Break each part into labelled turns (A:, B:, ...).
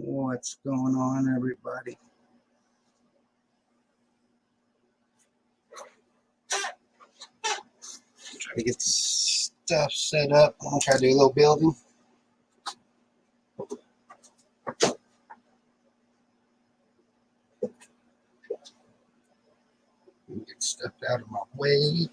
A: What's going on, everybody? Try to get this stuff set up. I'm gonna try to do a little building. Get stuff out of my way.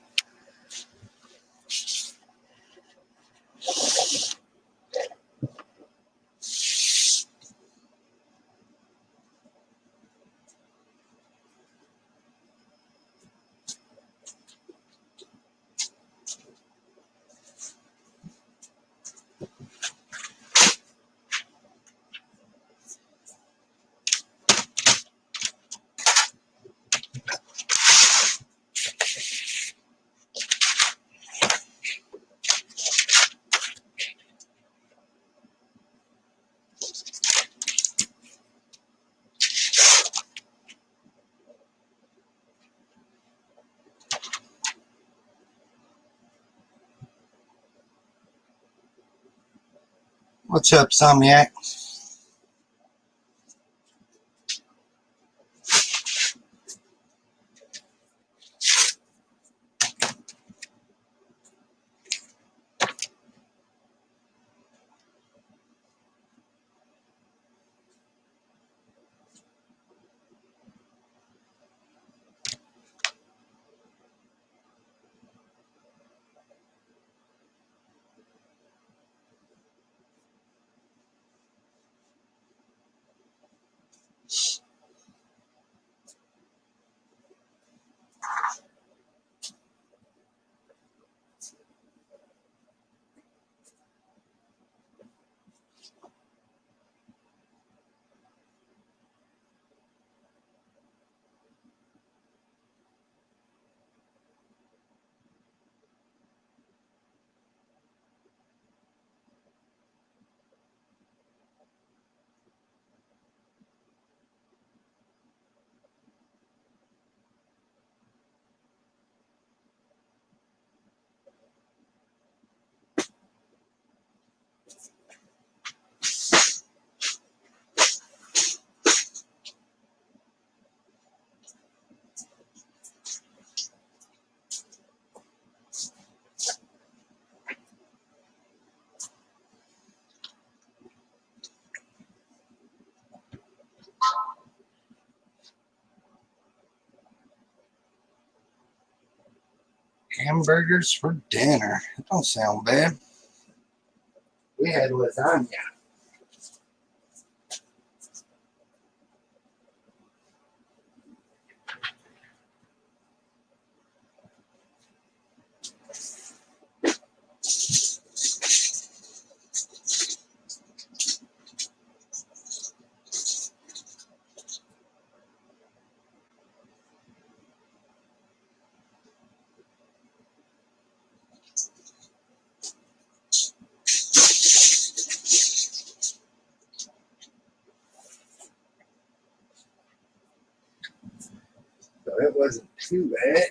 A: What's up, Somniac? Hamburgers for dinner. That don't sound bad. We had lasagna. So it wasn't too bad.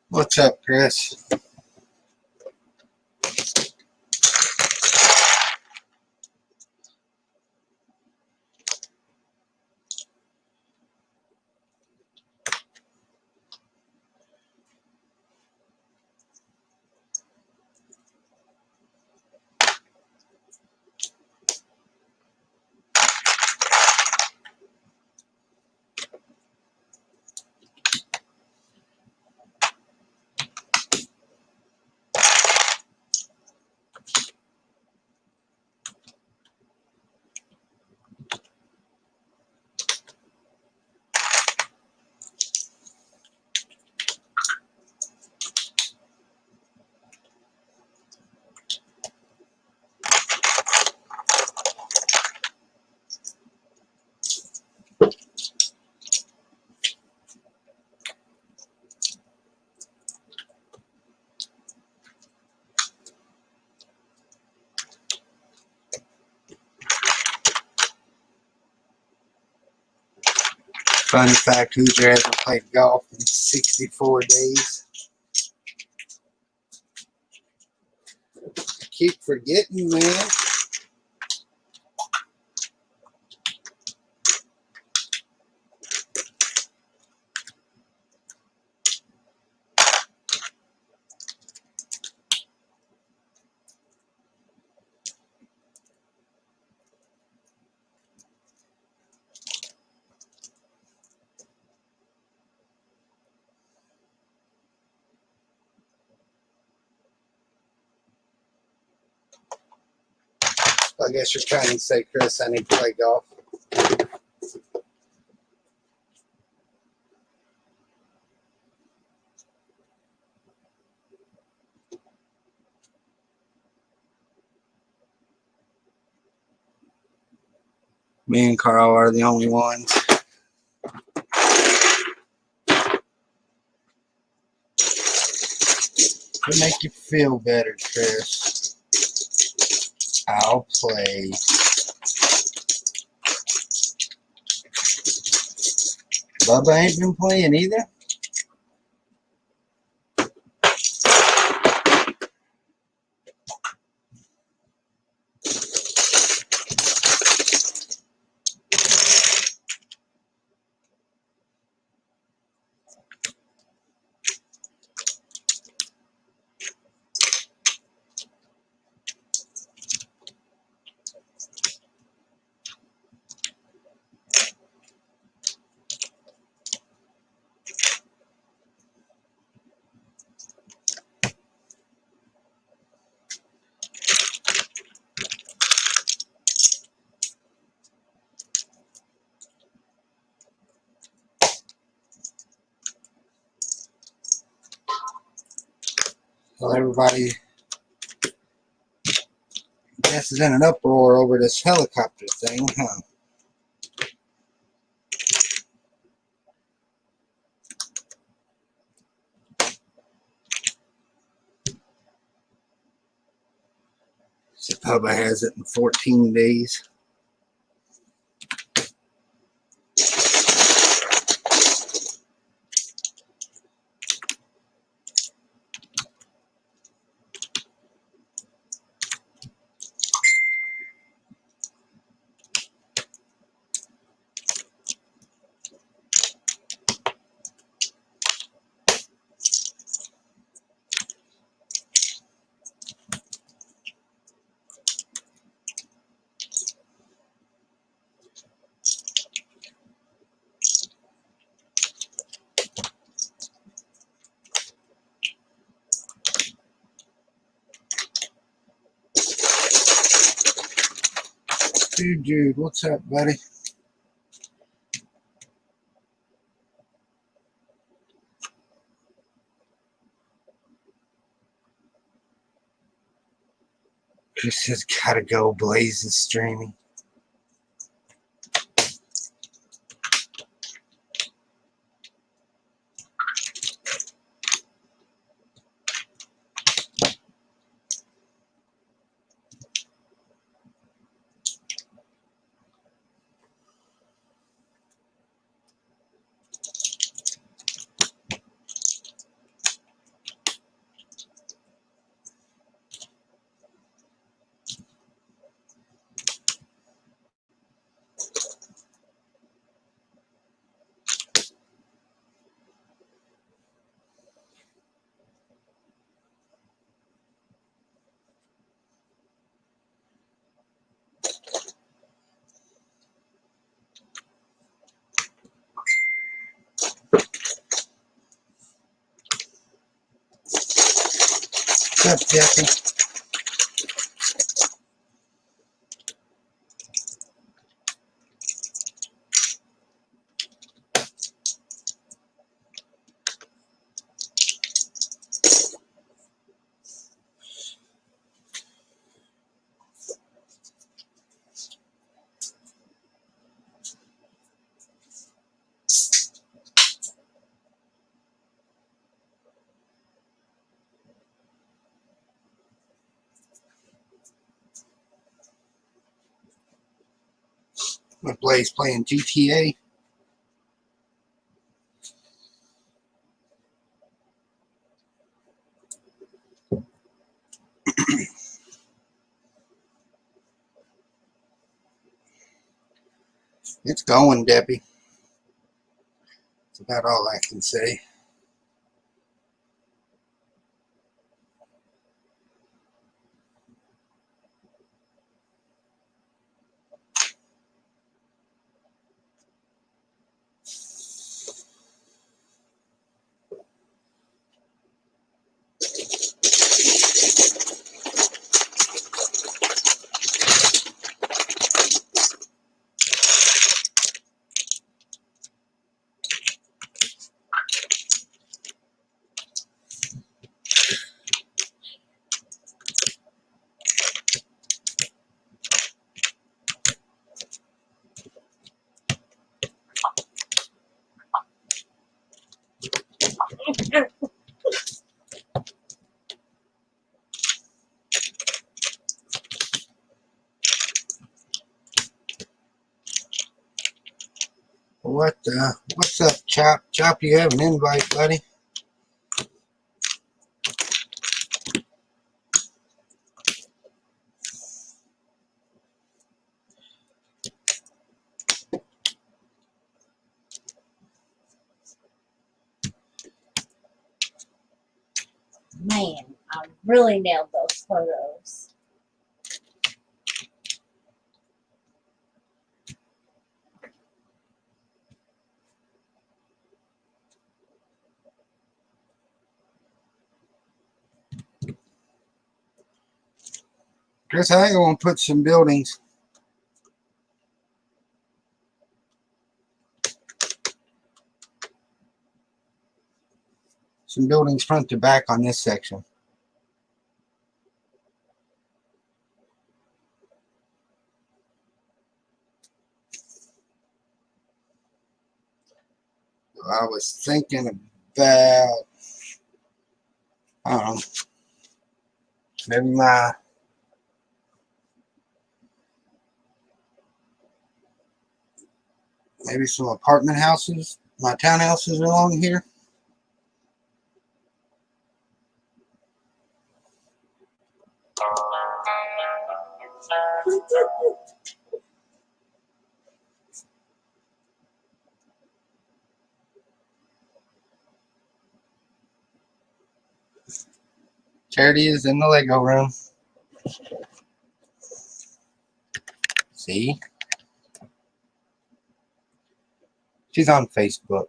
A: What's up, Chris? Fun fact, Hoosier hasn't played golf in 64 days. I keep forgetting, man. I guess you're trying to say, Chris, I need to play golf. Me and Carl are the only ones. To make you feel better, Chris, I'll play. Bubba ain't been playing either. Well, everybody, I guess, is in an uproar over this helicopter thing, huh? So Bubba has it in 14 days. Dude, what's up, buddy? Chris has gotta go. Blaze is streaming. What's up, Jeffy? My Blaze playing GTA. It's going, Debbie. That's about all I can say. What's up, Chop? Chop, you have an invite, buddy?
B: Man, I really nailed those photos.
A: Chris, I think I want to put some buildings front to back on this section. I was thinking about, I don't know, maybe some apartment houses, my townhouses along here. Charity is in the Lego room. See? She's on Facebook.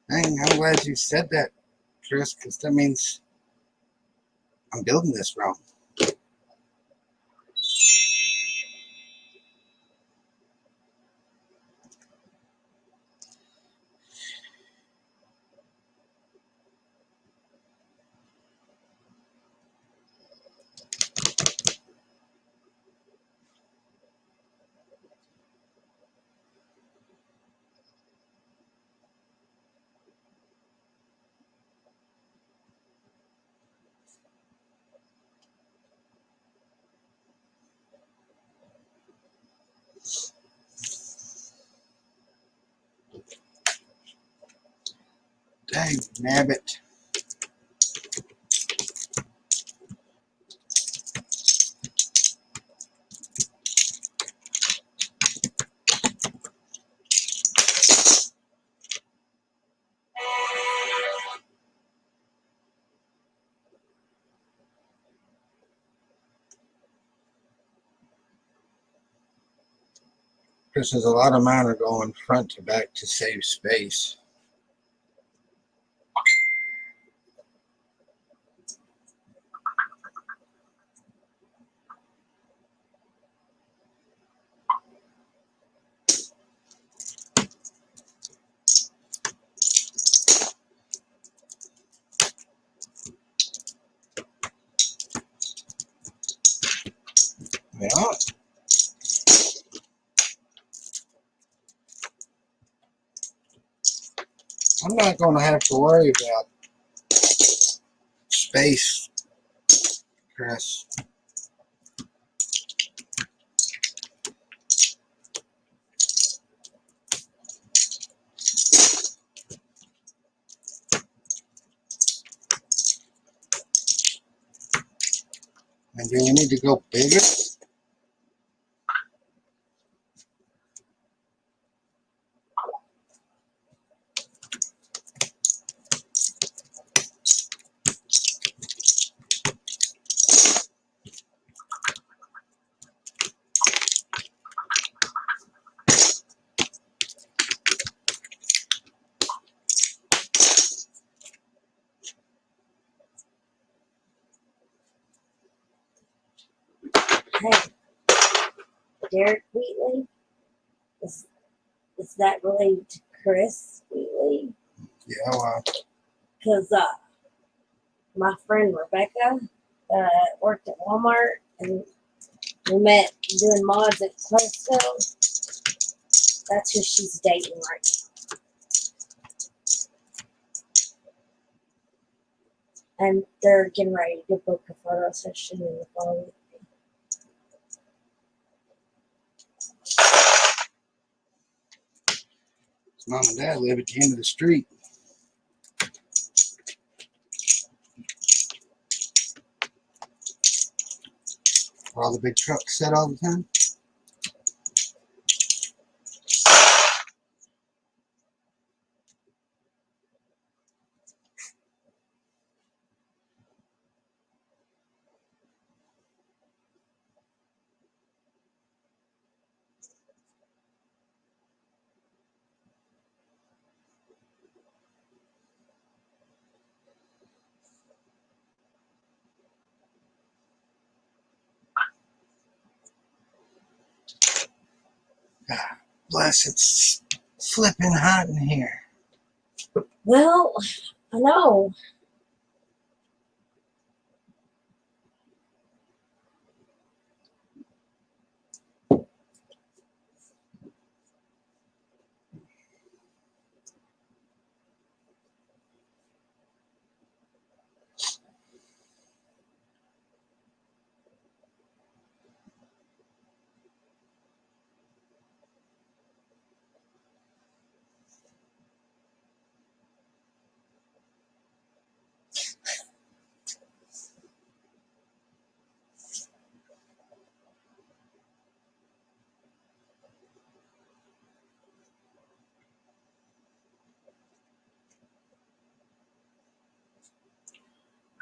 A: Dang, I'm glad you said that, Chris, because that means I'm building this wrong. Dang, nabbit. Chris says a lot of mine are going front to back to save space. Yeah. I'm not going to have to worry about space, Chris. Do we need to go bigger?
B: Hey, Derek Wheatley? Is that related to Chris Wheatley?
A: Yeah, well,
B: Because my friend Rebecca worked at Walmart, and we met doing mods at Closeville. That's who she's dating right now. And they're getting ready to book a photo session in the fall.
A: his mom and dad live at the end of the street. Where all the big trucks sit all the time. God bless, it's flipping hot in here.
B: Well, I know.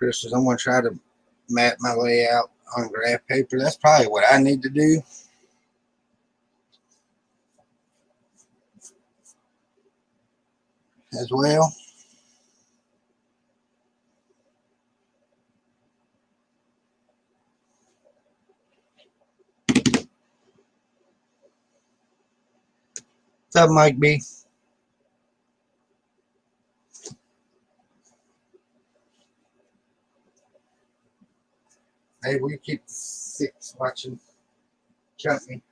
A: Chris says I'm going to try to map my layout on graph paper. That's probably what I need to do. As well. What's up, Mike B? Hey, we keep 6 watching Chutney.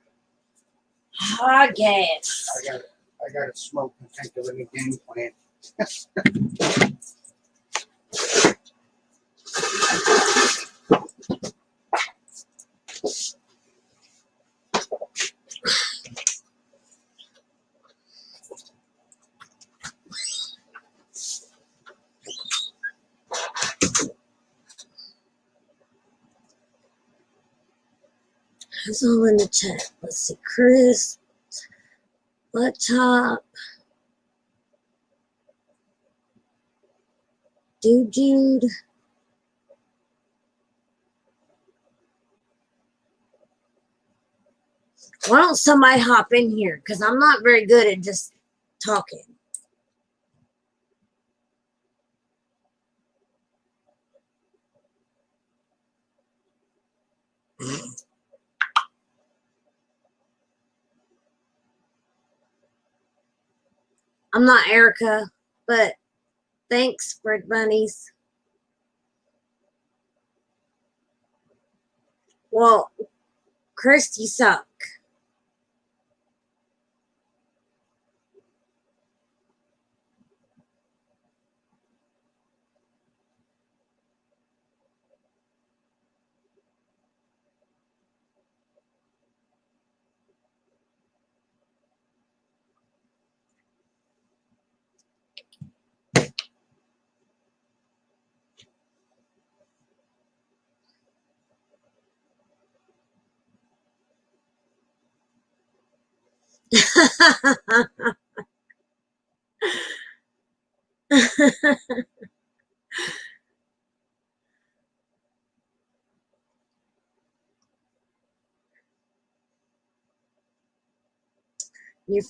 B: I guess.
A: I got to smoke and think of a new game plan.
B: Who's all in the chat? Let's see. Chris, Laptop, Dude Jude. Why don't somebody hop in here? Because I'm not very good at just talking. I'm not Erica, but thanks, Fred Bunnies. Well, Chris, you suck. You're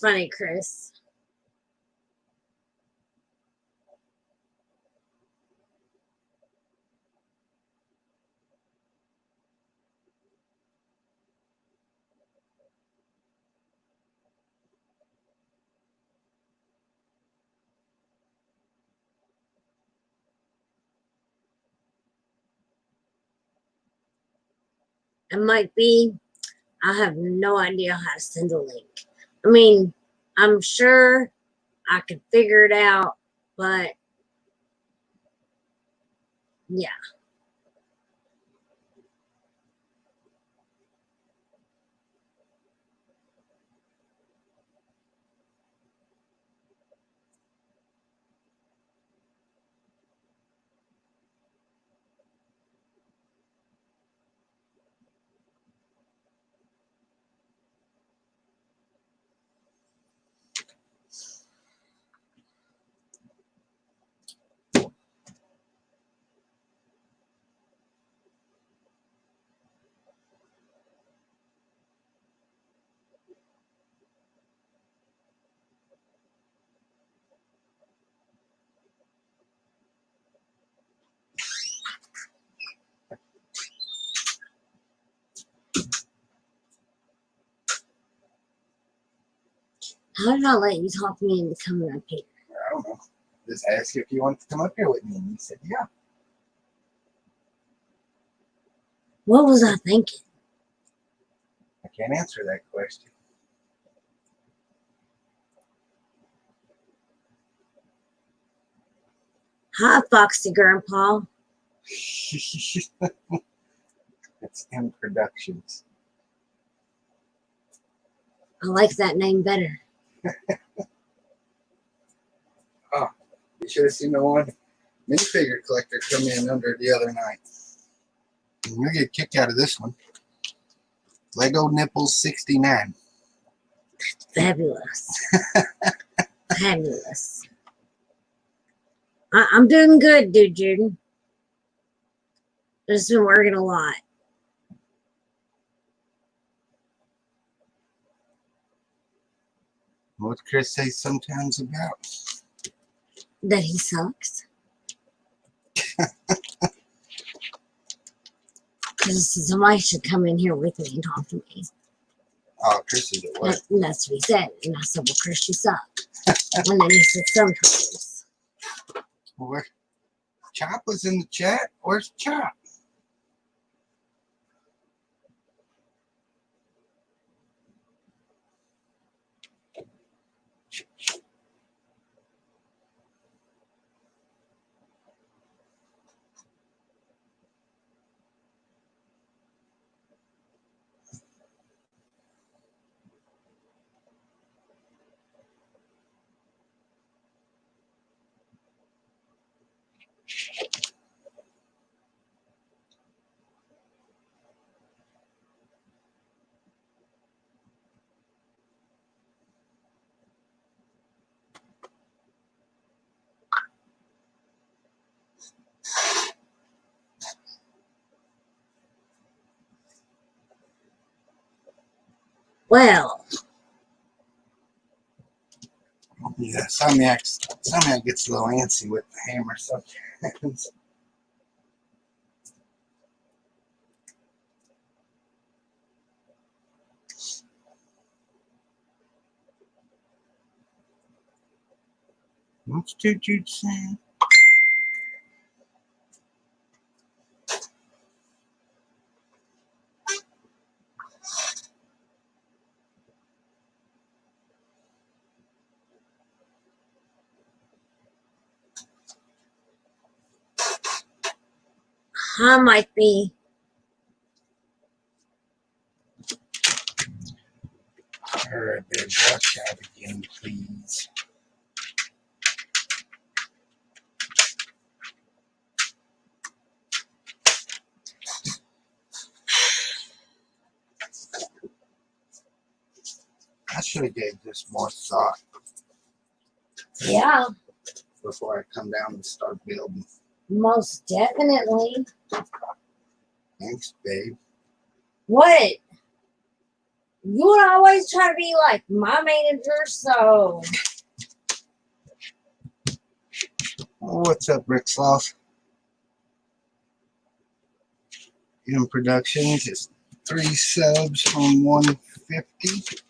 B: funny, Chris. It might be. I have no idea how to send a link. I mean, I'm sure I could figure it out, but yeah. How did I let you talk me into coming up here?
A: I don't know. Just ask you if you want to come up here with me, and you said yeah.
B: What was I thinking?
A: I can't answer that question.
B: Hi, Foxy Grandpa.
A: It's M Productions.
B: I like that name better.
A: Oh, you should have seen the one minifigure collector come in under the other night. You'll get a kick out of this one. Lego Nipples 69.
B: Fabulous. Fabulous. I'm doing good, dude, Jordan. I've just been working a lot.
A: What Chris says sometimes about.
B: That he sucks. Because somebody should come in here with me and talk to me.
A: Oh, Chris is at work.
B: And that's what he said. And I said, well, Chris, you suck. And then he said, sometimes.
A: Where Chop was in the chat? Where's Chop?
B: Well,
A: Yeah, Somniac gets a little antsy with the hammer sometimes. What's Jude saying?
B: I might be.
A: Alright, babe, watch out again, please. I should have gave this more thought
B: Yeah,
A: before I come down and start building.
B: most definitely.
A: Thanks, babe.
B: What? You would always try to be like my manager, so
A: What's up, Rick Sloth? In Productions is 3 subs on 150.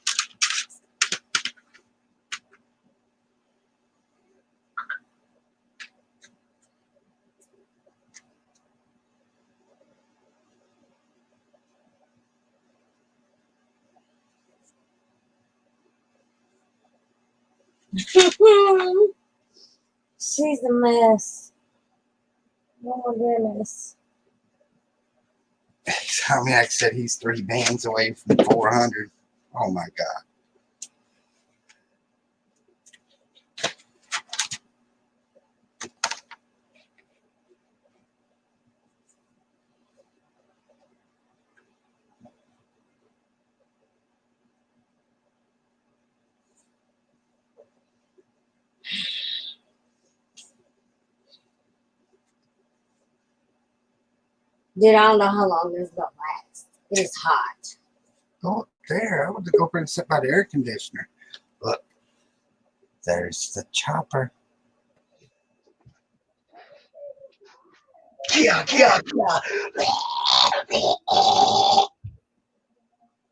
B: she's a mess. Oh my goodness.
A: Insomniac said he's 3 bands away from 400. Oh my God.
B: Dude, I don't know how long this is gonna last. It is hot.
A: Oh, there. I want to go over and sit by the air conditioner. Look, there's the chopper. Yeah.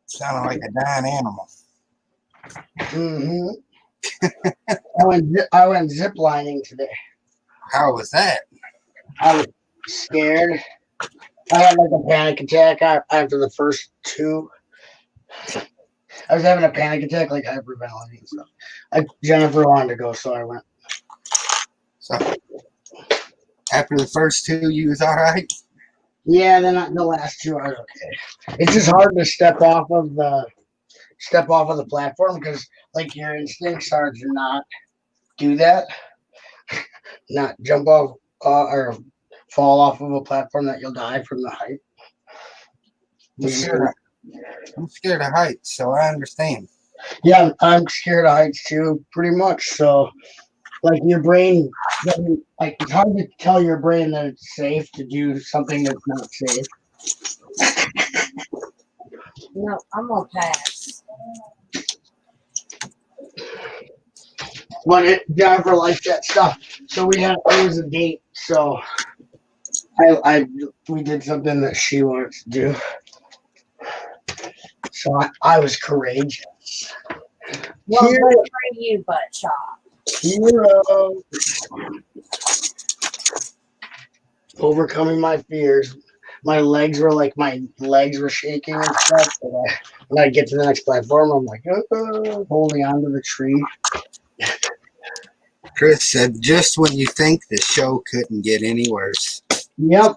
A: Sounded like a dying animal.
C: Mm-hmm. I went zip lining today.
A: How was that?
C: I was scared. I had like a panic attack after the first 2. I was having a panic attack, like hyperventilating and stuff. Jennifer wanted to go, so I went.
A: So, after the first 2, you was all right?
C: Yeah, then the last 2 I was okay. It's just hard to step off of the platform because like your instincts are to not do that, not jump off or fall off of a platform that you'll die from the height.
A: I'm scared of heights, so I understand.
C: Yeah, I'm scared of heights too, pretty much. So, like your brain, like it's hard to tell your brain that it's safe to do something that's not safe.
B: No, I'm gonna pass.
C: But Jennifer liked that stuff, so it was a date. So, we did something that she wanted to do. So I was courageous.
B: Well, good for you, butt chop.
C: Hero. Overcoming my fears. My legs were shaking and stuff. But when I get to the next platform, I'm like, holding onto the tree.
A: Chris said, just when you think the show couldn't get any worse.
C: Yep.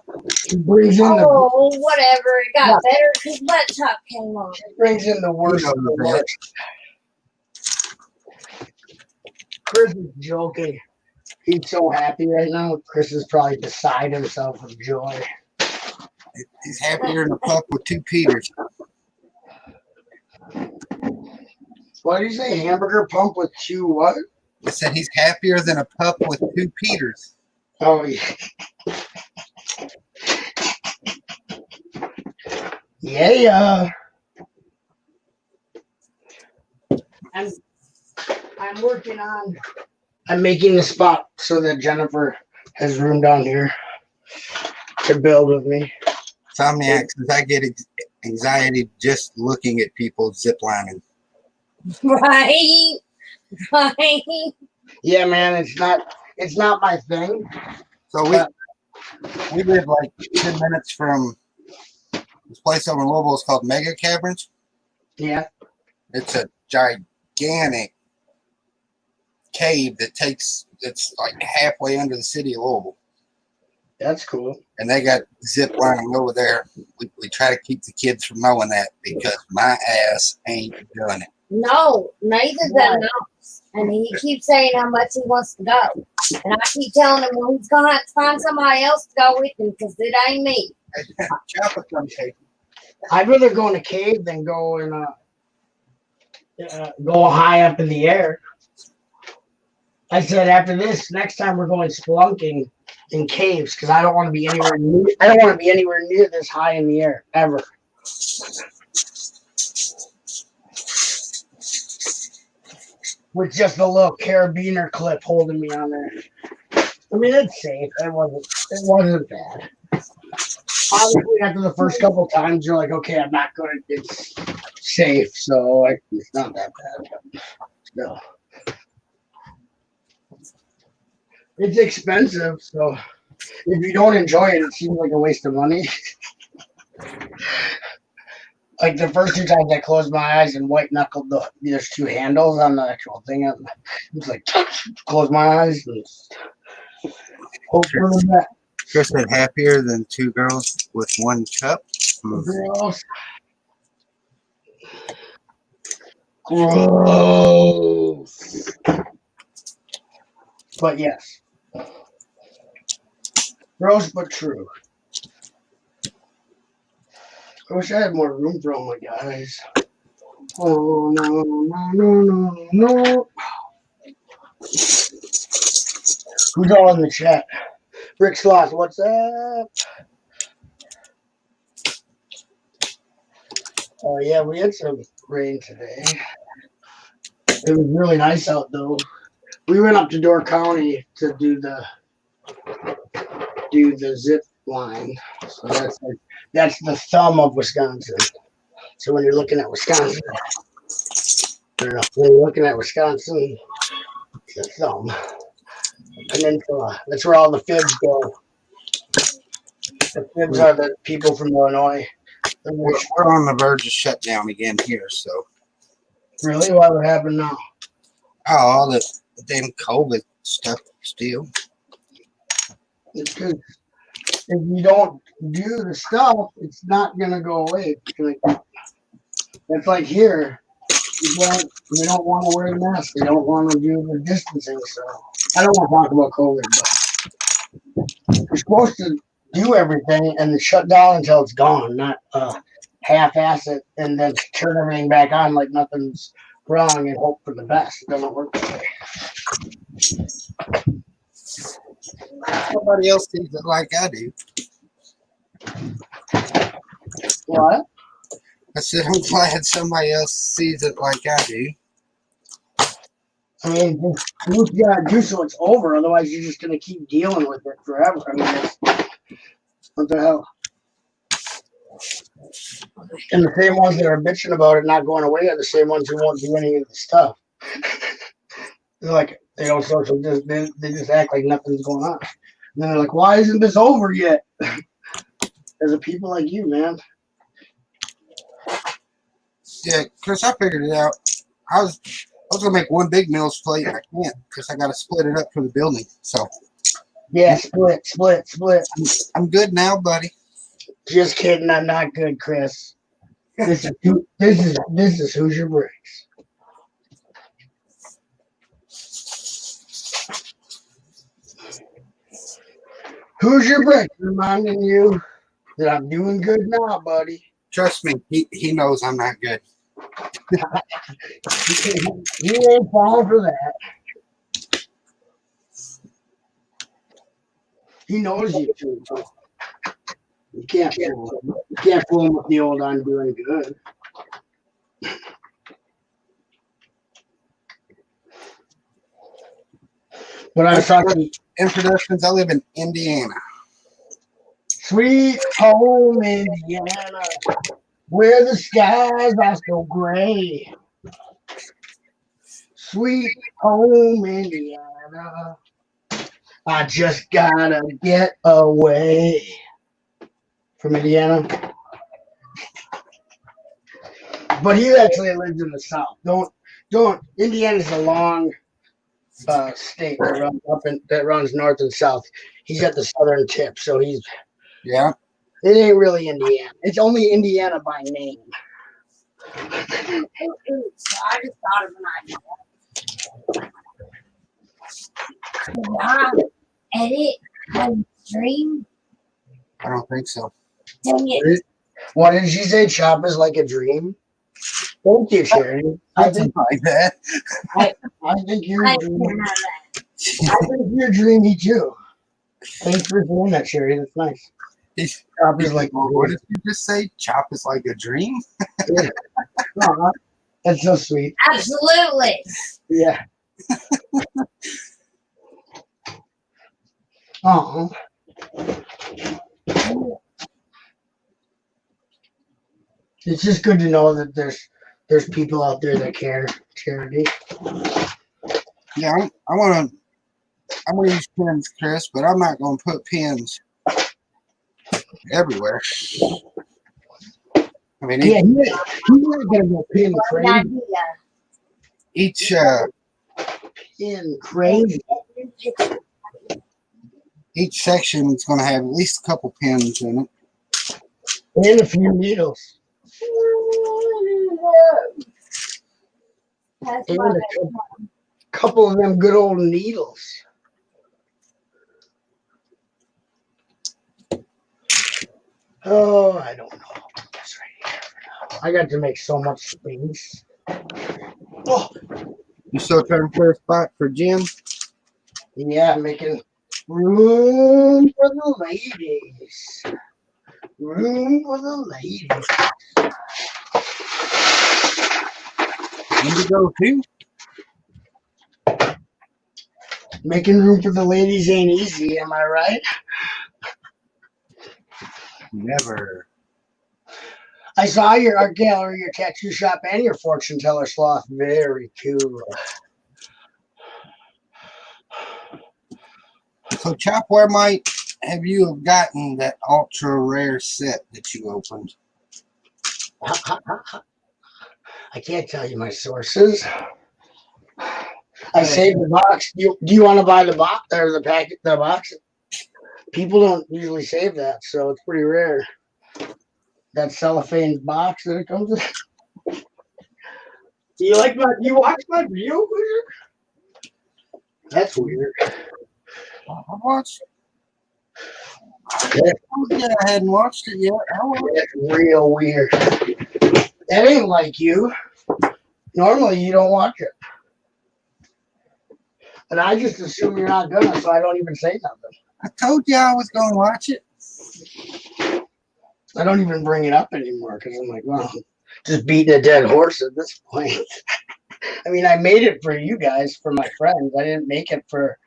C: He brings in
B: whatever. It got better because butt chop came on.
C: He brings in the worst of the worst. Chris is joking. He's so happy right now. Chris is probably beside himself with joy.
A: He's happier than a pup with 2 Peters.
C: What did you say? Hamburger pump with 2 what?
A: I said he's happier than a pup with 2 Peters.
C: Oh, yeah. Yeah. I'm working on. I'm making the spot so that Jennifer has room down here to build with me.
A: Insomniac says I get anxiety just looking at people ziplining.
B: Right.
C: Yeah, man, it's not my thing.
A: So we live like 10 minutes from this place over in Louisville. It's called Mega Caverns.
C: Yeah.
A: It's a gigantic cave it's like halfway under the city of Louisville.
C: That's cool.
A: And they got zip lining over there. We try to keep the kids from knowing that because my ass ain't doing it.
B: No, neither than us. And he keeps saying how much he wants to go. And I keep telling him, well, he's going to have to find somebody else to go with him because it ain't me.
A: Chopper come take.
C: I'd rather go in a cave than go in go high up in the air. I said after this, next time we're going spelunking in caves because I don't want to be anywhere near. I don't want to be anywhere near this high in the air ever. With just a little carabiner clip holding me on there. I mean, it's safe. It wasn't bad. Obviously, after the first couple times, you're like, okay, I'm not good. It's safe, so it's not that bad. But still. It's expensive, so if you don't enjoy it, it seems like a waste of money. Like the first 2 times I closed my eyes and white knuckled there's 2 handles on the actual thing. It's like close my eyes and hope for the best.
A: Chris said happier than 2 girls with 1 cup.
C: Gross. Gross. But yes. Gross but true. I wish I had more room for all my guys. Oh, no. Who's all in the chat? Rick Sloth, what's up? Oh, yeah, we had some rain today. It was really nice out, though. We went up to Door County to do the zip line. So that's the thumb of Wisconsin. So when you're looking at Wisconsin, when you're looking at Wisconsin, it's the thumb. Peninsula. That's where all the fibs go. The fibs are the people from Illinois.
A: We're on the verge of shutdown again here, so.
C: Really? What would happen now?
A: Oh, all the damn COVID stuff still.
C: It's because if you don't do the stuff, it's not going to go away. It's like here. They don't want to wear the mask. They don't want to do the distancing. So I don't want to talk about COVID, but you're supposed to do everything and shut down until it's gone, not half-ass it and then turn everything back on like nothing's wrong and hope for the best. It doesn't work that way.
A: Somebody else sees it like I do.
C: What?
A: I said, I'm glad somebody else sees it like I do.
C: I mean, do what you gotta do so it's over. Otherwise, you're just gonna keep dealing with it forever. I mean, what the hell? And the same ones that are bitching about it not going away are the same ones who won't do any of the stuff. They're like, they don't social distance. They just act like nothing's going on. And then they're like, why isn't this over yet? There's people like you, man.
A: Yeah, Chris, I figured it out. I was gonna make one big meals plate. I can't because I gotta split it up for the building. So
C: yeah, split.
A: I'm good now, buddy.
C: Just kidding. I'm not good, Chris. This is Hoosier Breaks. Hoosier Breaks, reminding you that I'm doing good now, buddy.
A: Trust me, he knows I'm not good.
C: You ain't falling for that. He knows you too. You can't fool him. You can't fool him with the old I'm doing good. But I was talking
A: Introductions. I live in Indiana.
C: Sweet home Indiana, where the skies are so gray. Sweet home Indiana, I just gotta get away from Indiana. But he actually lives in the South. Don't. Indiana's a long state that runs north and south. He's at the southern tip, so he's.
A: Yeah.
C: It ain't really Indiana. It's only Indiana by name.
B: So I just thought of an idea. Can I edit my stream?
A: I don't think so.
B: Dang it.
C: What did she say? Chop is like a dream? Thank you, Charity. I think
A: like that.
C: I think you're
B: I
C: dreamy.
B: can have that.
C: I think you're dreamy too. Thanks for doing that, Charity. That's nice. Chop is like
A: What did you just say? Chop is like a dream?
C: Aw, that's so sweet.
B: Absolutely.
C: Yeah. Oh, it's just good to know that there's people out there that care, Charity.
A: Yeah, I'm gonna use pins, Chris, but I'm not gonna put pins everywhere. I mean,
C: Yeah, he's not gonna go pin
B: What
C: crazy.
B: idea?
A: each
C: Pin crazy.
A: each section is gonna have at least a couple pins in it.
C: And a few needles.
B: That's
C: And
B: my
C: a couple of them good old needles. Oh, I don't know. That's right here for now. I got to make so much space. Oh,
A: You still trying to clear a spot for Jim?
C: yeah, making room for the ladies. Room for the ladies.
A: Indigo too?
C: Making room for the ladies ain't easy, am I right?
A: Never.
C: I saw your art gallery, your tattoo shop, and your fortune teller sloth. Very cool.
A: So, Chop, where might have you have gotten that ultra rare set that you opened?
C: I can't tell you my sources. I saved the box. Do you want to buy the box or the packet? The box. People don't usually save that, so it's pretty rare. That cellophane box that it comes in. Do you like my? You watch my video, Hoosier? That's weird.
A: I watched. Yeah, I hadn't watched it yet.
C: That's real weird. That ain't like you. Normally, you don't watch it. And I just assume you're not gonna, so I don't even say nothing.
A: I told you I was going to watch it.
C: I don't even bring it up anymore because I'm like, well, just beating a dead horse at this point. I mean, I made it for you guys, for my friends. I didn't make it for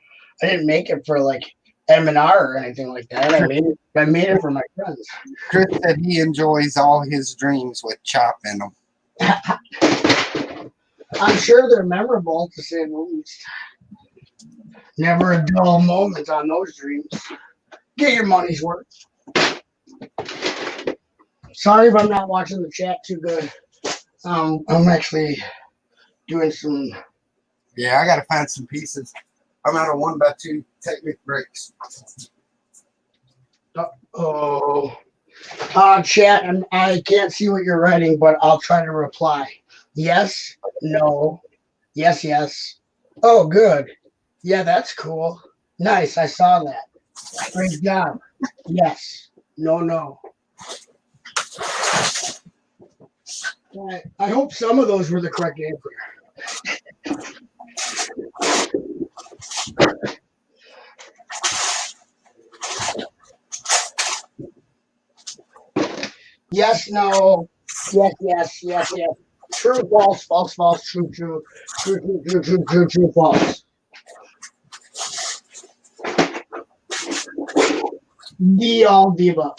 C: like M&R or anything like that. I made it for my friends.
A: Chris said he enjoys all his dreams with Chop in them.
C: I'm sure they're memorable, to say the least. Never a dull moment on those dreams. Get your money's worth. Sorry if I'm not watching the chat too good. I'm actually doing some.
A: Yeah, I got to find some pieces. I'm out of 1x2 Technic breaks.
C: Oh, chat, and I can't see what you're writing, but I'll try to reply. Yes, no, yes, yes. Oh, good. Yeah, that's cool. Nice, I saw that. Great job. Yes, no, no. I hope some of those were the correct answer. Yes, no, yes, yes, yes, yes. True, false, false, false, true, true, true, true, true, true, true, true, false. All the above.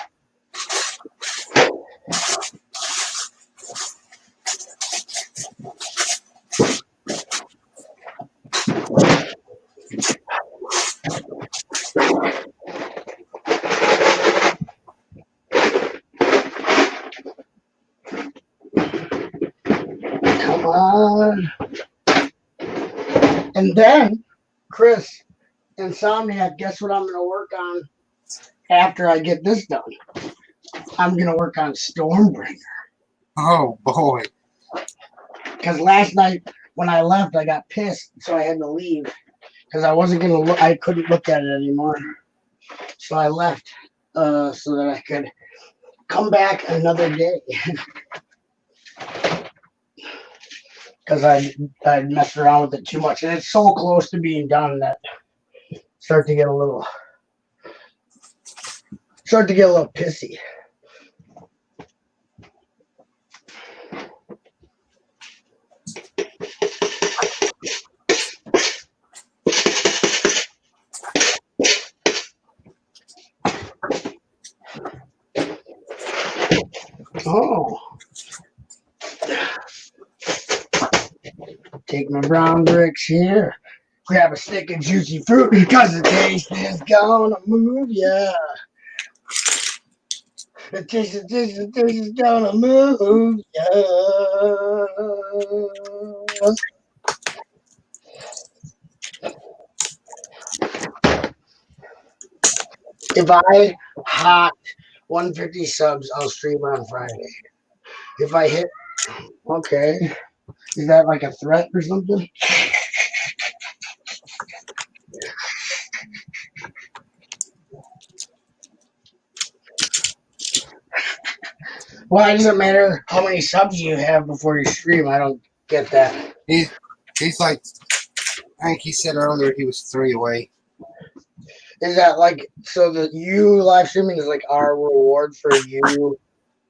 C: Come on. And then, Chris, Insomniac, guess what I'm going to work on after I get this done? I'm going to work on Stormbringer.
A: Oh, boy.
C: Because last night when I left, I got pissed, so I had to leave. Because I wasn't going to look, I couldn't look at it anymore. So I left so that I could come back another day. because I messed around with it too much, and it's so close to being done that start to get a little pissy. Oh, take my brown bricks here. Grab a stick of juicy fruit because the taste is gonna move ya. The taste is gonna move ya. If I hot 150 subs, I'll stream on Friday. If I hit, okay. Is that like a threat or something? Why does it matter how many subs you have before you stream? I don't get that.
A: He's like, I think he said earlier he was 3 away.
C: Is that like, so that you live streaming is like our reward for you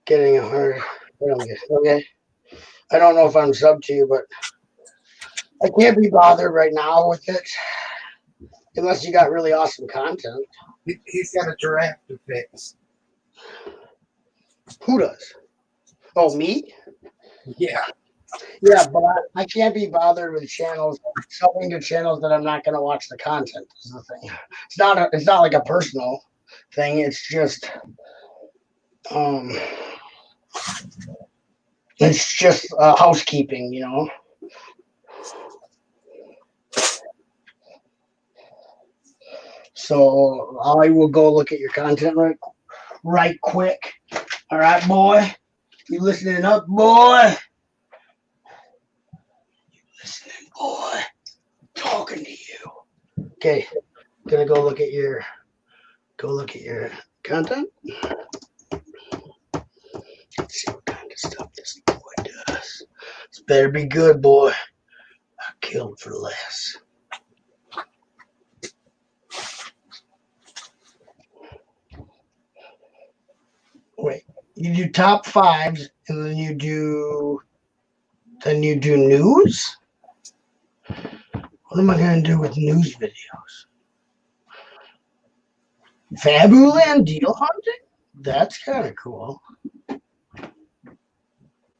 C: getting 100? Okay. I don't know if I'm sub to you, but I can't be bothered right now with it unless you got really awesome content.
A: He's got a giraffe to fix.
C: Who does? Oh, me?
A: Yeah.
C: Yeah, but I can't be bothered with channels, subbing to channels that I'm not going to watch the content. Is the thing. It's not like a personal thing. It's just, housekeeping, you know. So I will go look at your content right quick. All right, boy. You listening up, boy? Listening, boy. I'm talking to you. Okay, gonna go look at your content. Let's see what kind of stuff this boy does. This better be good, boy. I killed for less. Wait, you do top fives and then you do news? What am I going to do with news videos? Fabuland deal hunting? That's kind of cool.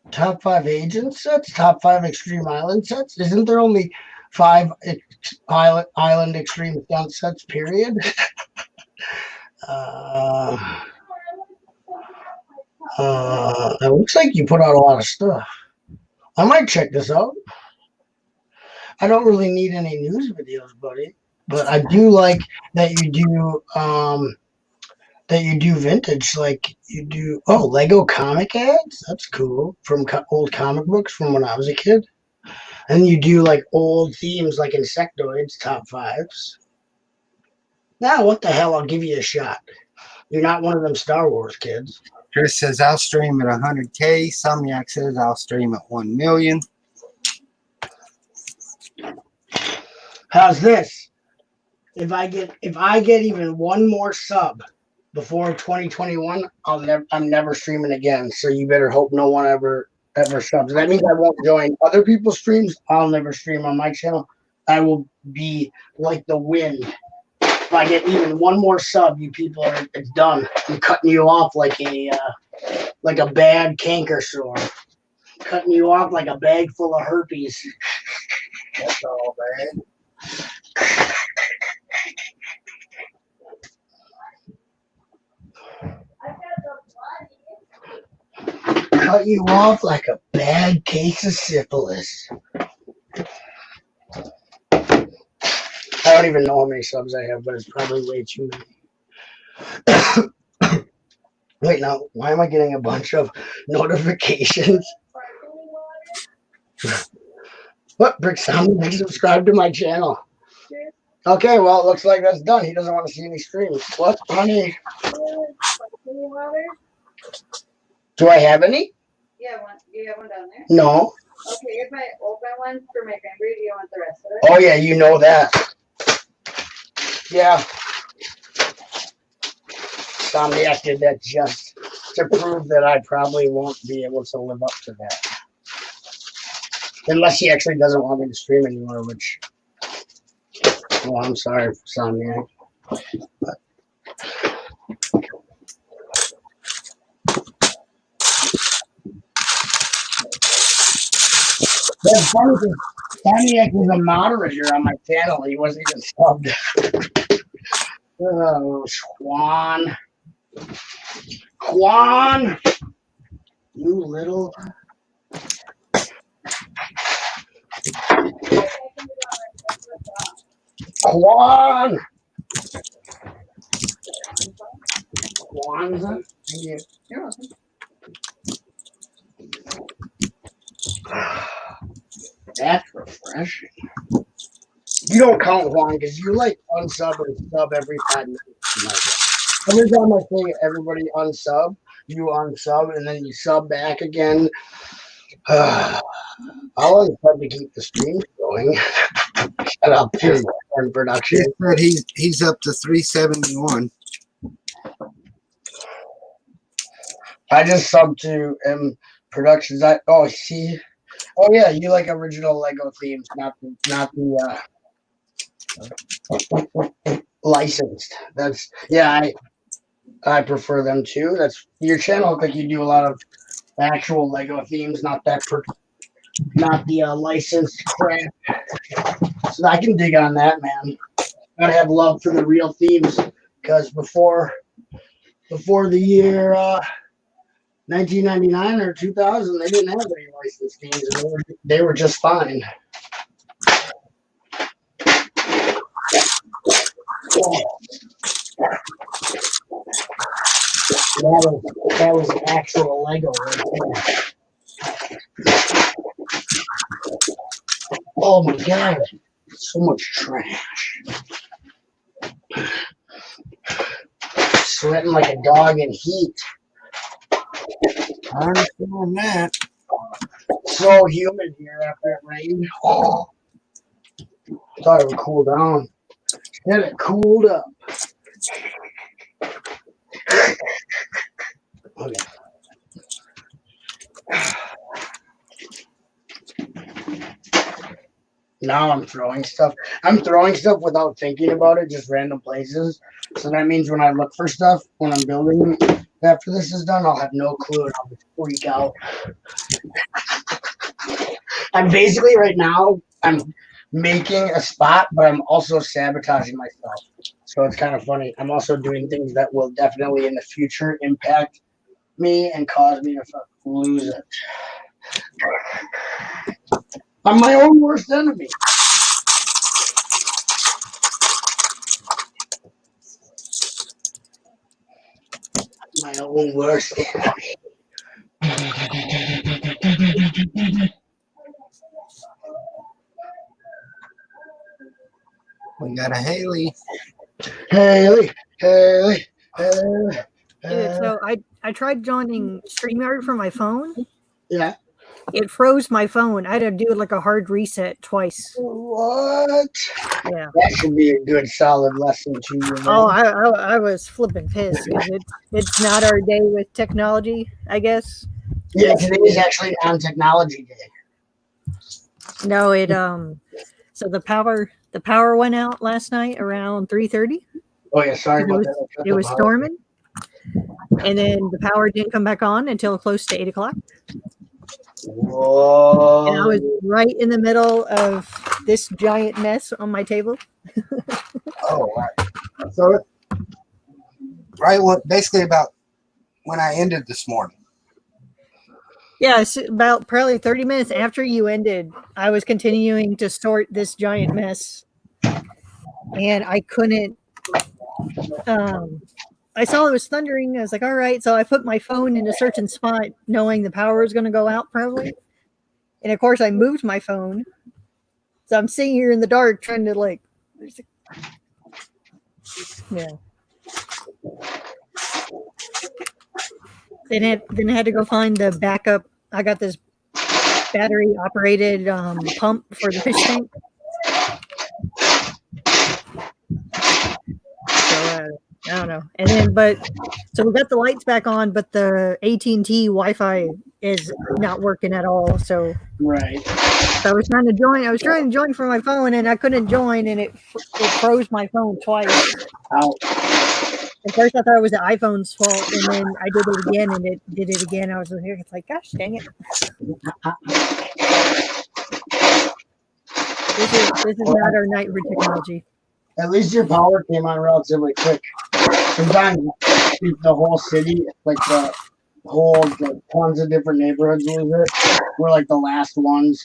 C: Top 5 agent sets? Top 5 extreme island sets? Isn't there only 5 island extreme stunt sets, period? It looks like you put out a lot of stuff. I might check this out. I don't really need any news videos, buddy, but I do like that you do vintage, like you do. Oh, Lego comic ads. That's cool. From old comic books from when I was a kid, and you do like old themes like Insectoids top 5s. Now, what the hell? I'll give you a shot. You're not one of them Star Wars kids.
A: Chris says I'll stream at 100K. Somyak says I'll stream at 1 million.
C: How's this? If I get even one more sub before 2021, I'm never streaming again. So you better hope no one ever subs. That means I won't join other people's streams. I'll never stream on my channel. I will be like the wind. If I get even one more sub, you people it's done. I'm cutting you off like a bad canker sore. Cutting you off like a bag full of herpes.
A: That's all bad.
C: Cut you off like a bad case of syphilis. I don't even know how many subs I have, but it's probably way too many. Wait, now, why am I getting a bunch of notifications? What? Brick Sound, subscribe to my channel. Okay, well, it looks like that's done. He doesn't want to see any streams. What, honey? Do I have any?
D: Yeah, do you have one down there?
C: No.
D: Okay, if I open one for my cranberry, do you want the rest of it?
C: Oh yeah, you know that. Yeah. Somniac did that just to prove that I probably won't be able to live up to that. Unless he actually doesn't want me to stream anymore, which, well, I'm sorry for Somniac. But that's funny because Somniac was a moderator on my channel. He wasn't even subbed. Oh, Swan. Quan, you little. Quan. Kwanzaa? Yeah. That's refreshing. You don't count Juan because you like unsub and sub every 5 minutes. Every time I say everybody unsub, you unsub and then you sub back again. I'll unsub to keep the stream going. Shut up, on production.
A: He's up to 371.
C: I just subbed to Productions. Oh yeah, you like original Lego themes, not the licensed. That's I prefer them too. That's your channel. Looks like you do a lot of actual Lego themes, not the licensed crap. So I can dig on that, man. Gotta have love for the real themes because before the year 1999 or 2000, they didn't have any licensed themes, and they were just fine. That was actual Lego right there. Oh my god, so much trash. Sweating like a dog in heat.
A: I understand that.
C: So humid here after it rained. Oh, thought it would cool down. Then it cooled up. Okay. Now I'm throwing stuff. I'm throwing stuff without thinking about it, just random places. So that means when I look for stuff, when I'm building after this is done, I'll have no clue and I'll just freak out. I'm basically right now, I'm making a spot, but I'm also sabotaging myself. So it's kind of funny. I'm also doing things that will definitely in the future impact me and cause me to lose it. I'm my own worst enemy. My own worst enemy.
A: We got a Haley.
C: Haley.
E: Dude, so I tried joining StreamYard from my phone.
C: Yeah.
E: It froze my phone. I had to do like a hard reset twice.
C: What?
E: Yeah.
C: That should be a good solid lesson to you. Man.
E: Oh, I was flipping pissed because it's not our day with technology, I guess.
C: Yeah, today is actually on Technology Day.
E: No, so the power went out last night around 3:30.
C: Oh yeah, sorry about that.
E: It was storming, and then the power didn't come back on until close to 8 o'clock.
C: Whoa!
E: And I was right in the middle of this giant mess on my table.
A: Oh, right. So, basically about when I ended this morning.
E: Yeah, it's about probably 30 minutes after you ended, I was continuing to sort this giant mess, and I couldn't. I saw it was thundering. I was like, all right. So I put my phone in a certain spot, knowing the power was going to go out probably. And of course, I moved my phone. So I'm sitting here in the dark trying to yeah. Then I had to go find the backup. I got this battery operated pump for the fish tank. So I don't know. And then, so we got the lights back on, but the AT&T Wi-Fi is not working at all. So
C: Right.
E: I was trying to join. I was trying to join from my phone, and I couldn't join, and it froze my phone twice.
C: Out.
E: At first, I thought it was the iPhone's fault, and then I did it again, and it did it again. I was here. It's like, gosh, dang it! This is not our night for technology.
C: At least your power came on relatively quick. Sometimes the whole city, like the tons of different neighborhoods lose it. We're like the last ones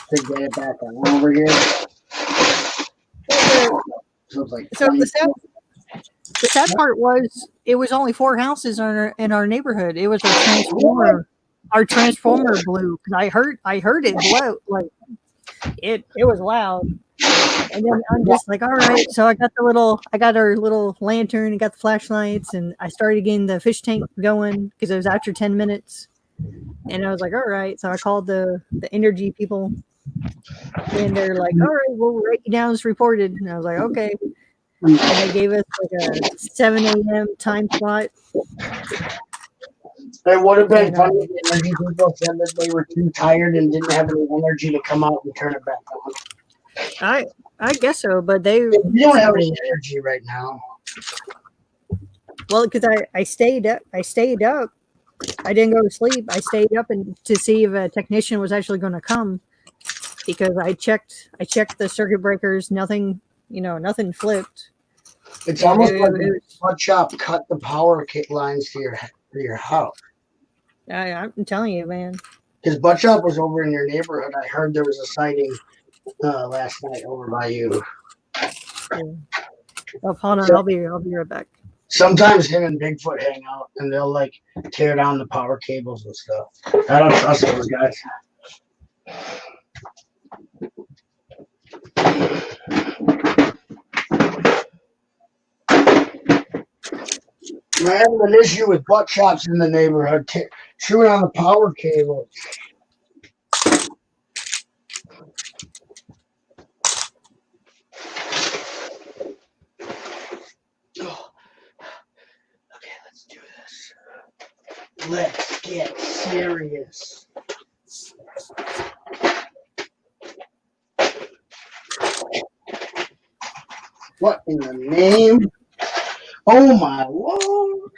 C: to get it back on over here. So it's like
E: So the sad part was it was only 4 houses in our neighborhood. It was our transformer blew. I heard it blow, like it was loud. And then I'm just like, all right. So I got our little lantern and got the flashlights, and I started getting the fish tank going because it was after 10 minutes. And I was like, all right. So I called the energy people, and they're like, all right, we'll write you down as reported. And I was like, okay. And they gave us like a 7 a.m. time slot.
C: It would have been funny if the energy people said that they were too tired and didn't have any energy to come out and turn it back on.
E: I guess so, but we
C: don't have any energy right now.
E: Well, because I stayed up. I didn't go to sleep. I stayed up and to see if a technician was actually going to come, because I checked the circuit breakers. Nothing flipped.
C: It's almost like a butt chop cut the power lines to your house.
E: I'm telling you, man.
C: Because butt chop was over in your neighborhood. I heard there was a sighting last night over by you.
E: Yeah. Oh, hold on, I'll be right back.
C: Sometimes him and Bigfoot hang out, and they'll like tear down the power cables and stuff. I don't trust those guys. I'm having an issue with butt chops in the neighborhood, chewing on the power cables. Oh. Okay, let's do this. Let's get serious. What in the name? Oh my Lord.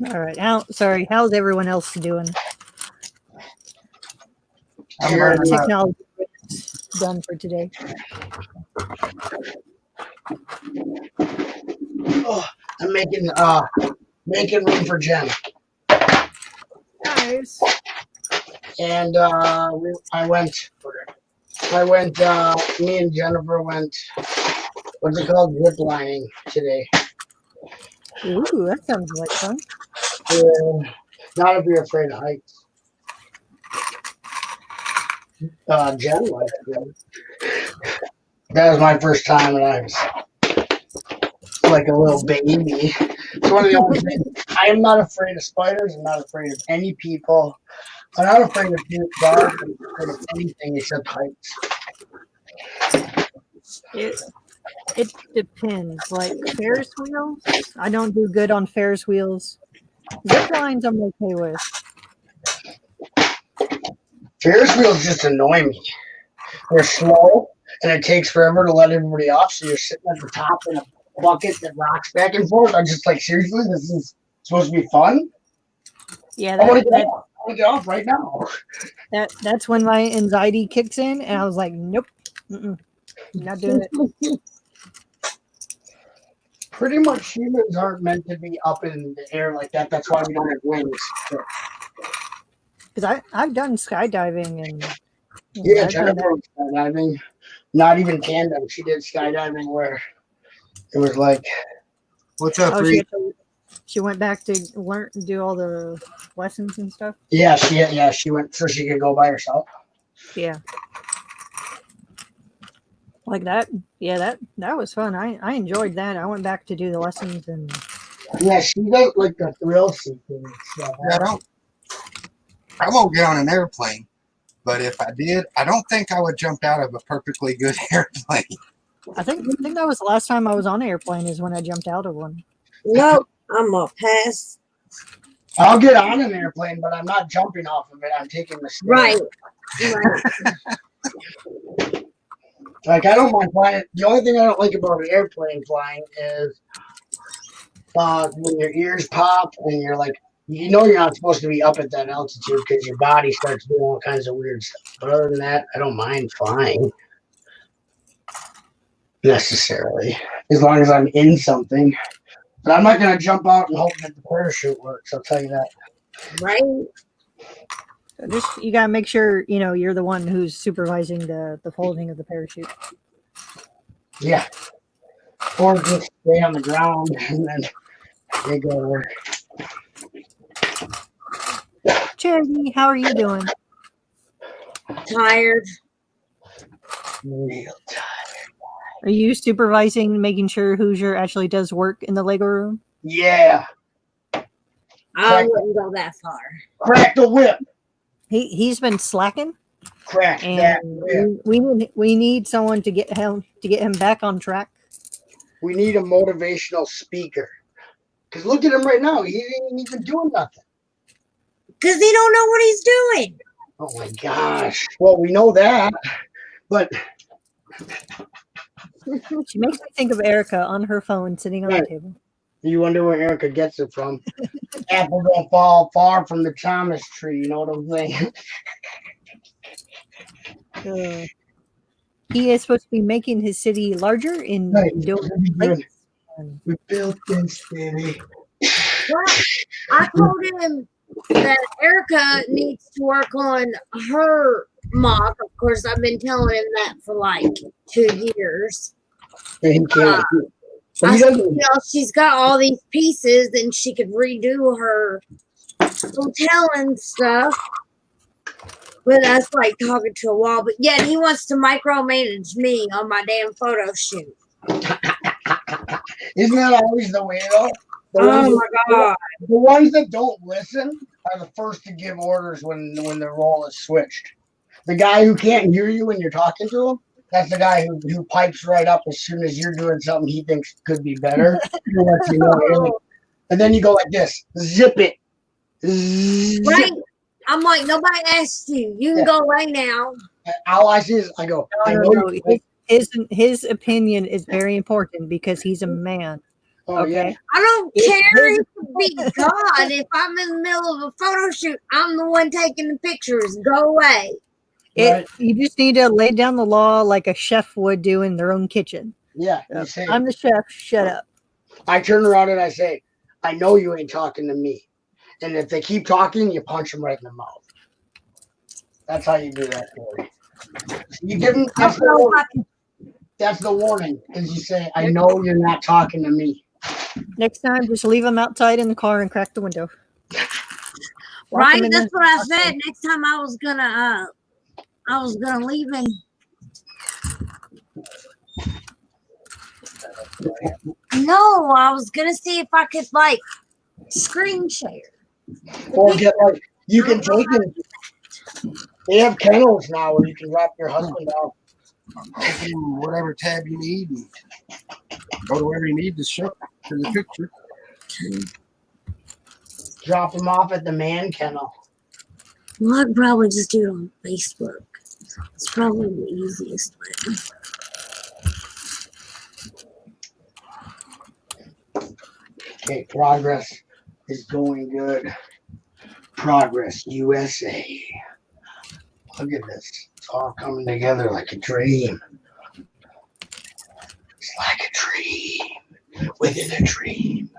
E: All right. How's everyone else doing?
C: Our
E: technology done for today.
C: Oh, I'm making room for Jen.
E: Nice.
C: And me and Jennifer went, what's it called? Zip lining today.
E: Ooh, that sounds like fun.
C: Not if you're afraid of heights. Jen liked it. That was my first time, and I was like a little baby. It's one of the only things. I am not afraid of spiders. I'm not afraid of any people. I'm not afraid of being dark. I'm not afraid of anything except heights.
E: It depends. Like Ferris wheels, I don't do good on Ferris wheels. Zip lines, I'm okay with.
C: Ferris wheels just annoy me. They're slow, and it takes forever to let everybody off. So you're sitting at the top in a bucket that rocks back and forth. I'm just like, seriously, this is supposed to be fun?
E: Yeah,
C: I want to get off right now.
E: That's when my anxiety kicks in, and I was like, nope, not doing it.
C: Pretty much humans aren't meant to be up in the air like that. That's why we don't have wings.
E: Because I've done skydiving and
C: yeah, Jennifer was skydiving. Not even tandem. She did skydiving where it was like,
A: what's up,
E: she went back to do all the lessons and stuff.
C: Yeah, she went so she could go by herself.
E: Yeah. Like that. Yeah, that was fun. I enjoyed that. I went back to do the lessons and
C: yeah, she does like the thrill seeking stuff.
A: Yeah, I won't get on an airplane, but if I did, I don't think I would jump out of a perfectly good airplane.
E: I think that was the last time I was on an airplane is when I jumped out of one.
B: Nope, I'm gonna pass.
C: I'll get on an airplane, but I'm not jumping off of it. I'm taking the stairs.
B: Right.
C: Like, I don't mind flying. The only thing I don't like about an airplane flying is when your ears pop and you're like, you know you're not supposed to be up at that altitude because your body starts doing all kinds of weird stuff. But other than that, I don't mind flying necessarily, as long as I'm in something. But I'm not going to jump out and hope that the parachute works. I'll tell you that.
B: Right.
E: So just you gotta make sure you're the one who's supervising the folding of the parachute.
C: Yeah. Or just stay on the ground and then they go to work.
E: Charity, how are you doing?
B: Tired.
C: Real time.
E: Are you supervising, making sure Hoosier actually does work in the Lego room?
C: Yeah.
B: I wouldn't go that far.
C: Crack the whip.
E: He's been slacking,
C: Crack that
E: and
C: whip.
E: we need someone to get him back on track.
C: We need a motivational speaker. Because look at him right now. He ain't even doing nothing.
B: Because he don't know what he's doing.
C: Oh my gosh. Well, we know that. But
E: She makes me think of Erica on her phone sitting on the
C: Right.
E: table.
C: you wonder where Erica gets it from. Apple don't fall far from the Thomas tree. You know what I'm saying?
E: He is supposed to be making his city larger in
C: Right.
E: Dover
C: Good.
E: Heights.
C: We built this city.
B: Well, I told him that Erica needs to work on her mock. Of course, I've been telling him that for like 2 years.
C: And he can't. But
B: I
C: he
B: said,
C: doesn't.
B: she's got all these pieces and she could redo her hotel and stuff. But that's like talking to a wall. But yet he wants to micromanage me on my damn photo shoot.
C: Isn't that always the way, though?
B: Oh my God.
C: The ones that don't listen are the first to give orders when the role is switched. The guy who can't hear you when you're talking to him, that's the guy who pipes right up as soon as you're doing something he thinks could be better. He'll let you know. And then you go like this, zip it. Zip.
B: Right? I'm like, nobody asked you. You can go right now.
C: All I see is I go, I know
E: No.
C: you.
E: His opinion is very important because he's a man.
C: Oh,
E: Okay.
C: yeah.
B: I don't care. It could be God. If I'm in the middle of a photo shoot, I'm the one taking the pictures. Go away.
C: Right.
E: You just need to lay down the law like a chef would do in their own kitchen.
C: Yeah. You say,
E: I'm the chef. Shut up.
C: I turn around and I say, I know you ain't talking to me. And if they keep talking, you punch them right in the mouth. That's how you do that, Corey. You give them, that's the warning. Is you say, I know you're not talking to me.
E: Next time, just leave him outside in the car and crack the window. Lock
B: Right?
E: him in
B: That's
E: the-
B: what I said. Next time I was gonna leave him. No, I was gonna see if I could like screen share.
C: Or get like, you can take them. They have kennels now where you can drop your husband off.
A: Open whatever tab you need and go to wherever you need to show for the picture.
C: Drop them off at the man kennel.
B: Well, I'd probably just do it on Facebook. It's probably the easiest way.
C: Okay, progress is going good. Progress USA. Look at this. It's all coming together like a dream. It's like a dream within a dream.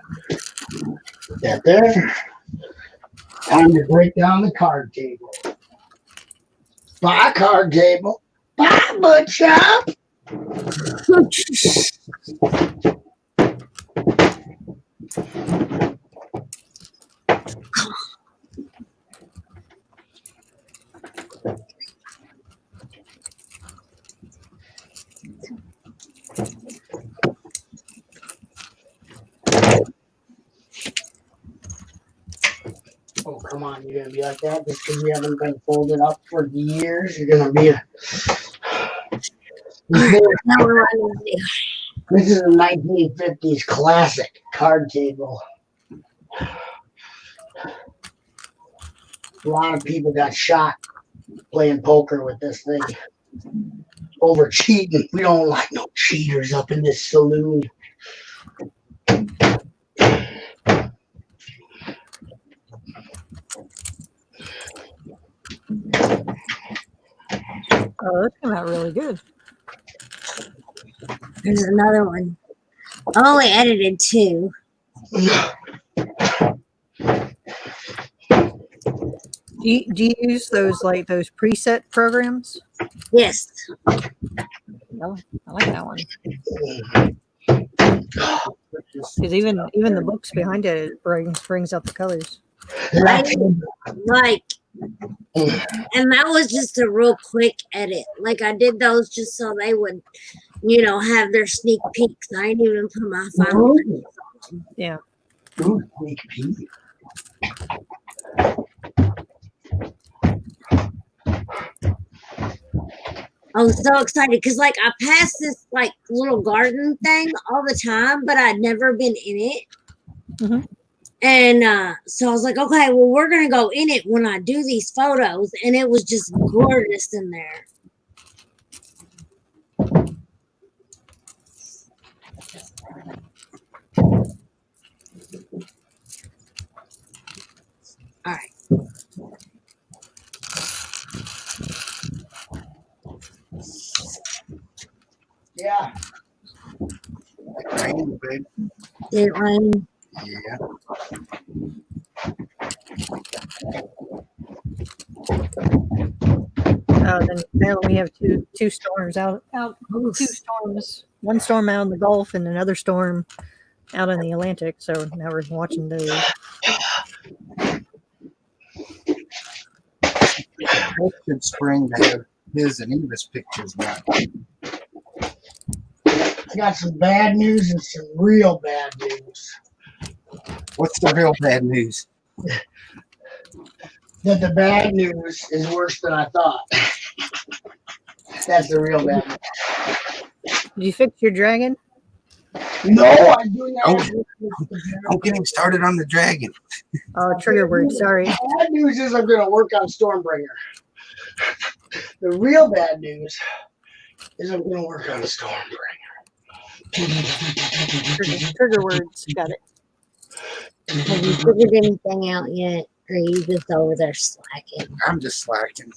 C: That there. Time to break down the card table. Buy a card table. Buy a wood shop. Oh, come on, you're gonna be like that just because you haven't been folded up for years. You're gonna be.
B: Now we're on the
C: This is a 1950s classic card table. A lot of people got shot playing poker with this thing over cheating. We don't like no cheaters up in this saloon.
E: Oh, that came out really good.
B: There's another one. I only edited 2.
E: Do you use those those preset programs?
B: Yes.
E: No, I like that one. Because even the books behind it brings out the colors.
B: Like, and that was just a real quick edit. Like, I did those just so they would, have their sneak peeks. I didn't even put my final.
E: Yeah.
C: Ooh, sneak peek.
B: I was so excited because, I pass this little garden thing all the time, but I'd never been in it.
E: Mm-hmm.
B: And so I was like, okay, well, we're gonna go in it when I do these photos, and it was just gorgeous in there. All right.
C: Yeah.
A: Rain, babe.
B: Did it rain?
A: Yeah.
E: Then we have two storms out. Two storms. One storm out in the Gulf and another storm out in the Atlantic. So now we're watching those.
A: Both should spring to have his and Eva's pictures now.
C: I got some bad news and some real bad news.
A: What's the real bad news?
C: That the bad news is worse than I thought. That's the real bad news.
E: Did you fix your dragon?
C: No, I do not.
A: Don't get him started on the dragon.
E: Oh, trigger word. Sorry.
C: The bad news is I'm going to work on Stormbringer. The real bad news is I'm going to work on Stormbringer.
E: Trigger words. Got it.
B: Have you figured anything out yet? Or are you just over there slacking?
A: I'm just slacking.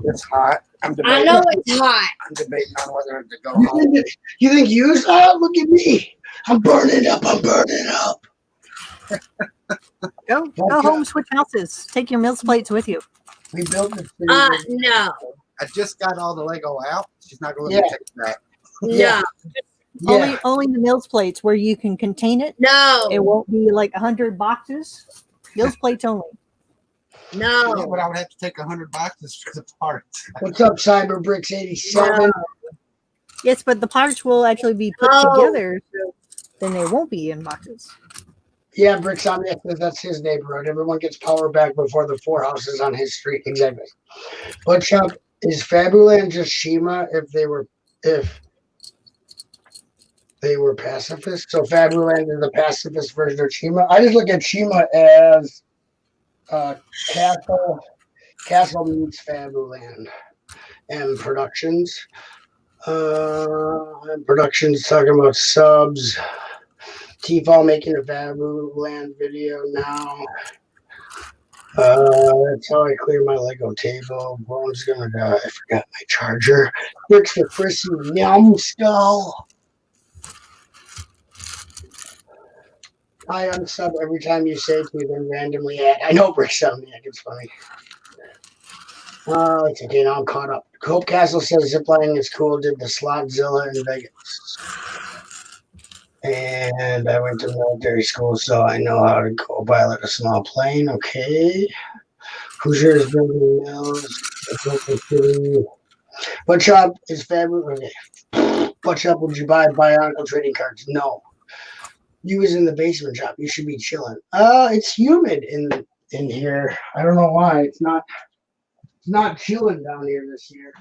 A: It's hot. I'm debating.
B: I know it's hot.
A: I'm debating on whether to go home.
C: You think use? Oh, look at me. I'm burning up. I'm burning up.
E: Go home, switch houses. Take your meals plates with you.
C: We built this thing.
B: No.
A: I just got all the Lego out. She's not going to take that.
C: Yeah.
B: No.
C: Yeah.
E: Only the meals plates where you can contain it.
B: No.
E: It won't be like 100 boxes. Meals plates only.
B: No.
A: Yeah, but I would have to take 100 boxes for the parts.
C: What's up, Cyberbricks 87?
E: Yes, but the parts will actually be put
B: No.
E: together, so then they won't be in boxes.
C: Yeah, Bricks on that's his neighborhood. Everyone gets power back before the 4 houses on his street. Exactly. But Chuck, is Fabuland just Shima if they were pacifist? So Fabuland is the pacifist version of Shima. I just look at Shima as Castle meets Fabuland and Productions. Productions talking about subs. T-Fall making a Fabuland video now. That's how I clear my Lego table. Bone's gonna die. I forgot my charger. Bricks for Chrissy Numbskull. I unsub every time you say to me, then randomly add. I know Bricks on me. It's funny. It's okay. Now I'm caught up. Hope Castle says ziplining is cool. Did the Slotzilla in Vegas. And I went to military school, so I know how to go pilot a small plane. Okay. Hoosier is building mills. What shop is fabulous? Okay. What shop would you buy Bionicle trading cards? No. You was in the basement shop. You should be chilling. It's humid in here. I don't know why. It's not chilling down here this year.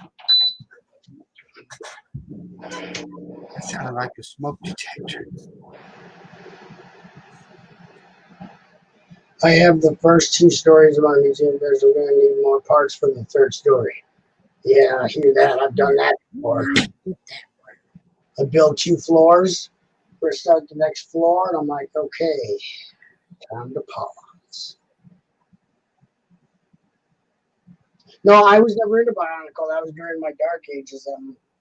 A: That sounded like a smoke detector.
C: I have the first 2 stories of my museum. There's going to need more parts for the 3rd story. Yeah, I hear that. I've done that before. I build 2 floors. We're start the next floor, and I'm like, okay, time to pause. No, I was never into Bionicle. That was during my dark ages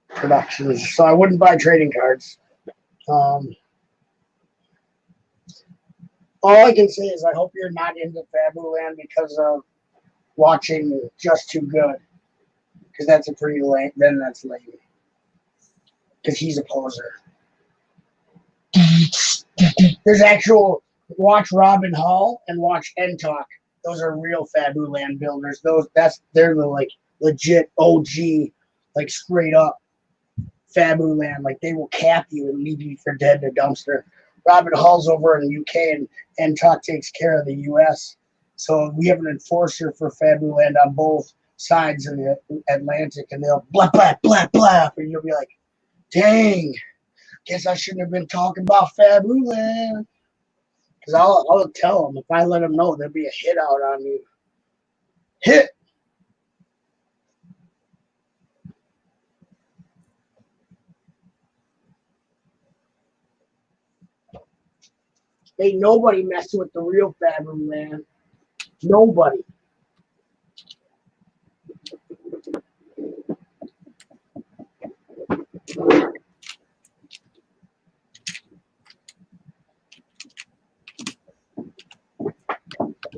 C: productions, so I wouldn't buy trading cards. All I can say is I hope you're not into Fabu Land because of watching Just Too Good, because that's a pretty lame. Then that's lame, because he's a poser. There's actual watch Robin Hall and watch N-Talk. Those are real Fabu Land builders. They're the like legit OG, like straight up Fabu Land. Like they will cap you and leave you for dead in a dumpster. Robin Hall's over in the UK and N-Talk takes care of the US. So we have an enforcer for Fabu Land on both sides of the Atlantic, and they'll blah blah blah blah, and you'll be like, dang. Guess I shouldn't have been talking about Fabu Land. Because I'll tell them. If I let them know, there'll be a hit out on you. Hit! Ain't nobody messing with the real Fabu Land. Nobody.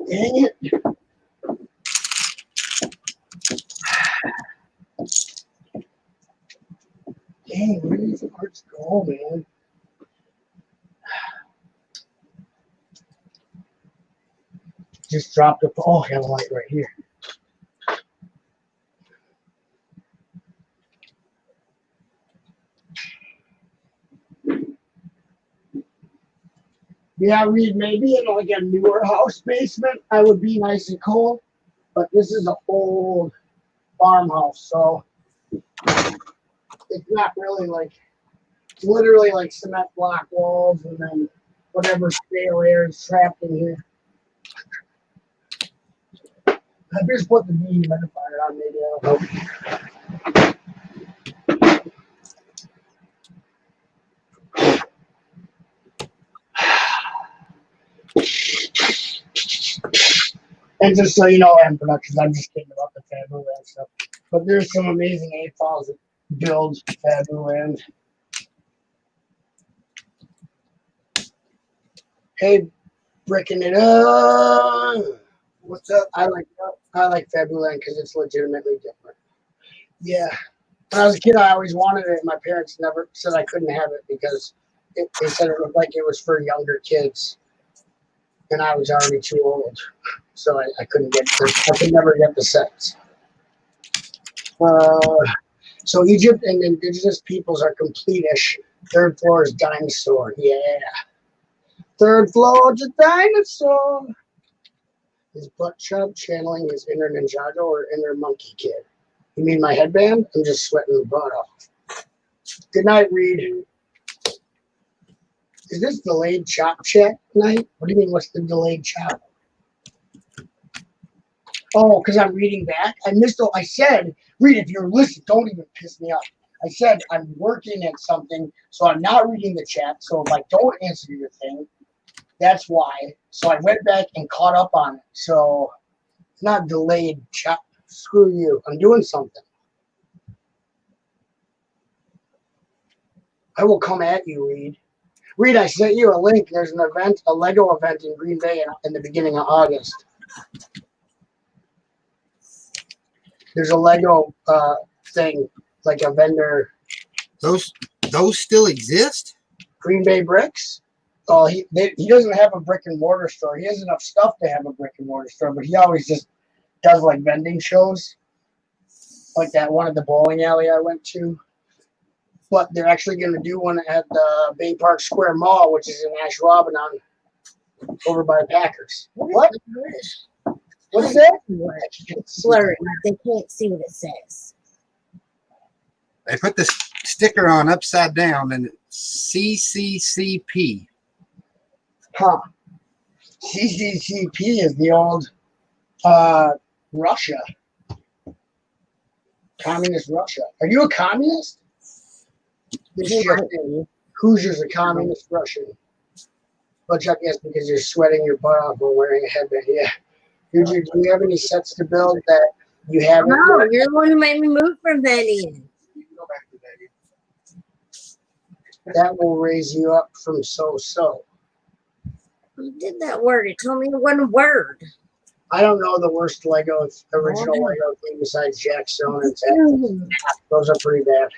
C: Dang it. Dang, where do these parts go, man? Just dropped the. Oh, I got a light right here. Yeah, Reed, maybe in like a newer house basement, I would be nice and cool. But this is an old farmhouse, so it's not really like, it's literally like cement block walls and then whatever stale air is trapped in here. I just put the dehumidifier on, maybe that'll help. And just so you know, M Productions, I'm just kidding about the Fabu Land stuff. But there's some amazing 8 files that build Fabu Land. Hey, breaking it up.
A: What's up?
C: I like Fabu Land because it's legitimately different. Yeah. When I was a kid, I always wanted it. My parents never said I couldn't have it because they said it looked like it was for younger kids. And I was already too old. So I couldn't get I could never get the sets. So Egypt and indigenous peoples are complete-ish. 3rd floor is dinosaur. Yeah. 3rd floor is a dinosaur. His butt chub channeling his inner Ninjago or inner monkey kid. You mean my headband? I'm just sweating the butt off. Good night, Reed. Is this delayed chop check night? What do you mean, what's the delayed chop? Oh, because I'm reading back? I said, Reed, if you're listening, don't even piss me off. I said I'm working at something, so I'm not reading the chat. So if I don't answer your thing, that's why. So I went back and caught up on it. So it's not delayed chop. Screw you. I'm doing something. I will come at you, Reed. Reed, I sent you a link. There's an event, a Lego event in Green Bay in the beginning of August. There's a Lego thing, like a vendor.
A: Those still exist?
C: Green Bay Bricks. Oh, he doesn't have a brick and mortar store. He has enough stuff to have a brick and mortar store, but he always just does like vending shows, like that one at the bowling alley I went to. but they're actually going to do one at the Bay Park Square Mall, which is in Ashwaubenon, over by Packers. What? What is that?
B: It's blurry. They can't see what it says.
A: They put this sticker on upside down and it's CCCP.
C: Huh. CCCP is the old Russia. Communist Russia. Are you a communist? This
B: He
C: shit
B: might
C: is-
B: be.
C: Hoosier's a communist Russian. But Chuck, yes, because you're sweating your butt off while wearing a headband. Yeah. Do you have any sets to build that you haven't?
B: No, you're the one who made me move from that end.
A: You can go back to that.
C: That will raise you up from so.
B: You did that word. It told me it wasn't a word.
C: I don't know the worst original
B: Oh.
C: Lego thing besides Jack Stone and Ted. Those are pretty bad.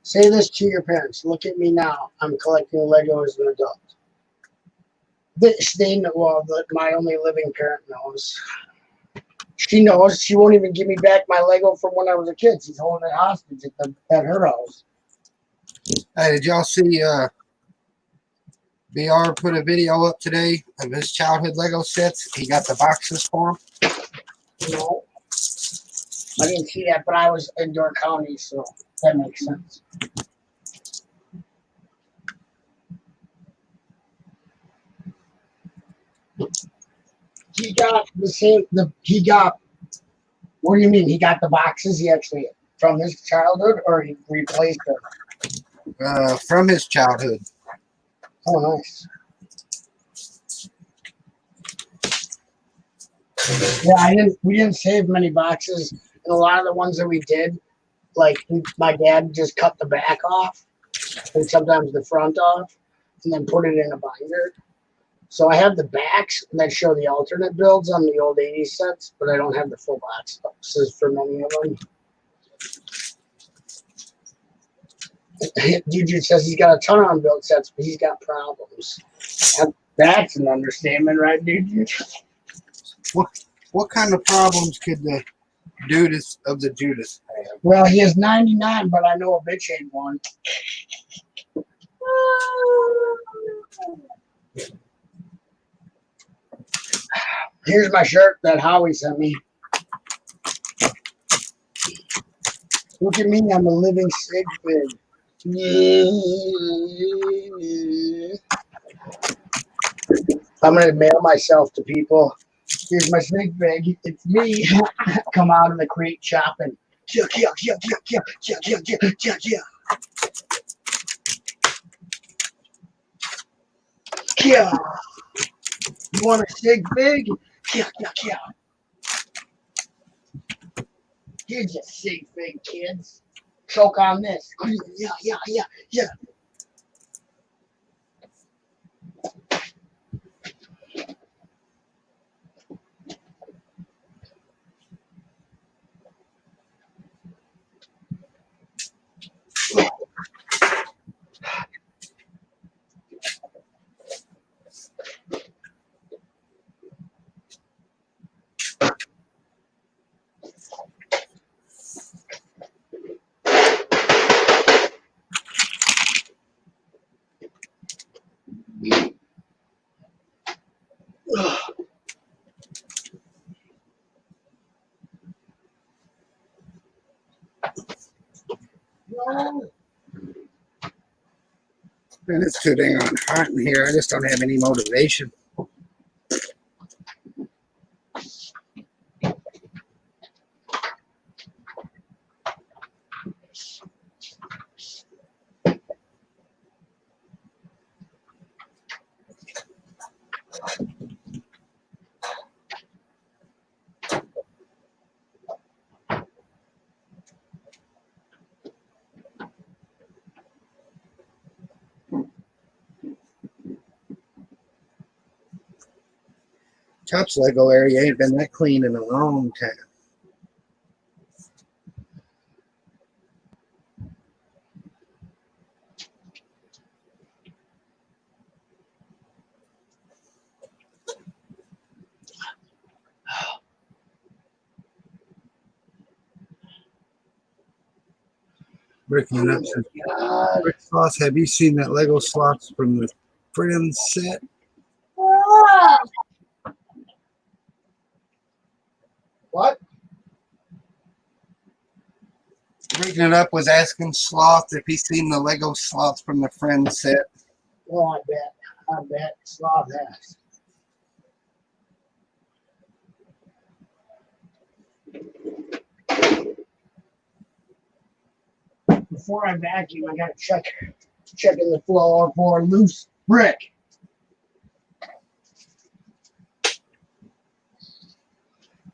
C: Say this to your parents. Look at me now. I'm collecting Lego as an adult. They know. Well, my only living parent knows. She knows. She won't even give me back my Lego from when I was a kid. She's holding it hostage at her house.
A: Hey, did y'all see BR put a video up today of his childhood Lego sets? He got the boxes for them.
C: No, I didn't see that, but I was in Door County, so that makes sense. He got the same. He got. What do you mean? He got the boxes? He actually from his childhood, or he replaced them?
A: From his childhood.
C: Oh, nice. Yeah, we didn't save many boxes, and a lot of the ones that we did, like my dad just cut the back off, and sometimes the front off, and then put it in a binder. So I have the backs that show the alternate builds on the old 80s sets, but I don't have the full boxes for many of them. Juju says he's got a ton of unbuilt sets, but he's got problems. That's an understatement, right, Juju?
A: What kind of problems could the Judas of the Judas have?
C: Well, he has 99, but I know a bitch ain't one. Here's my shirt that Howie sent me. Look at me, I'm a living sig fig. I'm gonna mail myself to people. Here's my sig fig. It's me. Come out of the crate chopping. Yeah. Yeah. You want a sig fig? Yeah. Here's your sig fig, kids. Choke on this. Yeah.
A: Man, it's too dang on hot in here. I just don't have any motivation. Top's Lego area ain't been that clean in a long time. Breaking it up. Says,
C: God.
A: Rick Sloss, have you seen that Lego Slots from the Friends set?
B: Ah,
C: What?
A: Breaking it up was asking Sloth if he's seen the Lego Slots from the Friends set.
C: Oh, I bet. I bet. Sloth has. Before I vacuum, I gotta check in the floor for a loose brick.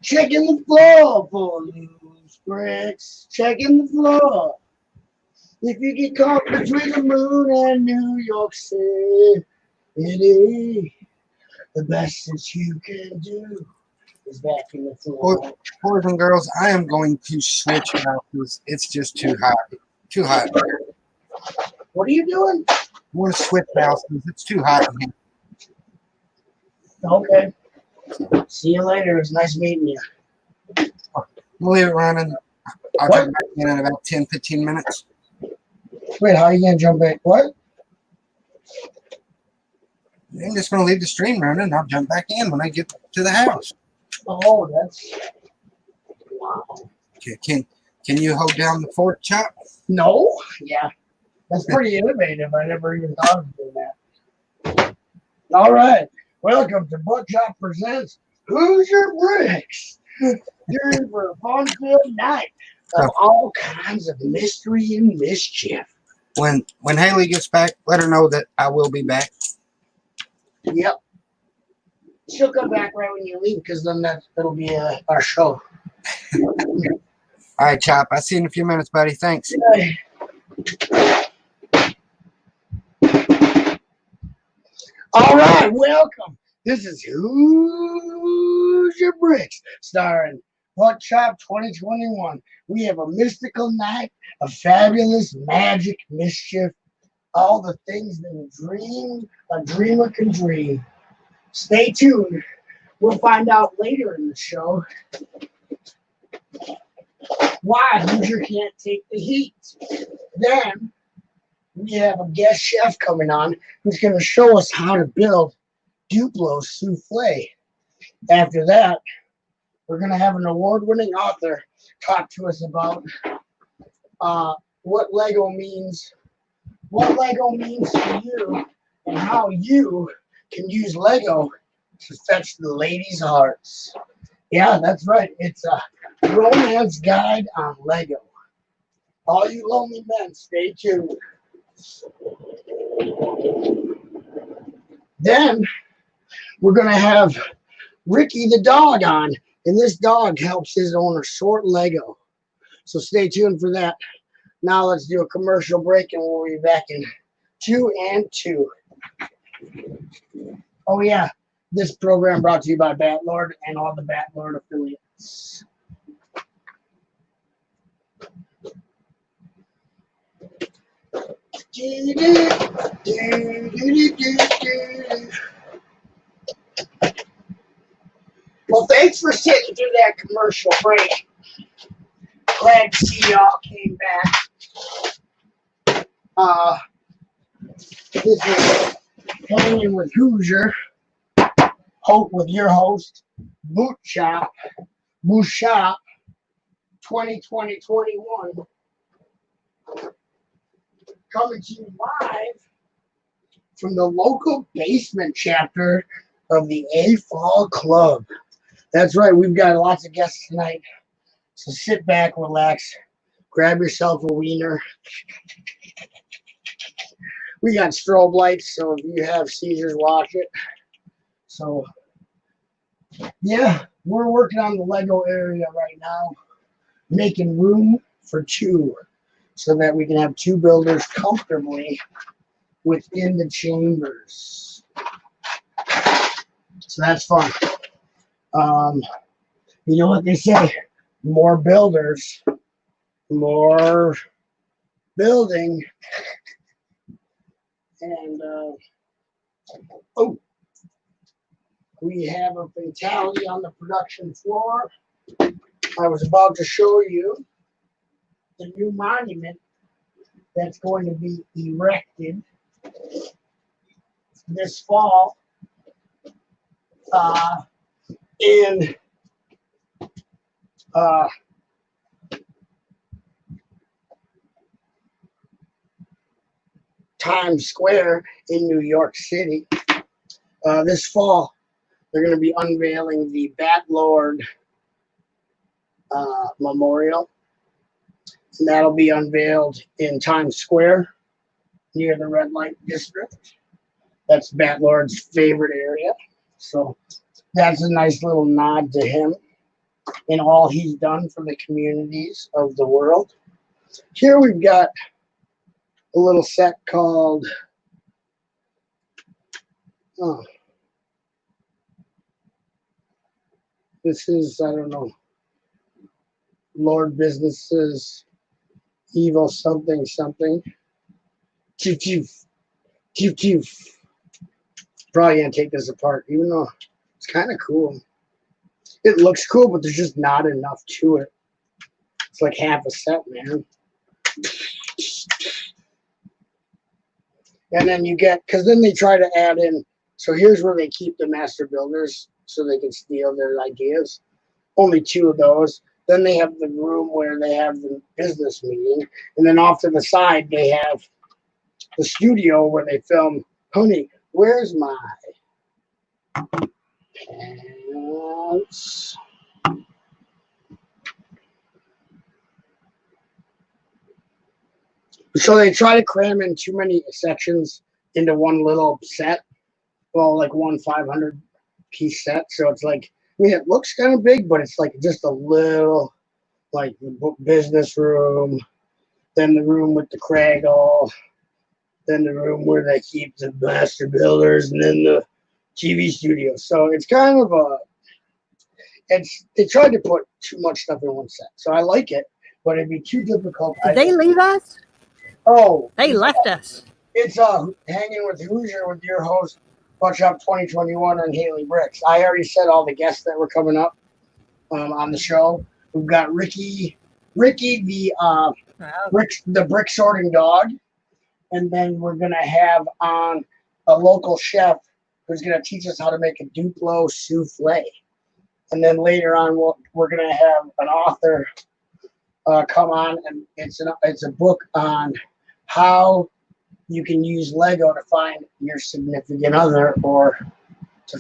C: Checking the floor for loose bricks. Checking the floor. If you get caught between the moon and New York City, the best that you can do is vacuum the floor.
A: Boys and girls, I am going to switch houses. It's just too hot. Too hot.
C: What are you doing?
A: I want to switch houses. It's too hot in here.
C: Okay. See you later. It was nice meeting you.
A: We'll leave it running. I'll
C: What?
A: jump back in about 10, 15 minutes.
C: Wait, how are you gonna jump back? What?
A: I'm just going to leave the stream running. I'll jump back in when I get to the house.
C: Oh, that's wow.
A: Okay, can you hold down the fork, Chop?
C: No? Yeah. That's pretty innovative. I never even thought of doing that. All right. Welcome to Buckshot Presents Hoosier Bricks. You're in for a fun-filled night of all kinds of mystery and mischief.
A: When Haley gets back, let her know that I will be back.
C: Yep. She'll come back right when you leave, because then that'll be our show.
A: All right, Chop. I'll see you in a few minutes, buddy. Thanks.
C: All right, welcome. This is Hoosier Bricks, starring Buck Chop 2021. We have a mystical night of fabulous magic, mischief, all the things that a dreamer can dream. Stay tuned. We'll find out later in the show why Hoosier can't take the heat. Then we have a guest chef coming on who's going to show us how to build Duplo souffle. After that, we're going to have an award-winning author talk to us about what Lego means for you, and how you can use Lego to fetch the ladies' hearts. Yeah, that's right. It's a romance guide on Lego. All you lonely men, stay tuned. Then we're going to have Ricky the dog on, and this dog helps his owner sort Lego. So stay tuned for that. Now let's do a commercial break, and we'll be back in 2 and 2. Oh yeah, this program brought to you by Batlord and all the Batlord affiliates. Well, thanks for sitting through that commercial break. Glad to see y'all came back. This is Hanging with Hoosier. Hope with your host, Boot Shop 2020-21. Coming to you live from the local basement chapter of the A Fall Club. That's right, we've got lots of guests tonight. So sit back, relax, grab yourself a wiener. We got strobe lights, so if you have seizures, watch it. So, yeah, we're working on the Lego area right now, making room for 2 so that we can have 2 builders comfortably within the chambers. So that's fun. You know what they say, more builders, more building. And we have a fatality on the production floor. I was about to show you the new monument that's going to be erected this fall in Times Square in New York City. This fall, they're going to be unveiling the Bat Lord Memorial, and that'll be unveiled in Times Square near the red light district. That's Bat Lord's favorite area, so that's a nice little nod to him and all he's done for the communities of the world. Here we've got a little set called this is, I don't know, Lord Businesses, Evil something something. Chief Chief. Chief Chief. Probably gonna take this apart, even though it's kind of cool. It looks cool, but there's just not enough to it. It's like half a set, man. And then you get, because then they try to add in, so here's where they keep the master builders so they can steal their ideas. Only 2 of those. Then they have the room where they have the business meeting. And then off to the side, they have the studio where they film, honey, where's my pants? So they try to cram in too many sections into one little set. Well, like one 500-piece set. So it's like, I mean, it looks kind of big, but it's like just a little, like the business room, then the room with the Craggle, then the room where they keep the master builders, and then the TV studio. So it's kind of they tried to put too much stuff in one set. So I like it, but it'd be too difficult.
E: Did they leave us?
C: Oh,
E: They left us.
C: it's Hanging with Hoosier with your host, Bunch Up 2021 and Haley Bricks. I already said all the guests that were coming up on the show. We've got Ricky the brick sorting dog, and then we're gonna have on a local chef who's gonna teach us how to make a Duplo souffle. And then later on, we're gonna have an author come on, and it's a book on how you can use Lego to find your significant other or to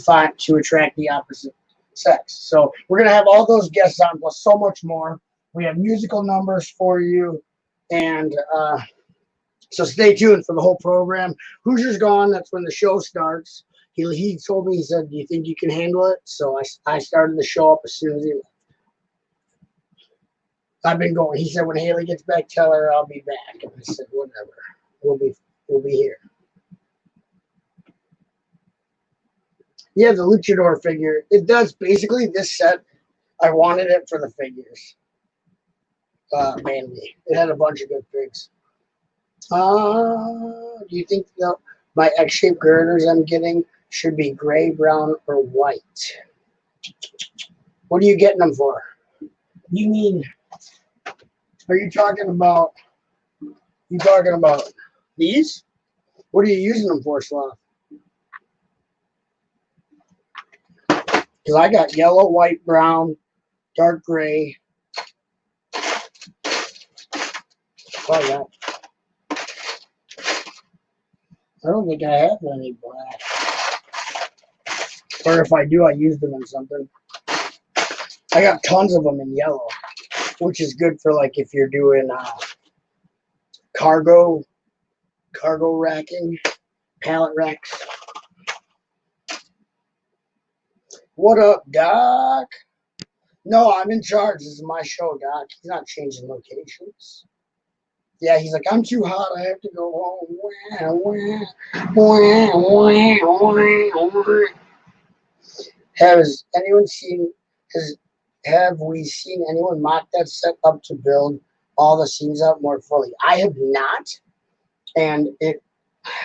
C: attract the opposite sex. So we're gonna have all those guests on plus so much more. We have musical numbers for you, and so stay tuned for the whole program. Hoosier's gone. That's when the show starts. He told me, he said, "Do you think you can handle it?" So I started the show up as soon as he left. I've been going. He said, when Haley gets back, tell her I'll be back. And I said, whatever. We'll be here. Yeah, the luchador figure. It does basically this set. I wanted it for the figures. Mainly. It had a bunch of good figs. Do you think my X-shaped girders I'm getting should be gray, brown, or white? What are you getting them for? You mean, are you talking about these? What are you using them for, Sloth? Because I got yellow, white, brown, dark gray. Oh, yeah. I don't think I have any black. Or if I do, I use them in something. I got tons of them in yellow, which is good for like if you're doing cargo racking, pallet racks. What up, Doc? No, I'm in charge. This is my show, Doc. He's not changing locations. Yeah, he's like, I'm too hot. I have to go home. Have we seen anyone mock that set up to build all the scenes up more fully? I have not. And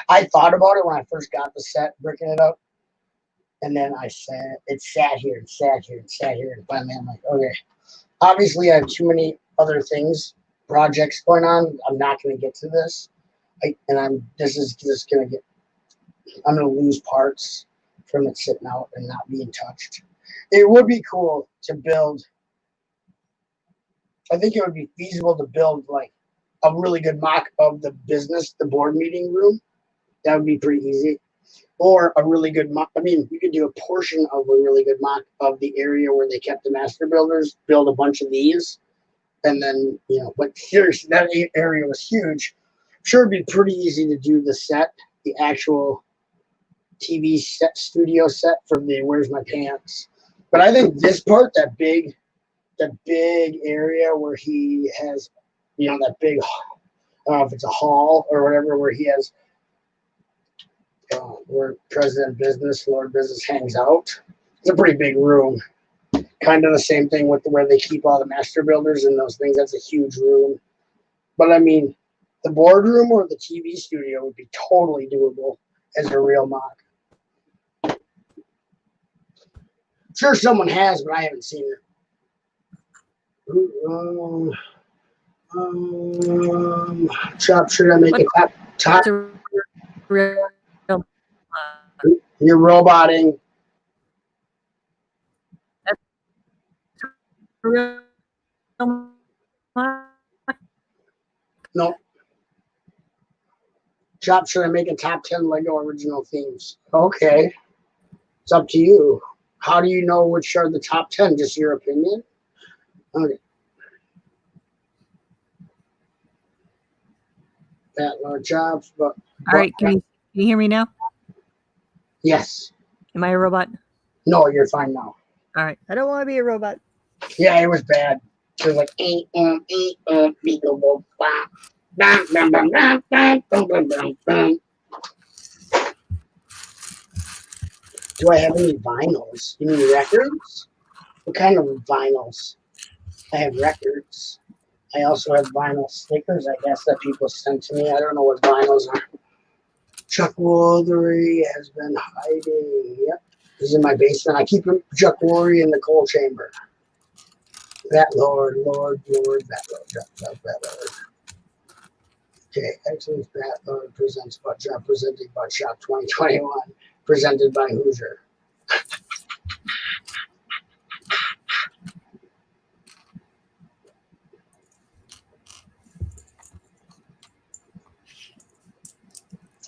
C: I thought about it when I first got the set, bricking it up. And then it sat here, and finally I'm like, okay. Obviously, I have too many other things projects going on. I'm not going to get to this. This is just going to I'm going to lose parts from it sitting out and not being touched. It would be cool to build. I think it would be feasible to build like a really good mock of the board meeting room. That would be pretty easy. Or a really good mock. I mean, you could do a portion of a really good mock of the area where they kept the master builders, build a bunch of these. And then, but seriously, that area was huge. I'm sure it'd be pretty easy to do the set, the actual TV set, studio set from the Where's My Pants. But I think this part, that big area where he has, that big, I don't know if it's a hall or whatever, where he has, where President Business, Lord Business hangs out. It's a pretty big room. Kind of the same thing with where they keep all the master builders and those things. That's a huge room. But I mean, the boardroom or the TV studio would be totally doable as a real mock. I'm sure someone has, but I haven't seen it. Chop, should I make it top? You're roboting. No. Chop, should I make a top 10 Lego original themes? Okay. It's up to you. How do you know which are the top 10? Just your opinion? Okay. That Lord Jobs, but
E: all right, can you hear me now?
C: Yes.
E: Am I a robot?
C: No, you're fine now.
E: All right. I don't want to be a robot.
C: Yeah, it was bad. It was like Do I have any vinyls? You mean records? What kind of vinyls? I have records. I also have vinyl stickers, I guess, that people sent to me. I don't know what vinyls are. Chuck Woolery has been hiding. Yep. This is in my basement. I keep Chuck Woolery in the coal chamber. That Lord, that Lord. Okay, excellent. That Lord presents Butt Shop, presented by Shop 2021, presented by Hoosier.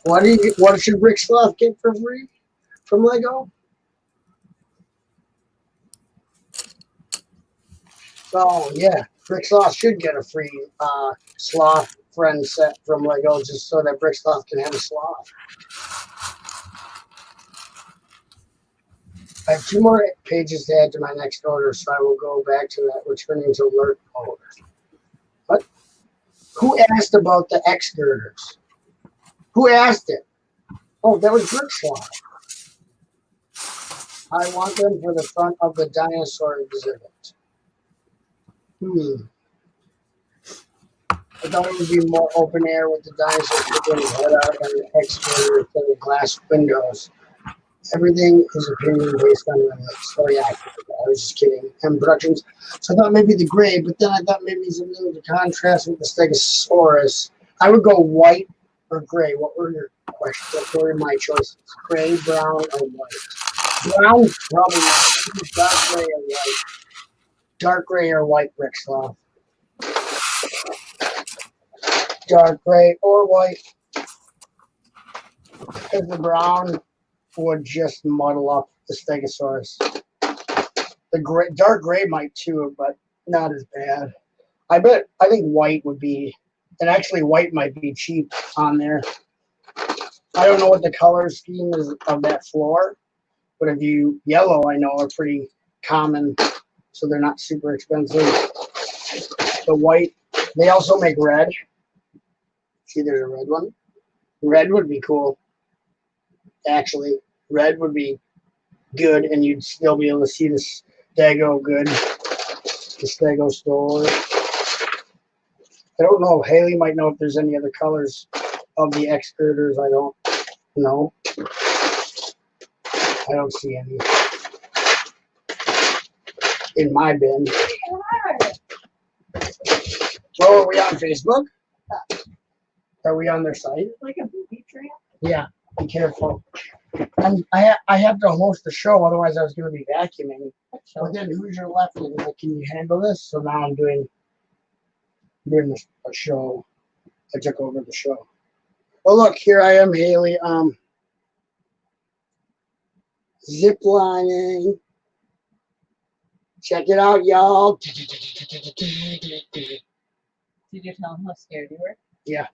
C: What should Rick Sloth get for free from Lego? Oh yeah, Rick Sloth should get a free Sloth friend set from Lego just so that Rick Sloth can have a Sloth. I have 2 more pages to add to my next order, so I will go back to that, returning to alert mode. What? Who asked about the X girders? Who asked it? Oh, that was Rick Sloth. I want them for the front of the dinosaur exhibit. I thought it would be more open air with the dinosaur sticking his head out and the exterior with the glass windows. Everything is opinion based on my lips. Oh yeah, I was just kidding. And productions. So I thought maybe the gray, but then I thought maybe something to contrast with the Stegosaurus. I would go white or gray. What were your questions? What were my choices? Gray, brown, or white? Brown, probably not. Dark gray or white. Dark gray or white, Rick Sloth. Dark gray or white. Because the brown would just muddle up the Stegosaurus. The gray, dark gray might too, but not as bad. I think white would be, and actually white might be cheap on there. I don't know what the color scheme is of that floor, but yellow I know are pretty common, so they're not super expensive. The white, they also make red. See, there's a red one. Red would be cool. Actually, red would be good, and you'd still be able to see the Stego good. The Stego store. I don't know. Haley might know if there's any other colors of the X girders. I don't know. I don't see any in my bin. Oh, are we on Facebook? Are we on their site?
B: Like a booby trap.
C: Yeah, be careful. I have to host the show, otherwise I was going to be vacuuming. But then Hoosier left and was like, can you handle this? So now I'm doing a show. I took over the show. Oh, look, here I am, Haley. Zip lining. Check it out, y'all.
D: Did you tell him how scared you were?
C: Yeah.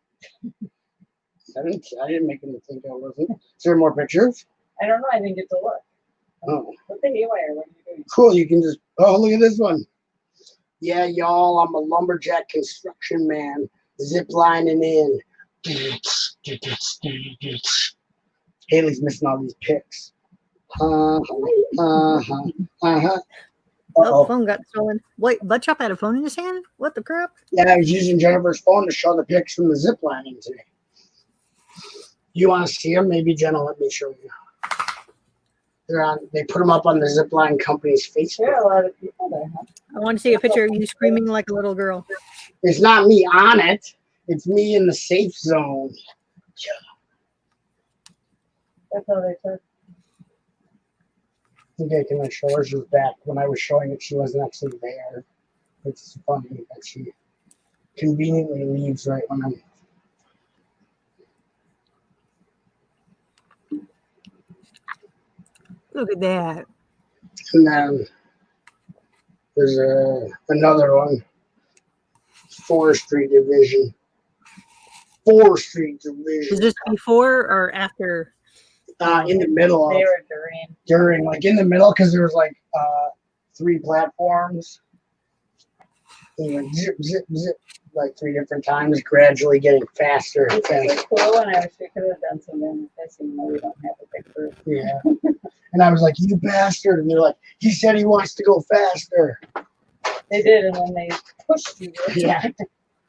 C: I didn't make him think I wasn't. Is there more pictures?
D: I don't know. I didn't get to look.
C: Oh,
D: What the haywire? What are you doing?
C: cool. You can just, oh, look at this one. Yeah, y'all, I'm a lumberjack construction man. Zip lining in. Haley's missing all these pics.
E: Oh,
C: Uh-oh.
E: phone got stolen. Wait, Butt Chop had a phone in his hand? What the crap?
C: Yeah, I was using Jennifer's phone to show the pics from the zip lining today. You want to see them? Maybe Jenna let me show you. They're on. They put them up on the Zipline company's
D: There are
C: Facebook.
D: a lot of people there, huh?
E: I want to see a picture of you screaming like a little girl.
C: It's not me on it. It's me in the safe zone.
D: That's how they took.
C: Okay, can I show her? She was back. When I was showing it, she wasn't actually there. It's funny that she conveniently leaves right when I'm.
E: Look at that.
C: And then there's another one. Forestry Division. Forestry
E: Is
C: Division.
E: this before or after?
C: In the middle
D: They
C: of
D: were
C: during like in the middle because there was like 3 platforms. And you went zip zip zip like 3 different times, gradually getting faster and
D: This is
C: faster.
D: cool, and I wish we could have done some manifesting. We don't have a picture.
C: Yeah. And I was like, you bastard. And they're like, he said he wants to go faster.
D: They did, and then they pushed you.
C: Yeah.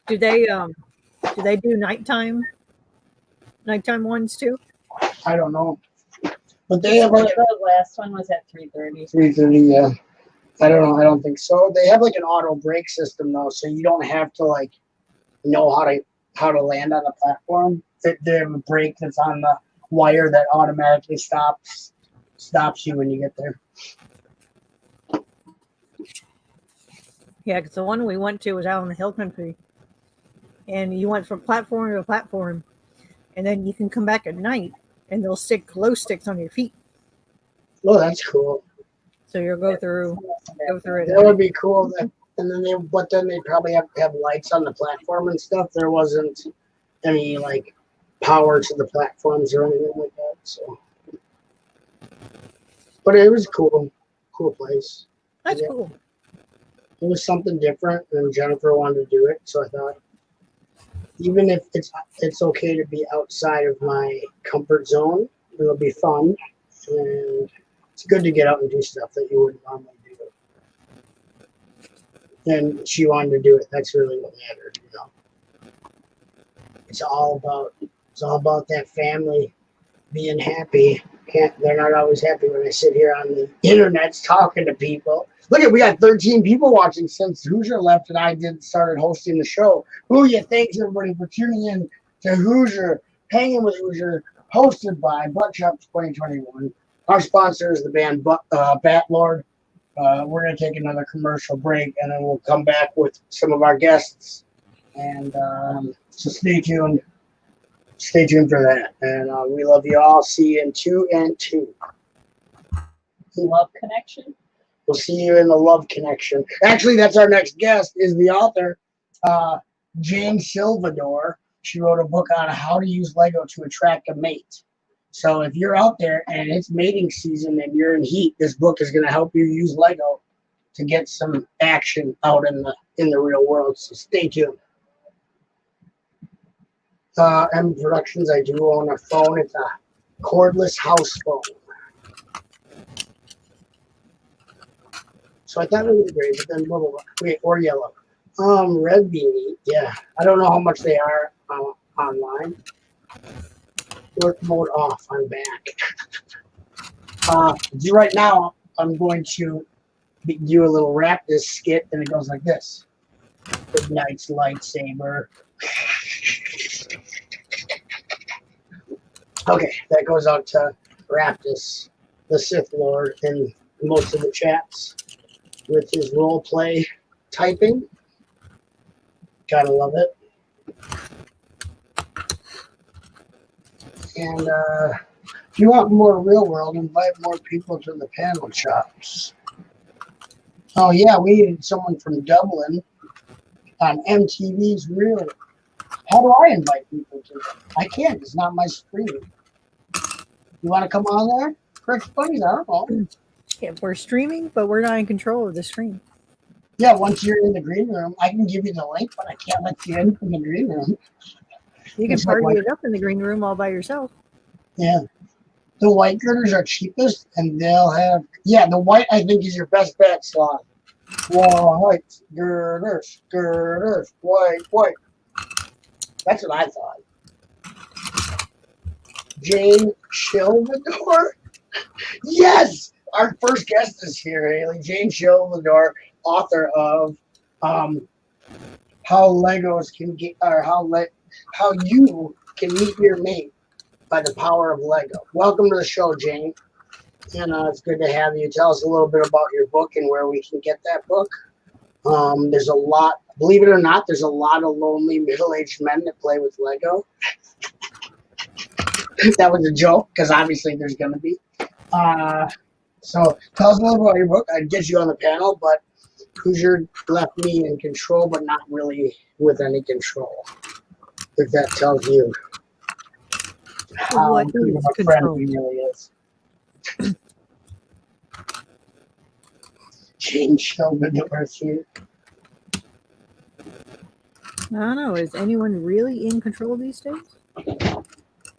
E: Do they do nighttime ones too?
C: I don't know. But they have like
D: The last one was at 3:30.
C: 3:30, yeah. I don't know. I don't think so. They have like an auto brake system though, so you don't have to like know how to land on the platform. They have a brake that's on the wire that automatically stops you when you get there.
E: Yeah, because the one we went to was out in the hill country, and you went from platform to platform, and then you can come back at night, and they'll stick glow sticks on your feet,
C: Oh, that's cool.
E: so you'll go through it.
C: That would be cool. And then they probably have to have lights on the platform and stuff. There wasn't any like power to the platforms or anything like that. So, but it was cool place.
E: That's
C: Yeah.
E: cool.
C: It was something different, and Jennifer wanted to do it. So I thought, even if it's okay to be outside of my comfort zone, it'll be fun, and it's good to get out and do stuff that you wouldn't normally do. And she wanted to do it. That's really what mattered, you know. It's all about that family being happy. They're not always happy when I sit here on the internet talking to people. Look, we got 13 people watching since Hoosier left and I started hosting the show. Booyah! Thanks everybody for tuning in to Hoosier, Hanging with Hoosier, hosted by Butt Chop 2021. Our sponsor is the band Bat Lord. We're going to take another commercial break, and then we'll come back with some of our guests. And so stay tuned. Stay tuned for that. And we love you all. See you in 2 and 2.
D: Love Connection.
C: We'll see you in the Love Connection. Actually, that's our next guest, is the author, Jane Silvador. She wrote a book on how to use Lego to attract a mate. So if you're out there and it's mating season and you're in heat, this book is going to help you use Lego to get some action out in the real world. So stay tuned. M Productions, I do own a phone. It's a cordless house phone. So I thought it was great, but then wait, or yellow. Red beanie, yeah. I don't know how much they are online. Work mode off. I'm back. Right now, I'm going to do a little rap this skit, and it goes like this. The knight's lightsaber. Okay, that goes out to Raptus, the Sith Lord, in most of the chats with his role play typing. Gotta love it. And if you want more real world, invite more people to the panel chops. Oh yeah, we needed someone from Dublin on MTV's Real. How do I invite people to that? I can't. It's not my screen. You want to come on there? Correct, buddies? I don't know.
E: Yeah, we're streaming, but we're not in control of the screen.
C: Yeah, once you're in the green room, I can give you the link, but I can't let you in from the green room.
E: You can
C: It's like
E: party it up in the green room all by yourself.
C: Yeah. The white girders are cheapest, and they'll have, the white I think is your best bet slot. White girders, white. That's what I thought. Jane Shilvador? Yes! Our first guest is here, Haley. Jane Shilvador, author of How Legos Can Get, or How You Can Meet Your Mate by the Power of Lego. Welcome to the show, Jane. And it's good to have you. Tell us a little bit about your book and where we can get that book. There's a lot, believe it or not, there's a lot of lonely middle-aged men that play with Lego. That was a joke, because obviously there's going to be. So tell us a little about your book. I'd get you on the panel, but Hoosier left me in control, but not really with any control. If that tells you how
E: What
C: good
E: is
C: of a friend
E: control?
C: he really is. Change the doors here.
E: I don't know. Is anyone really in control these days?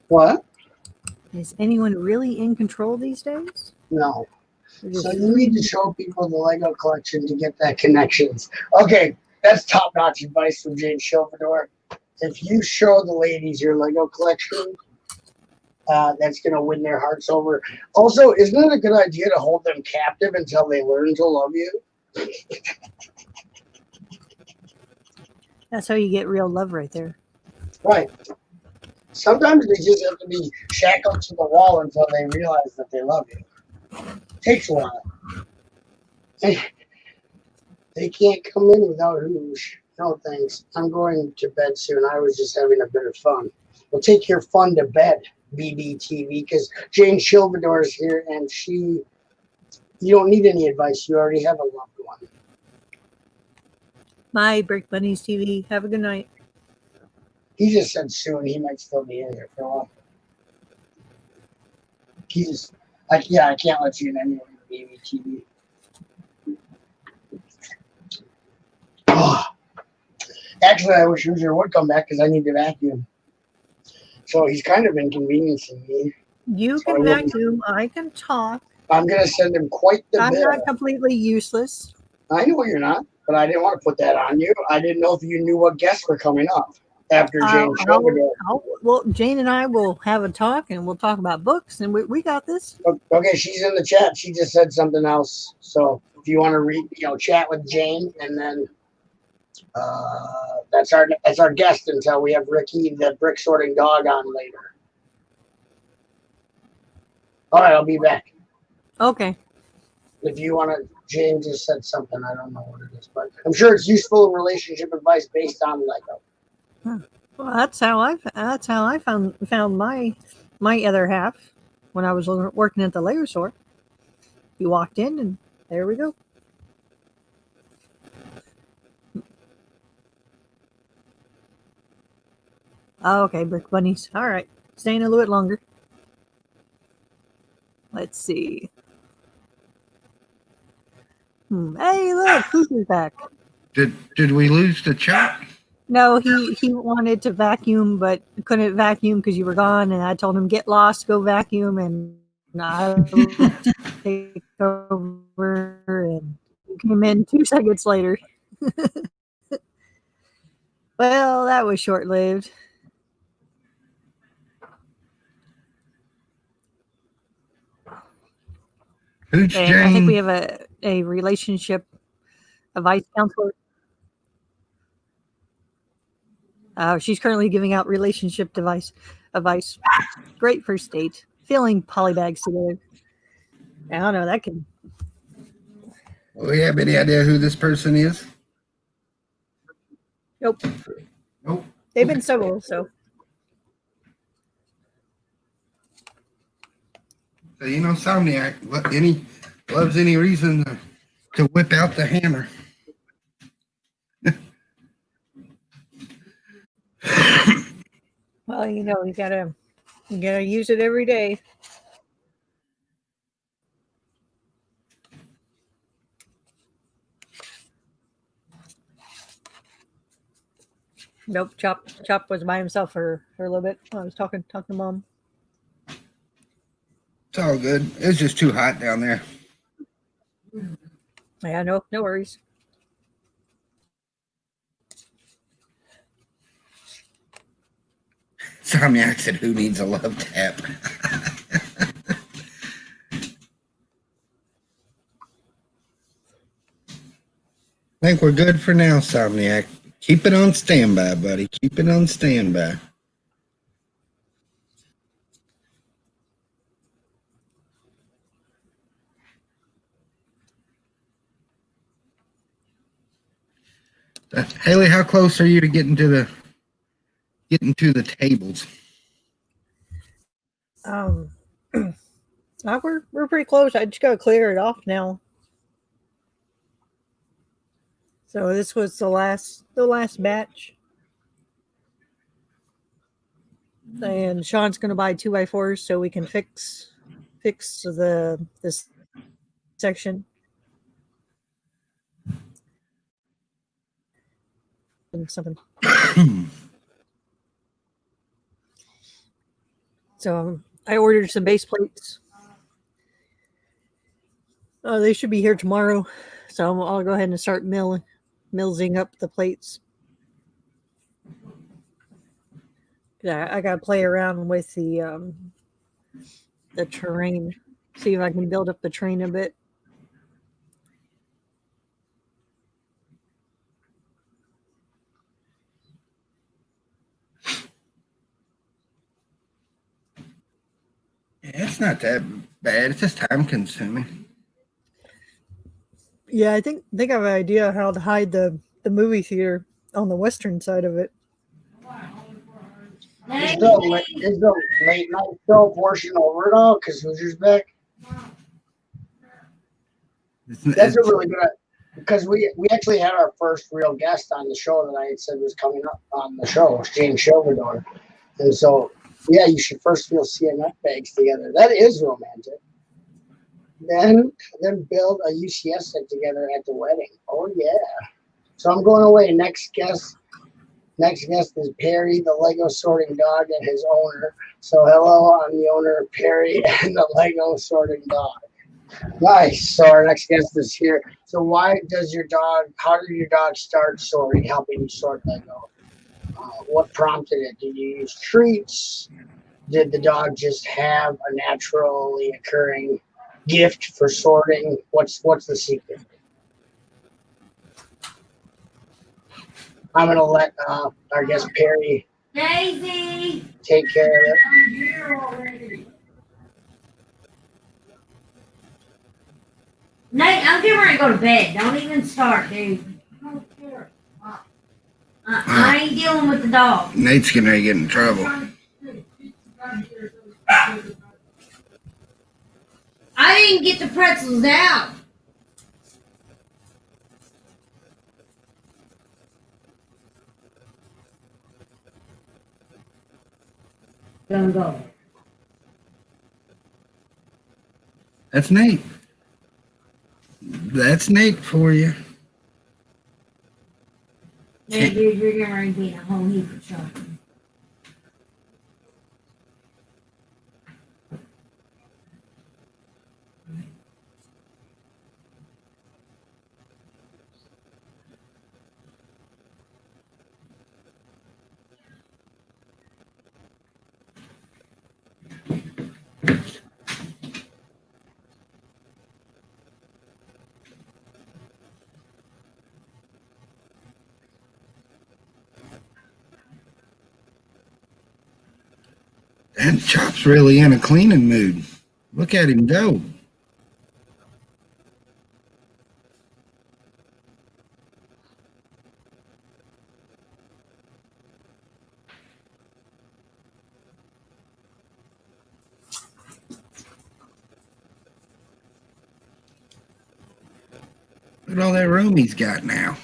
C: What?
E: Is anyone really in control these days?
C: No.
E: They're
C: So
E: just
C: you need to show people the Lego collection to get that connections. Okay, that's top-notch advice from Jane Shilvador. If you show the ladies your Lego collection, that's going to win their hearts over. Also, isn't it a good idea to hold them captive until they learn to love you?
E: That's how you get real love right there.
C: Right. Sometimes they just have to be shackled to the wall until they realize that they love you. Takes a while. They can't come in without Hoosh. No thanks. I'm going to bed soon. I was just having a bit of fun. Well, take your fun to bed, BBTV, because Jane Shilvador is here, and you don't need any advice. You already have a loved one.
E: My Brick Bunnies TV. Have a good night.
C: He just said soon. He might still be in here for a while. I can't let you in anyway, BBTV. Oh. Actually, I wish Hoosier would come back because I need to vacuum. So he's kind of inconveniencing me.
E: You
C: So
E: can vacuum. I can talk.
C: I'm going to send him quite the
E: I'm
C: bill.
E: not completely useless.
C: I know you're not, but I didn't want to put that on you. I didn't know if you knew what guests were coming up after Jane Shilvador.
E: Well, Jane and I will have a talk, and we'll talk about books, and we got this.
C: Okay, she's in the chat. She just said something else. So if you want to chat with Jane, and then that's our guest until we have Ricky, the brick sorting dog, on later. All right, I'll be back.
E: Okay.
C: If you want to, Jane just said something. I don't know what it is, but I'm sure it's useful relationship advice based on Lego.
E: Well, that's how I found my other half when I was working at the Lego store. You walked in, and there we go. Oh, okay, Brick Bunnies. All right, staying a little bit longer. Let's see. Hey, look, Hoosier's back.
F: Did we lose the chat?
E: No, he wanted to vacuum, but couldn't vacuum because you were gone. And I told him, get lost, go vacuum, and I will take over. And you came in 2 seconds later. Well, that was short-lived.
F: Who's
E: And I think we
F: Jane?
E: have a relationship advice counselor. She's currently giving out relationship advice. Great first date. Feeling polybags together. I don't know. That could.
F: Well, you have any idea who this person is?
E: Nope.
F: Nope.
E: They've been several, so.
F: So, Somniac, loves any reason to whip out the hammer.
E: Well, you gotta use it every day. Nope. Chop was by himself for a little bit. I was talking to Mom.
F: It's all good. It's just too hot down there.
E: Yeah, no worries.
F: Somniac said, "Who needs a love tap?" I think we're good for now, Somniac. Keep it on standby, buddy. Keep it on standby. Haley, how close are you to getting to the tables?
E: We're pretty close. I just gotta clear it off now. So this was the last batch, and Sean's gonna buy 2x4s so we can fix this section and something. So I ordered some base plates. They should be here tomorrow, so I'll go ahead and start millsing up the plates. Yeah, I gotta play around with the terrain, see if I can build up the terrain a bit.
F: Yeah, it's not that bad. It's just time consuming.
E: Yeah, I think I have an idea how to hide the movie theater on the western side of it.
C: Is the late night show portion over at all? Because Hoosier's back. That's a really good. Because we actually had our first real guest on the show that I had said was coming up on the show, James Shelvador. And so, yeah, you should first feel CMF bags together. That is romantic. Then build a UCS set together at the wedding. Oh yeah. So I'm going away. Next guest is Perry, the Lego sorting dog, and his owner. So hello, I'm the owner of Perry and the Lego sorting dog. Nice. So our next guest is here. So how did your dog start sorting, helping you sort Lego? What prompted it? Did you use treats? Did the dog just have a naturally occurring gift for sorting? What's the secret? I'm gonna let our guest Perry
B: Daisy,
C: take care of it.
B: I'm here already. Nate, I'm getting ready to go to bed. Don't even start, dude. I don't care. I ain't dealing with the dog.
F: Nate's getting ready to get in trouble.
B: I didn't get the pretzels out. Gonna go.
F: That's Nate. That's Nate for you.
B: Yeah, dude, you're getting ready to be in a whole heap of trouble.
F: Chop's really in a cleaning mood. Look at him go. Look at all that room he's got now.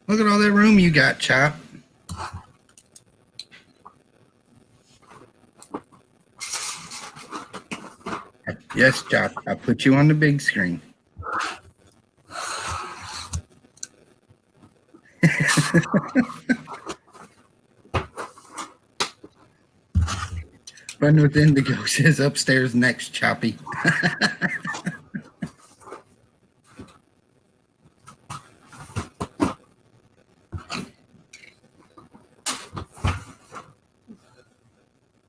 F: Look at all that room you got, Chop. Yes, Chop. I put you on the big screen. Fun with Indigo says upstairs next, Choppy.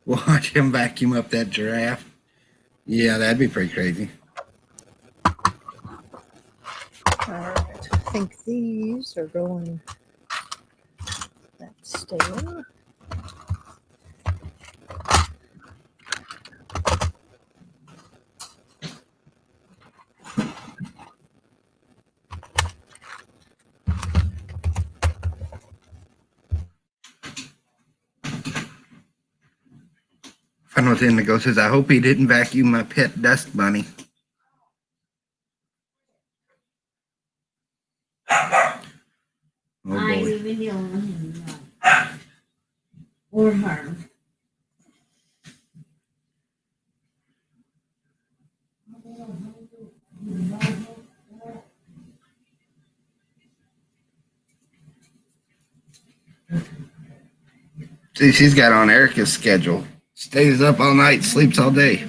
F: Watch him vacuum up that giraffe. Yeah, that'd be pretty crazy.
E: All right. I think these are going that stair.
F: Fun with Indigo says, I hope he didn't vacuum my pet dust bunny. Oh
B: I
F: boy.
B: even know him. Or her.
F: See, she's got on Erica's schedule. Stays up all night, sleeps all day.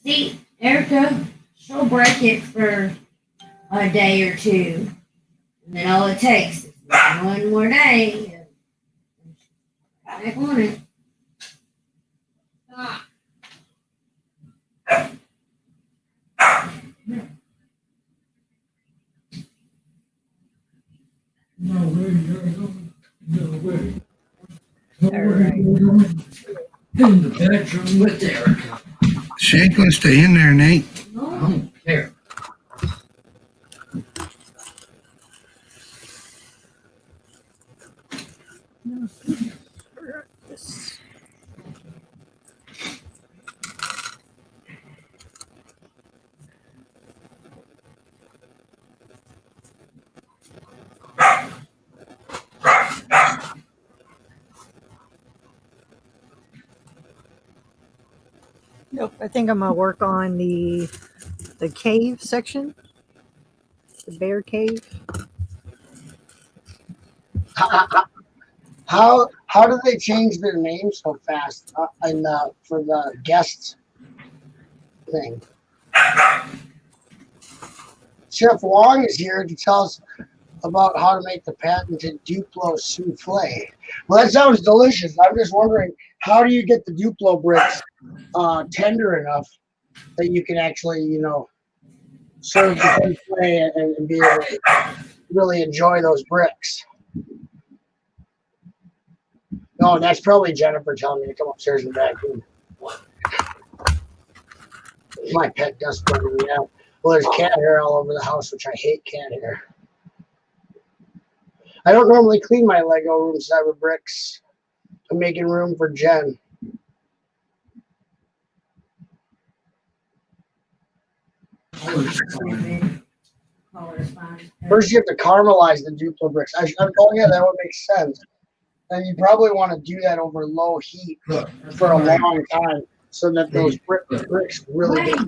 B: See, Erica, she'll break it for a day or two. And then all it takes is one more day. Back on it.
E: All right.
G: In the bedroom with Erica.
F: She ain't gonna stay in there, Nate.
G: I don't care.
E: This. Nope, I think I'm gonna work on the cave section, the bear cave.
C: How do they change their names so fast for the guests thing? Chef Wong is here to tell us about how to make the patented Duplo souffle. Well, that sounds delicious. I'm just wondering, how do you get the Duplo bricks tender enough that you can actually, serve the souffle and be able to really enjoy those bricks? No, that's probably Jennifer telling me to come upstairs and vacuum. My pet dust bunny, yeah. Well, there's cat hair all over the house, which I hate cat hair. I don't normally clean my Lego room cyber bricks. I'm making room for Jen. First, you have to caramelize the Duplo bricks. Oh, yeah, that would make sense. And you probably want to do that over low heat for a long time so that those bricks really get.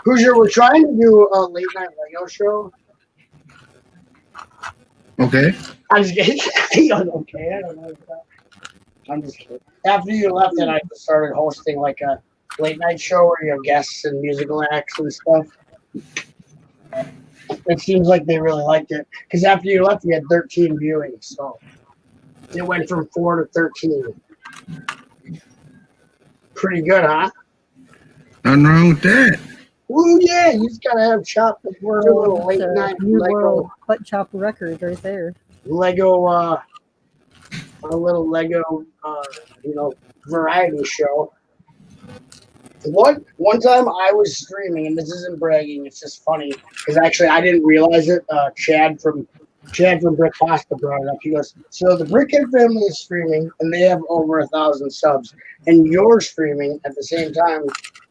C: Hoosier, we're trying to do a late night Lego show.
F: Okay.
C: I'm just kidding. Okay, I don't know. I'm just kidding. After you left, then I started hosting like a late night show where you have guests and musical acts and stuff. It seems like they really liked it because after you left, we had 13 viewings, so it went from 4 to 13. Pretty good, huh?
F: Nothing wrong with that.
C: Ooh, yeah, you just gotta have shop do a little
E: World,
C: late night
E: New World butt chop record right there.
C: a little Lego, variety show. One time I was streaming, and this isn't bragging, it's just funny because actually I didn't realize it. Chad from Brick Pasta brought it up. He goes, "So the Brickhead family is streaming, and they have over 1,000 subs, and you're streaming at the same time,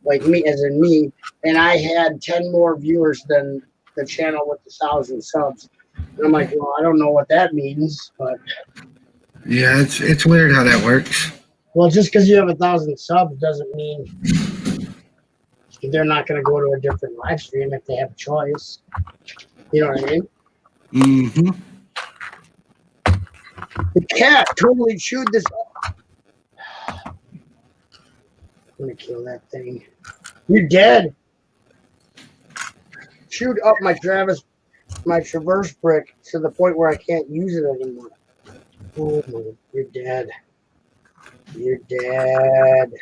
C: like me, as in me, and I had 10 more viewers than the channel with the 1,000 subs." And I'm like, "Well, I don't know what that means, but."
F: Yeah, it's weird how that works.
C: Well, just because you have 1,000 subs doesn't mean they're not going to go to a different live stream if they have a choice. You know what I mean?
F: Mm-hmm.
C: The cat totally chewed this up. I'm going to kill that thing. You're dead. Chewed up my Traverse brick to the point where I can't use it anymore. Oh, you're dead. You're dead.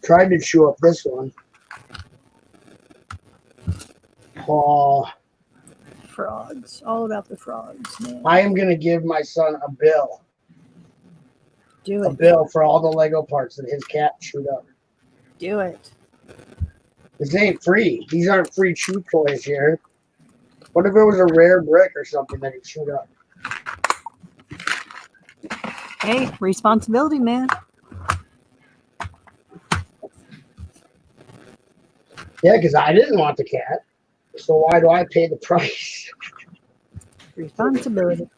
C: Tried to chew up this one. Paul.
E: Frogs. All about the frogs, man.
C: I am going to give my son a bill.
E: Do
C: A
E: it.
C: bill for all the Lego parts that his cat chewed up.
E: Do it.
C: This ain't free. These aren't free chew toys here. What if it was a rare brick or something that he chewed up?
E: Hey, responsibility, man.
C: Yeah, because I didn't want the cat. So why do I pay the price?
E: Responsibility.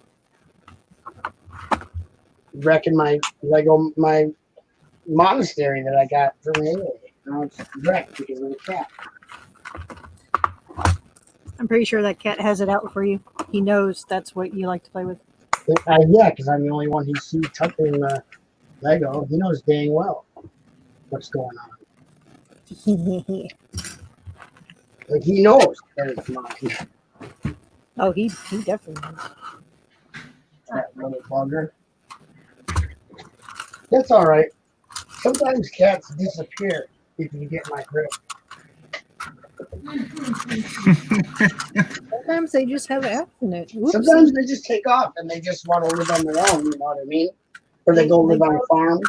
C: Wrecking my monastery that I got for me anyway. Now it's wrecked because of the cat.
E: I'm pretty sure that cat has it out for you. He knows that's what you like to play with.
C: Yeah, because I'm the only one he sees touching the Lego. He knows dang well what's going on. Like he knows that it's mine.
E: Oh, he definitely knows.
C: That little bugger. That's all right. Sometimes cats disappear if you get my grip.
E: Sometimes they just have abstinent. Whoops.
C: Sometimes they just take off and they just want to live on their own. You know what I mean? Or they go live on a farm.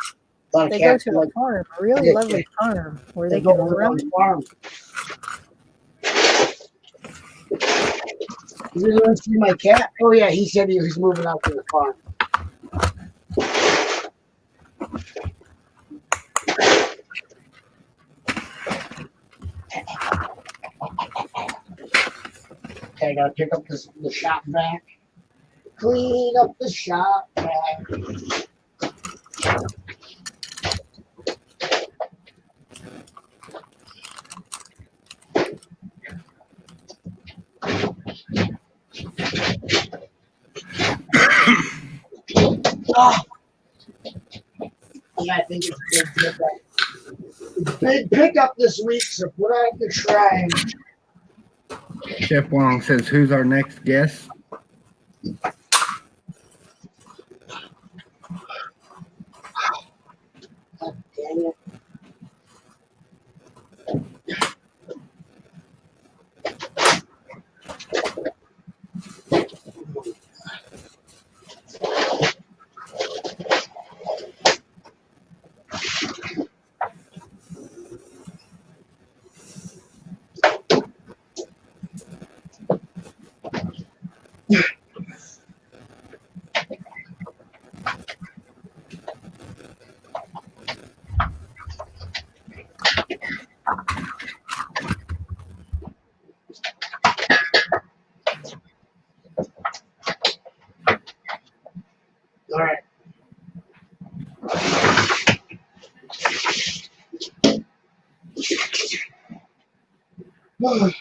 C: A lot of
E: They go
C: cats
E: to a farm, a really
C: Yeah,
E: lovely farm where
C: they
E: they
C: go
E: can
C: live on
E: run.
C: the farm. Did anyone see my cat? Oh yeah, he said he was moving out to the farm. Okay, I gotta pick up the shop vac. Clean up the shop vac. Oh. Yeah, I think it's big pickup. It's big pickup this week, so put out the try.
F: Chef Wong says, "Who's our next guest?"
C: God dang it. All right. All right.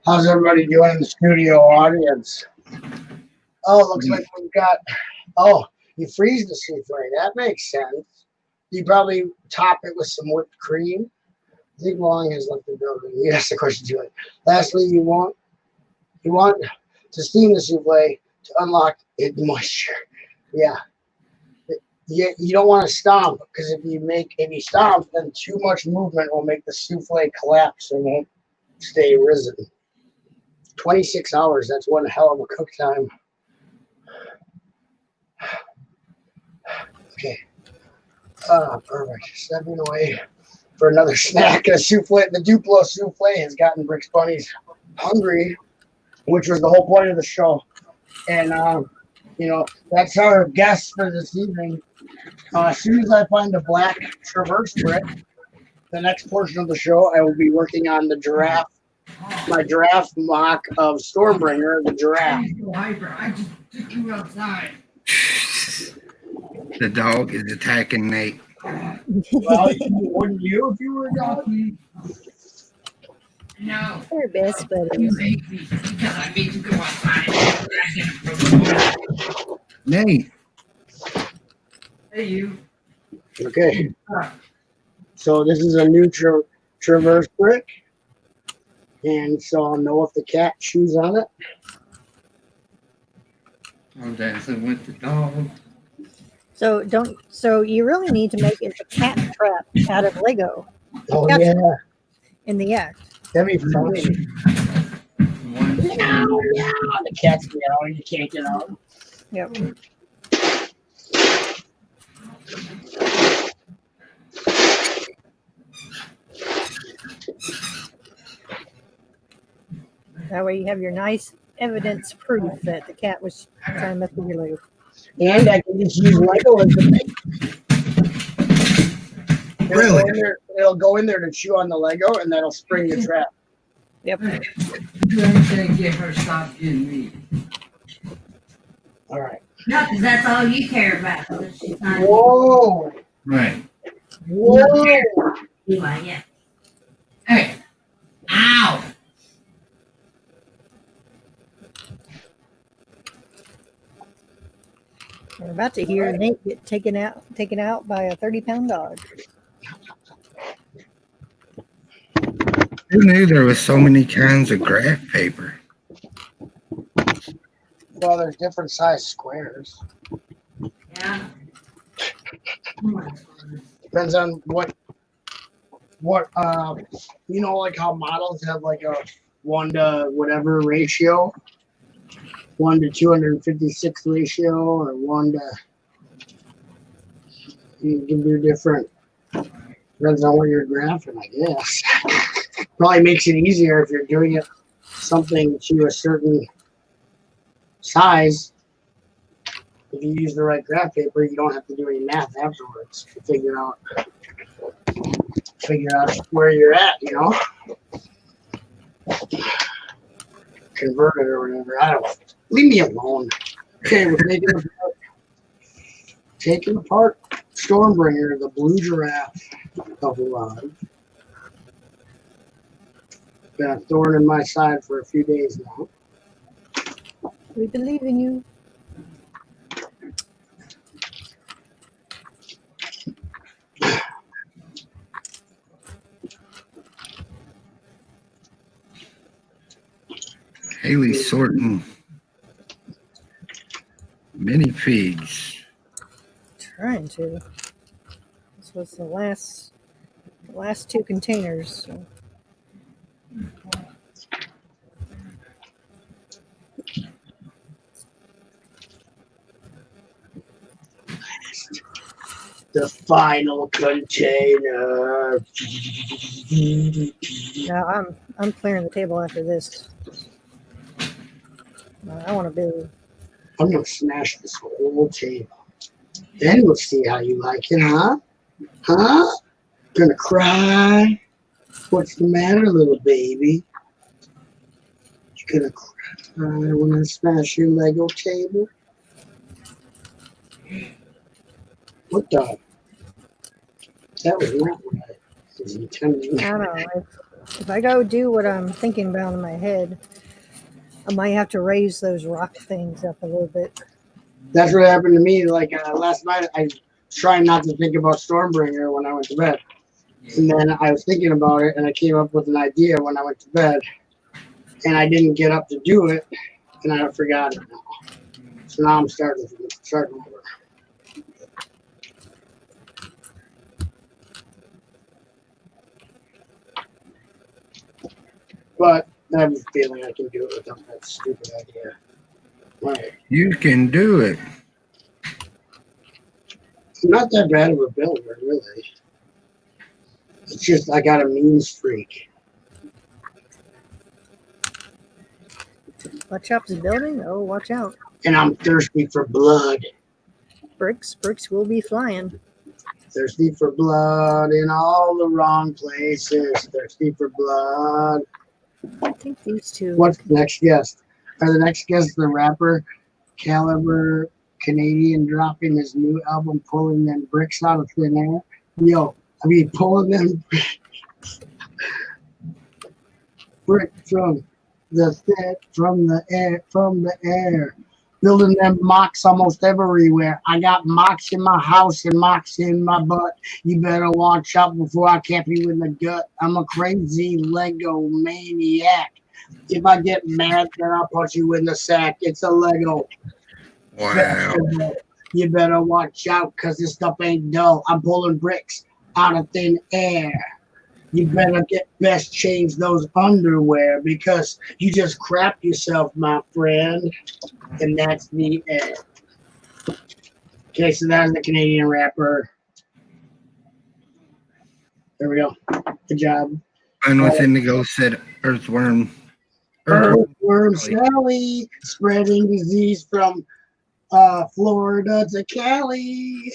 C: How's everybody doing in the studio audience? Oh, looks like we've got. Oh, you freeze the souffle. That makes sense. You probably top it with some whipped cream. I think Long has left the building. You asked the question too late. Lastly, you want to steam the souffle to unlock its moisture. Yeah. You don't want to stomp because if you stomp, then too much movement will make the souffle collapse and won't stay risen. 26 hours, that's one hell of a cook time. Okay. Perfect. Stepping away for another snack. A souffle. The Duplo souffle has gotten Bricks Bunnies hungry, which was the whole point of the show. And, that's our guest for this evening. As soon as I find a black traverse brick, the next portion of the show, I will be working on my giraffe mock of Stormbringer, the giraffe.
G: I just took you outside.
F: The dog is attacking Nate.
C: Well, wouldn't you if you were a dog?
G: No.
E: They're best
G: You
E: buddies.
G: make me because I made you go outside.
F: Nate.
G: Hey, you.
C: Okay. So this is a new traverse brick. And so I'll know if the cat chews on it.
F: I'm dancing with the dog.
E: So you really need to make it a cat trap out of Lego
C: Oh,
E: Gotcha.
C: yeah.
E: in the act.
C: That'd be funny. Meow, meow. The cat's meowing. You can't get out.
E: Yep. That way you have your nice evidence proof that the cat was trying to mess with your Lego.
C: And I can just use Lego as the bait.
F: Really?
C: It'll go in there to chew on the Lego, and that'll spring the trap.
E: Yep.
G: You ain't get her stopped getting me.
C: All right.
H: No, because that's all you care about. So she's not
C: Whoa.
F: Right.
C: Whoa.
H: you are, yeah.
G: Hey. Ow.
E: We're about to hear Nate get taken out by a 30-pound dog.
F: Who knew there was so many kinds of graph paper?
C: Well, there's different size squares.
H: Yeah.
C: Depends on what like how models have like a 1 to whatever ratio, 1 to 256 ratio, or 1 to, you can do different. Depends on what you're graphing, I guess. Probably makes it easier if you're doing it something to a certain size. If you use the right graph paper, you don't have to do any math afterwards to figure out where you're at, Convert it or whatever. I don't know. Leave me alone. Okay, we're taking apart Stormbringer, the blue giraffe of love. Been a thorn in my side for a few days now.
E: We believe in you.
F: Haley's sorting mini pigs.
E: Trying to. This was the last 2 containers. So.
C: The final container.
E: Now I'm clearing the table after this. I want to build.
C: I'm gonna smash this whole table. Then we'll see how you like it, huh? Huh? Gonna cry? What's the matter, little baby? You gonna cry when I smash your Lego table? What the? That was not what I was intending.
E: I don't know. If I go do what I'm thinking about in my head, I might have to raise those rock things up a little bit.
C: That's what happened to me. Like last night, I tried not to think about Stormbringer when I went to bed. And then I was thinking about it, and I came up with an idea when I went to bed. And I didn't get up to do it, and I forgot it now. So now I'm starting over. But I have a feeling I can do it without that stupid idea. Right.
F: You can do it.
C: I'm not that bad of a builder, really. It's just I got a means freak.
E: What shop's building? Oh, watch out.
C: And I'm thirsty for blood.
E: Bricks will be flying.
C: Thirsty for blood in all the wrong places. Thirsty for blood.
E: I think these two.
C: What's the next guest? Are the next guests the rapper Caliber Canadian dropping his new album, pulling them bricks out of thin air? Yo, I mean pulling them brick from the air. Building them mocks almost everywhere. I got mocks in my house and mocks in my butt. You better watch out before I cap you in the gut. I'm a crazy Lego maniac. If I get mad, then I'll punch you in the sack. It's a Lego.
F: Wow.
C: You better watch out, because this stuff ain't dull. I'm pulling bricks out of thin air. You better best change those underwear, because you just crap yourself, my friend. And that's the end. Okay, so that's the Canadian rapper. There we go. Good job.
F: And with Indigo said Earthworm.
C: Earthworm Sally, spreading disease from Florida to Cali.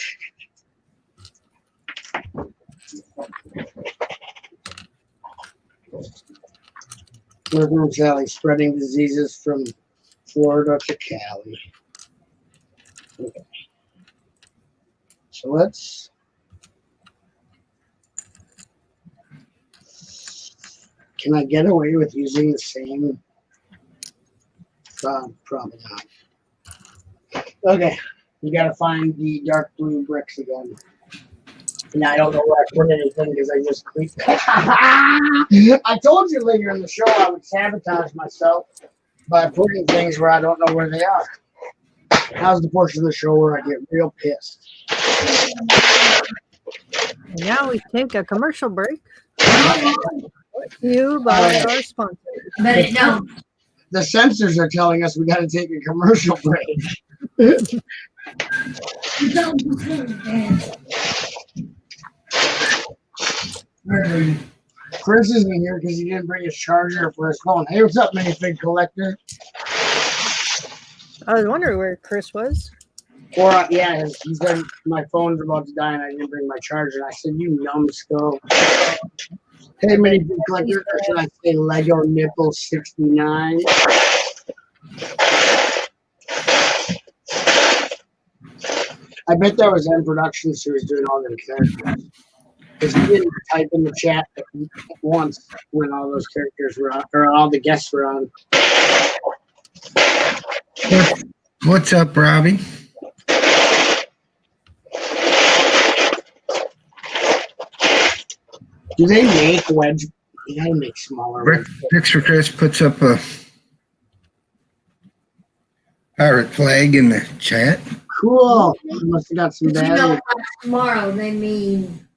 C: Earthworm Sally, spreading diseases from Florida to Cali. Okay. So let's. Can I get away with using the same? Probably not. Okay, you gotta find the dark blue bricks again. And I don't know where I put anything because I just cleaned. I told you later in the show I would sabotage myself by putting things where I don't know where they are. Now's the portion of the show where I get real pissed.
E: And now we take a commercial break. You by our sponsor.
H: But it don't.
C: The censors are telling us we got to take a commercial break. Chris isn't here because he didn't bring his charger for his phone. Hey, what's up, minifig collector?
E: I was wondering where Chris was.
C: Or yeah, he said my phone's about to die and I didn't bring my charger. I said, you numbskull. Hey, minifig collector, or should I say Lego Nipple 69? I bet that was in production, so he was doing all them characters. Because he didn't type in the chat once when all those characters were on, or all the guests were on.
F: What's up, Robbie?
C: Do they make wedge? They gotta make smaller ones.
F: Bricks for Chris puts up a pirate flag in the chat.
C: Cool. You must have got some
H: But you know,
C: battery.
H: tomorrow they mean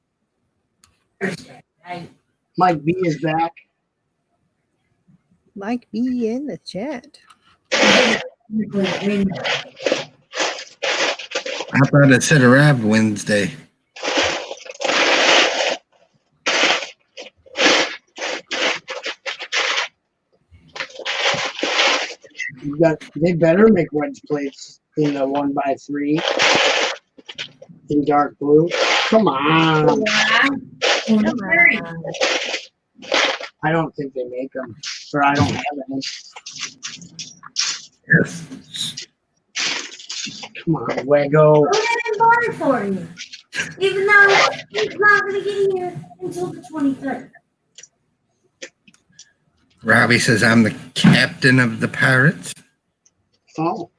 H: Thursday, right?
C: Mike B is back.
E: Mike B in the chat.
F: I thought it said arrived Wednesday.
C: They better make wedge plates in the 1x3 in dark blue. Come on. I don't think they make them, or I don't have any.
F: Yes.
C: Come on, Lego.
H: We're gonna buy it for you, even though it's not gonna get here until the 23rd.
F: Robbie says I'm the captain of the pirates.
C: Oh.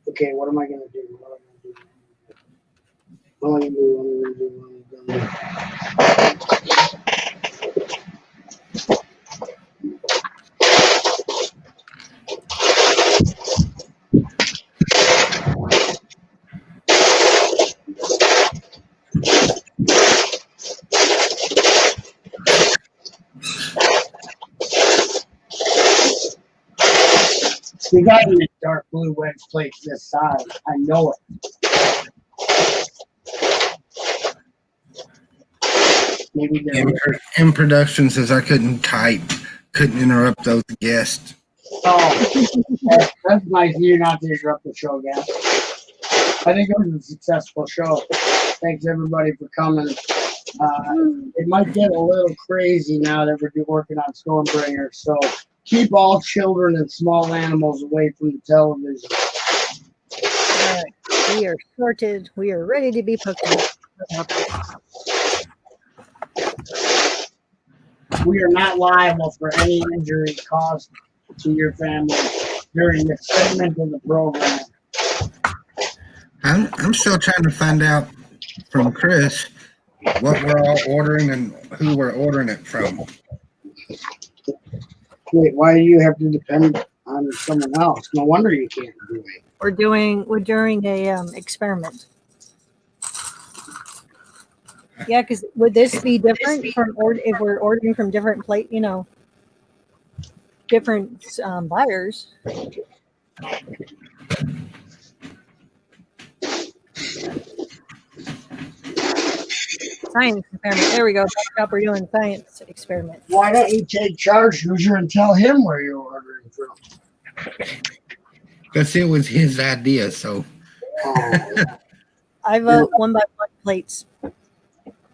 C: Okay, what am I gonna do? What am I gonna do? We got these dark blue wedge plates this size. I know it. Maybe they're.
F: In production says I couldn't type, couldn't interrupt those guests.
C: Oh, that's nice of you not to interrupt the show, guys. I think it was a successful show. Thanks everybody for coming. It might get a little crazy now that we're working on Stormbringer, so keep all children and small animals away from the television.
E: All right. We are sorted. We are ready to be hooked up.
C: We are not liable for any injury caused to your family during this segment of the program.
F: I'm still trying to find out from Chris what we're all ordering and who we're ordering it from.
C: Wait, why do you have to depend on someone else? No wonder you can't do it.
E: We're doing a experiment. Yeah, because would this be different from if we're ordering from different different buyers? Science experiment. There we go. Stop. We're doing science experiment.
C: Why don't you take charge, Hoosier, and tell him where you're ordering from?
F: Because it was his idea, so
C: Oh,
E: I vote 1x1 plates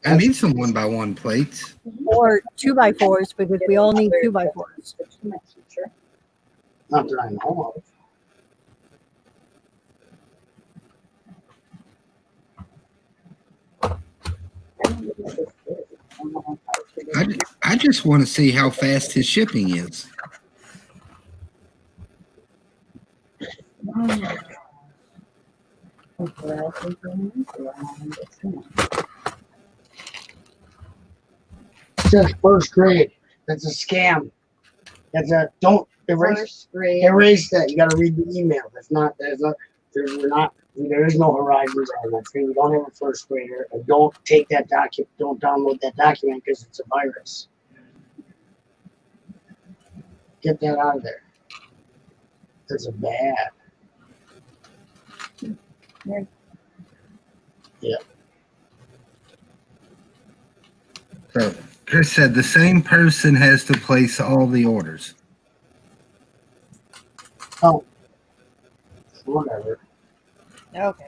F: I need some 1x1 plates.
E: or 2x4s because we all need 2x4s.
C: not that I know of.
F: I just want to see how fast his shipping is.
C: It says first grade. That's a scam. That's a don't erase
B: First grade.
C: erase that. You got to read the email. There is no horizons on that thing. We don't have a first grader. And don't take that document. Don't download that document because it's a virus. Get that out of there. That's a bad. Yeah.
F: So Chris said the same person has to place all the orders.
C: Oh. Whatever.
E: Okay.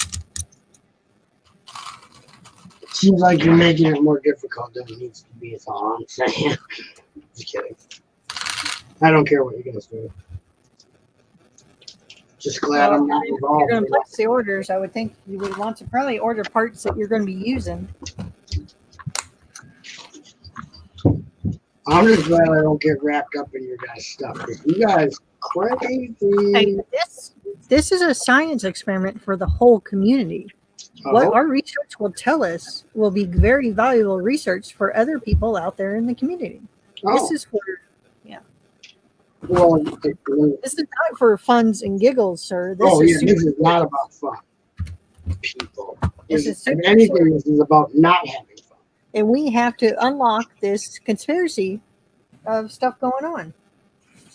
C: Seems like you're making it more difficult than it needs to be. Is all I'm saying. Just kidding. I don't care what you're gonna do. Just glad
E: Well,
C: I'm not
E: if you're
C: involved.
E: going to place the orders, I would think you would want to probably order parts that you're going to be using.
C: I'm just glad I don't get wrapped up in your guys' stuff. 'Cause you guys crazy.
E: Hey, this is a science experiment for the whole community. What
C: Oh,
E: our research will tell us will be very valuable research for other people out there in the community. This
C: oh.
E: is for
C: Well,
E: this is not for funs and giggles, sir. This
C: oh
E: is
C: yeah,
E: super,
C: this is not about fun, people.
E: This
C: If
E: is super
C: anything, this is about not having fun.
E: and we have to unlock this conspiracy of stuff going on.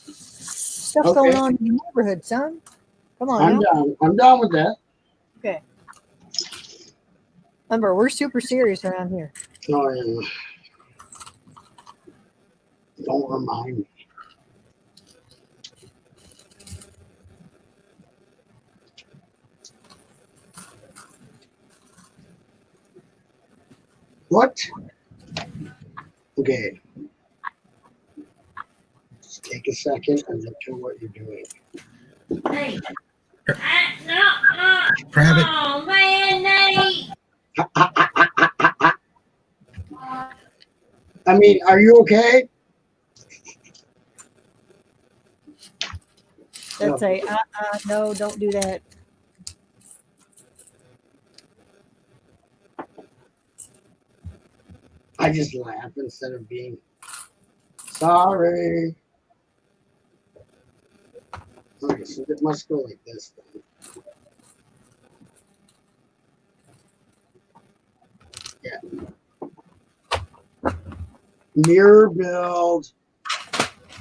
E: Stuff
C: Okay.
E: going on in the neighborhood, son. Come on
C: I'm
E: now.
C: down. I'm down with that.
E: Okay. Remember, we're super serious around here.
C: No, don't remind me. What? Okay. Just take a second and look at what you're doing.
H: Hey, no,
F: private.
H: Oh man, Nate.
C: I mean, are you okay?
E: That's a no, don't do that.
C: I just laugh instead of being sorry. Okay, so it must go like this then. Yeah. Mirror build.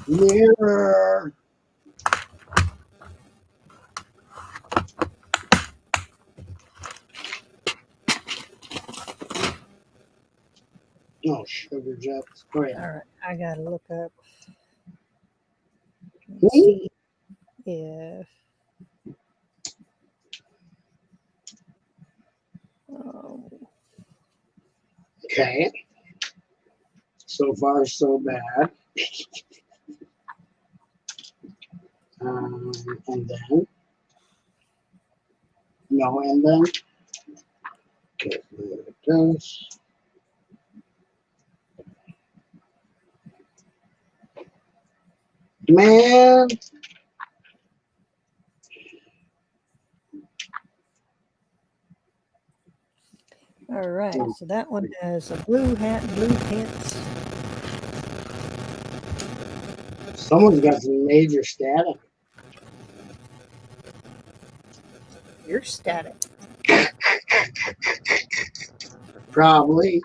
C: Mirror. Oh, sugar jets. Oh, yeah.
E: All right, I gotta look up.
C: Hmm?
E: Let's see if. Oh,
C: Okay. So far, so bad. And then. No, and then. Get rid of this. Man.
E: all right, so that one has a blue hat, blue pants.
C: Someone's got some major static.
E: You're static.
C: Probably.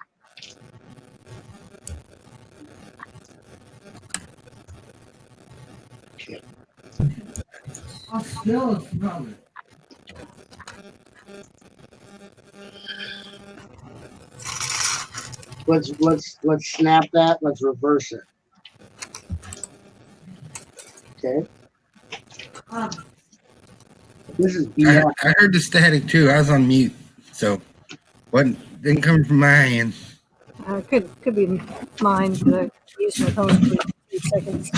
G: I'll still smell it.
C: Let's snap that. Let's reverse it. Okay. This is
F: I,
C: BS.
F: I heard the static too. I was on mute, so didn't come from my end.
E: Could be mine because I used my phone for a few seconds.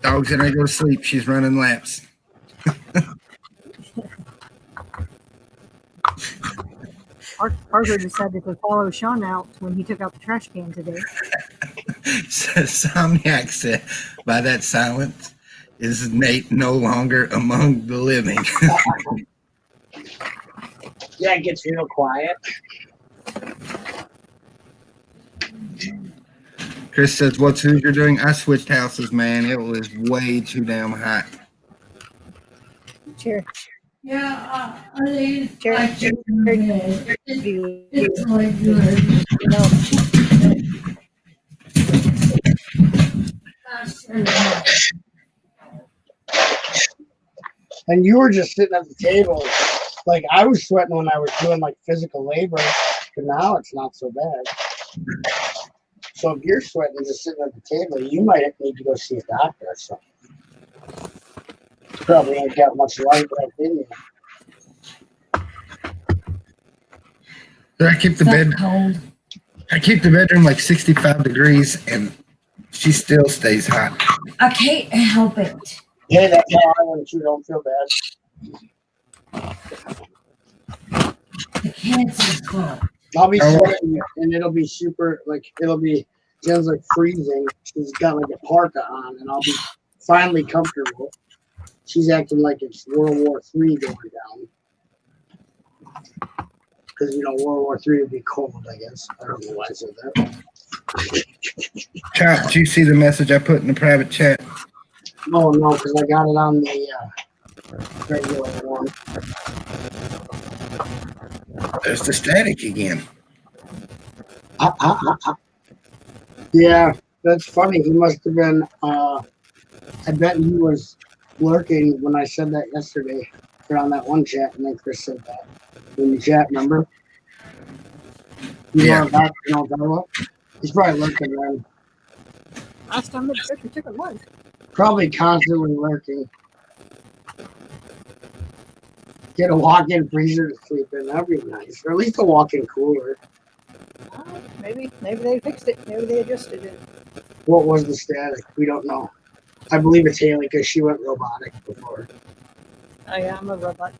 F: Dog's gonna go to sleep. She's running laps.
E: Parker decided to follow Sean out when he took out the trash can today.
F: Somniac said, by that silence, is Nate no longer among the living?
C: Yeah, it gets real quiet.
F: Chris says, what's Hoosier doing? I switched houses, man. It was way too damn hot.
E: Chair.
G: Yeah, I think
E: Chair.
G: I should do it. It's like good.
E: You know,
C: And you were just sitting at the table. Like I was sweating when I was doing like physical labor, but now it's not so bad. So if you're sweating just sitting at the table, you might need to go see a doctor or something. Probably ain't got much light left in you.
F: So I keep the bedroom like 65 degrees, and she still stays hot.
H: I can't help it.
C: Hey, that's how I am too. Don't feel bad.
H: The cancer's gone.
C: I'll be sweating and it'll be super, like, Jen's like freezing. She's got like a parka on and I'll be finally comfortable. She's acting like it's World War III going down. Because, World War III would be cold, I guess. I don't know why I said that.
F: Chop, did you see the message I put in the private chat?
C: Oh, no, because I got it on the regular one.
F: There's the static again.
C: Yeah, that's funny. He must have been, I bet he was lurking when I said that yesterday. Or on that one chat, and then Chris said that in the chat, remember?
F: Yeah.
C: He's probably lurking then.
E: last time the chicken took a lunch.
C: Probably constantly lurking. Get a walk-in freezer to sleep in. That'd be nice. Or at least a walk-in cooler.
E: Maybe they fixed it. Maybe they adjusted it.
C: What was the static? We don't know. I believe it's Haley because she went robotic before.
E: Oh yeah, I'm a robot.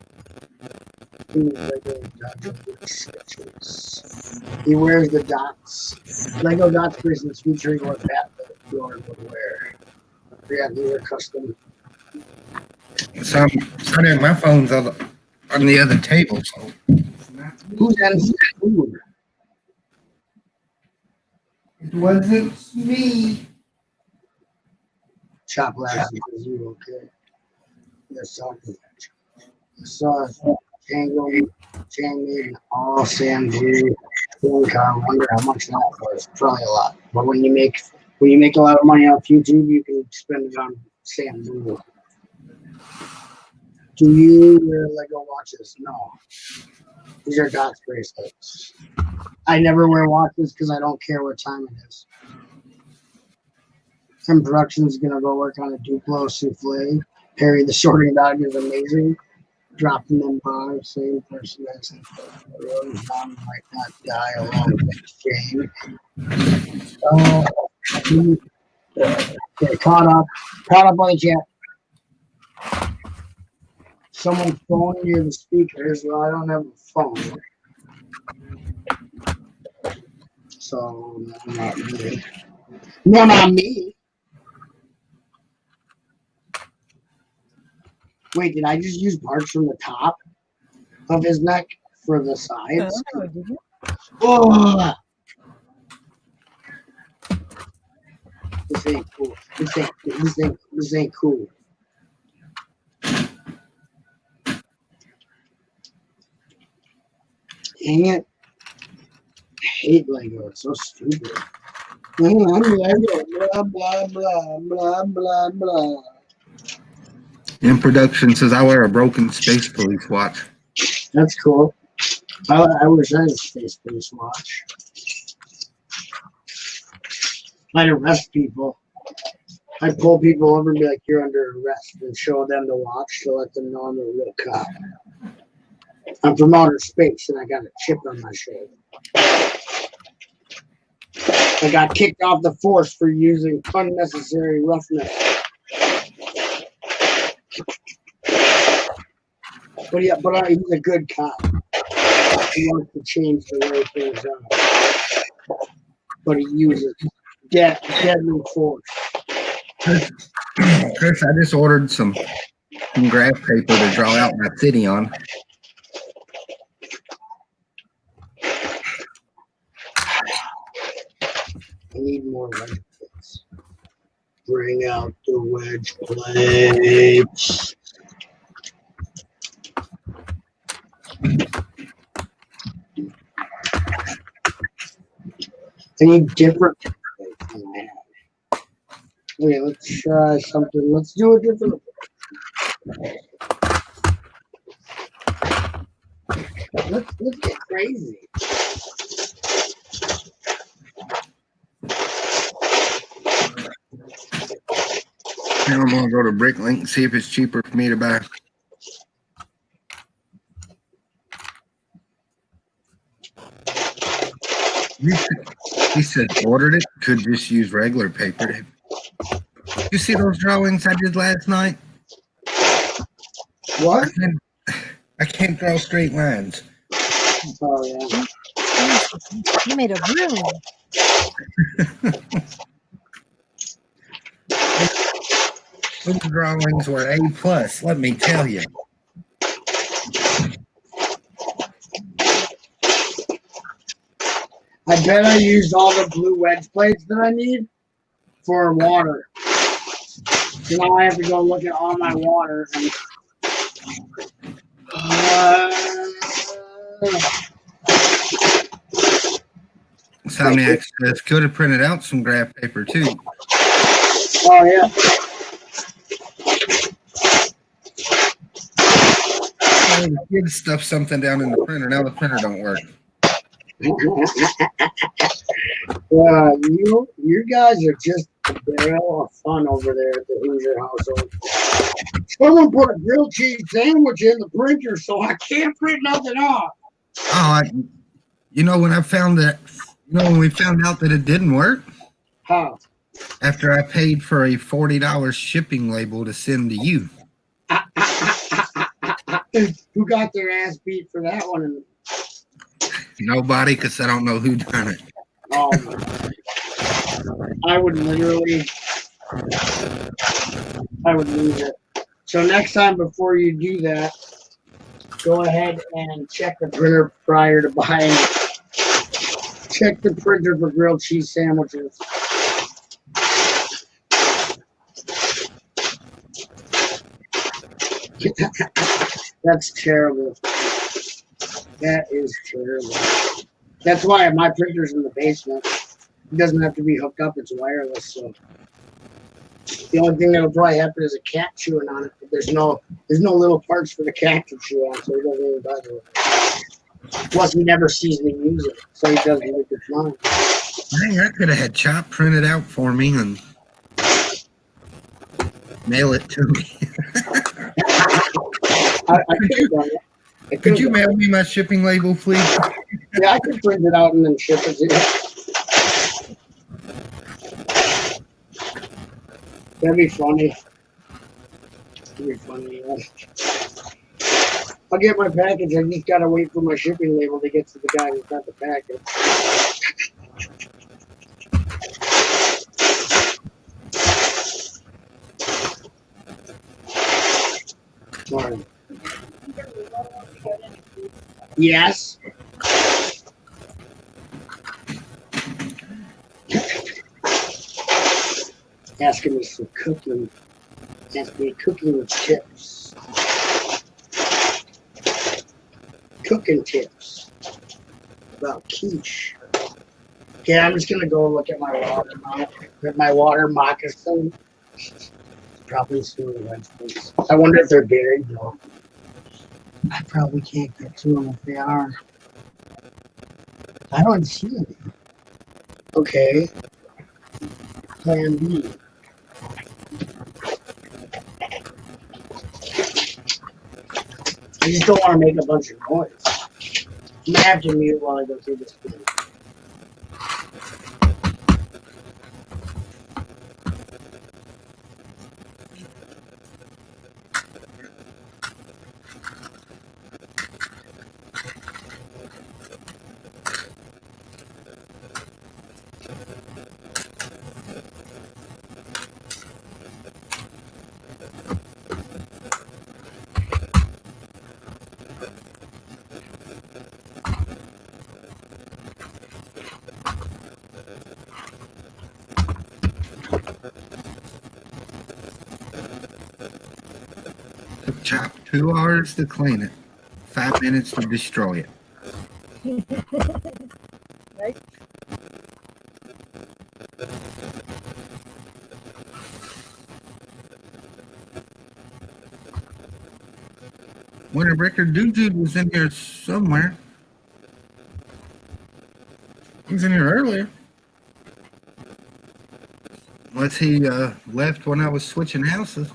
C: Lego dots sketches. He wears the dots. Lego dots Christmas featuring what Pat Jordan would wear. Yeah, these are custom.
F: So my phone's on the other table. So
C: Who's that food?
F: it wasn't me.
C: Chop last is you okay? Yes, something. So Chang made all Sam G. I wonder how much that was. Probably a lot. But when you make a lot of money off YouTube, you can spend it on Sam G. Do you wear Lego watches? No. These are Dots bracelets. I never wear watches because I don't care what time it is. Tim Production's gonna go work on a Duplo souffle. Harry the sorting dog is amazing. Dropping them bars, same person as Rose Mom might not die along with Jane. Okay, caught up on the jet. Someone's phone near the speakers. Well, I don't have a phone. So, no, not me. No, not me. Wait, did I just use parts from the top of his neck for the sides?
E: Oh, did you?
C: Oh! This ain't cool. This ain't cool. Dang it. I hate Lego. It's so stupid. Lego, blah, blah, blah, blah, blah, blah.
F: In production says I wear a broken Space Police watch.
C: That's cool. I wish I had a Space Police watch. I'd arrest people. I'd pull people over and be like, you're under arrest, and show them the watch to let them know I'm a real cop. I'm from outer space, and I got a chip on my shoulder. I got kicked off the force for using unnecessary roughness. But yeah, he's a good cop. He wants to change the way things are. But he uses deadly force.
F: Chris, I just ordered some graph paper to draw out my city on.
C: I need more wedge plates. Bring out the wedge plates. I need different plates than I have. Okay, let's try something. Let's do a different. Let's get crazy.
F: Now I'm gonna go to Bricklink and see if it's cheaper for me to buy. He said ordered it, could just use regular paper. You see those drawings I did last night?
C: What?
F: I can't draw straight lines.
C: Oh yeah.
E: You made a room.
F: Those drawings were A+, let me tell you.
C: I bet I used all the blue wedge plates that I need for water. So now I have to go look at all my water. And,
F: Somniac says could have printed out some graph paper too.
C: oh yeah.
F: The kids stuffed something down in the printer. Now the printer don't work.
C: You guys are just a barrel of fun over there at the Hoosier household. Someone put a grilled cheese sandwich in the printer, so I can't print nothing off.
F: Oh, when I found that, when we found out that it didn't work,
C: How?
F: after I paid for a $40 shipping label to send to you.
C: Who got their ass beat for that one?
F: Nobody, because I don't know who done it.
C: I would literally, I would lose it. So next time before you do that, go ahead and check the printer prior to buying it. Check the printer for grilled cheese sandwiches. That's terrible. That is terrible. That's why my printer's in the basement. It doesn't have to be hooked up, it's wireless, so the only thing that'll probably happen is a cat chewing on it, but there's no little parts for the cat to chew on, so he doesn't even bother with it. Plus he never sees me use it, so he doesn't think it's mine.
F: Dang, I could have had Chop printed out for me and mail it to me.
C: I could have done it.
F: Could you mail me my shipping label, please?
C: Yeah, I could print it out and then ship it to you. That'd be funny. That'd be funny, yeah. I'll get my package. I just gotta wait for my shipping label to get to the guy who got the package. Sorry. Yes. Asking me some cooking. Asking me cooking with tips. Cooking tips about quiche. Okay, I'm just gonna go look at my water moccasin. Probably some vegetables. I wonder if they're buried though. I probably can't get to them if they are. I don't see any. Okay. Plan B. I just don't want to make a bunch of noise. I'm gonna have to mute while I go through this thing.
F: Took Chop 2 hours to clean it, 5 minutes to destroy it.
E: Right?
F: Winter Breaker Dude was in here somewhere. He was in here earlier. Unless he left when I was switching houses.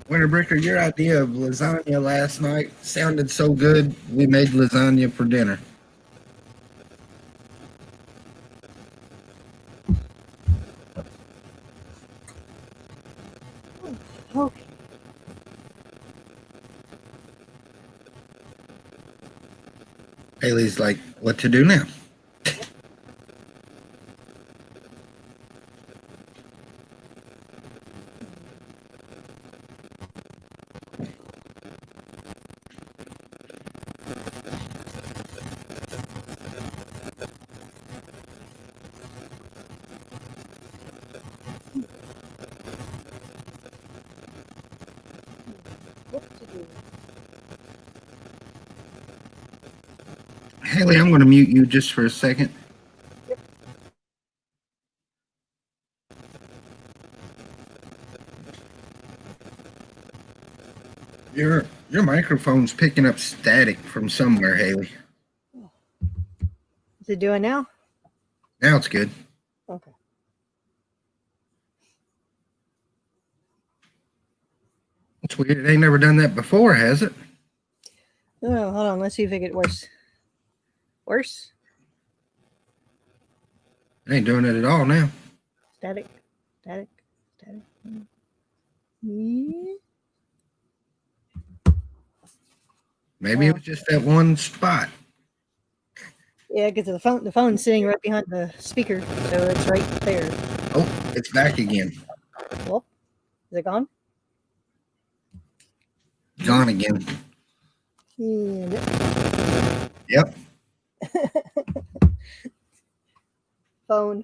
F: Winter Breaker, your idea of lasagna last night sounded so good, we made lasagna for dinner.
E: Okay.
F: Haley's like, what to do now?
E: What to do?
F: Haley, I'm going to mute you just for a second. Your microphone's picking up static from somewhere, Haley.
E: Is it doing now?
F: Now it's good.
E: Okay.
F: It's weird. It ain't never done that before, has it?
E: Oh, hold on. Let's see if it gets worse. Worse?
F: It ain't doing it at all now.
E: Static. Static. Static. Yeah.
F: Maybe it was just that one spot.
E: Yeah, because the phone's sitting right behind the speaker, so it's right there.
F: Oh, it's back again.
E: Well, is it gone?
F: Gone again.
E: Yeah.
F: Yep.
E: Phone.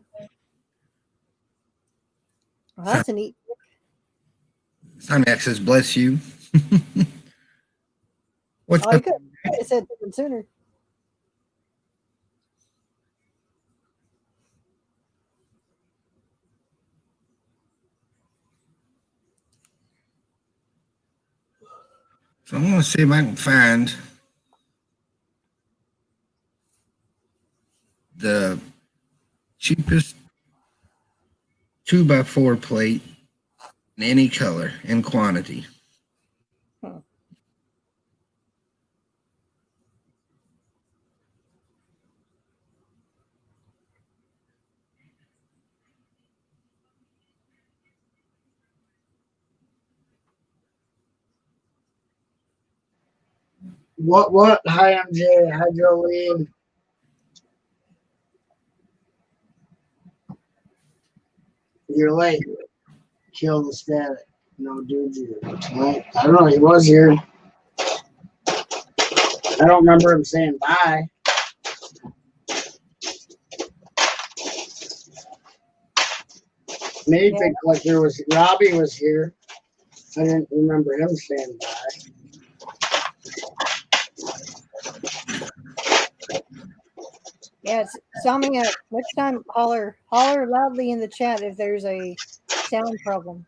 E: Well, that's a neat.
F: Sonax says, bless you. What's
E: Oh, you
F: up?
E: could have said something sooner.
F: So I'm going to see if I can find the cheapest 2x4 plate in any color and quantity.
C: What? Hi, MJ. Hi, Jolene. You're late. Kill the static. No, dude, you. Well, I don't know. He was here. I don't remember him saying bye. Maybe
E: Yeah.
C: Collector was Robbie was here. I didn't remember him saying bye.
E: Yeah, tell me next time. Holler loudly in the chat if there's a sound problem.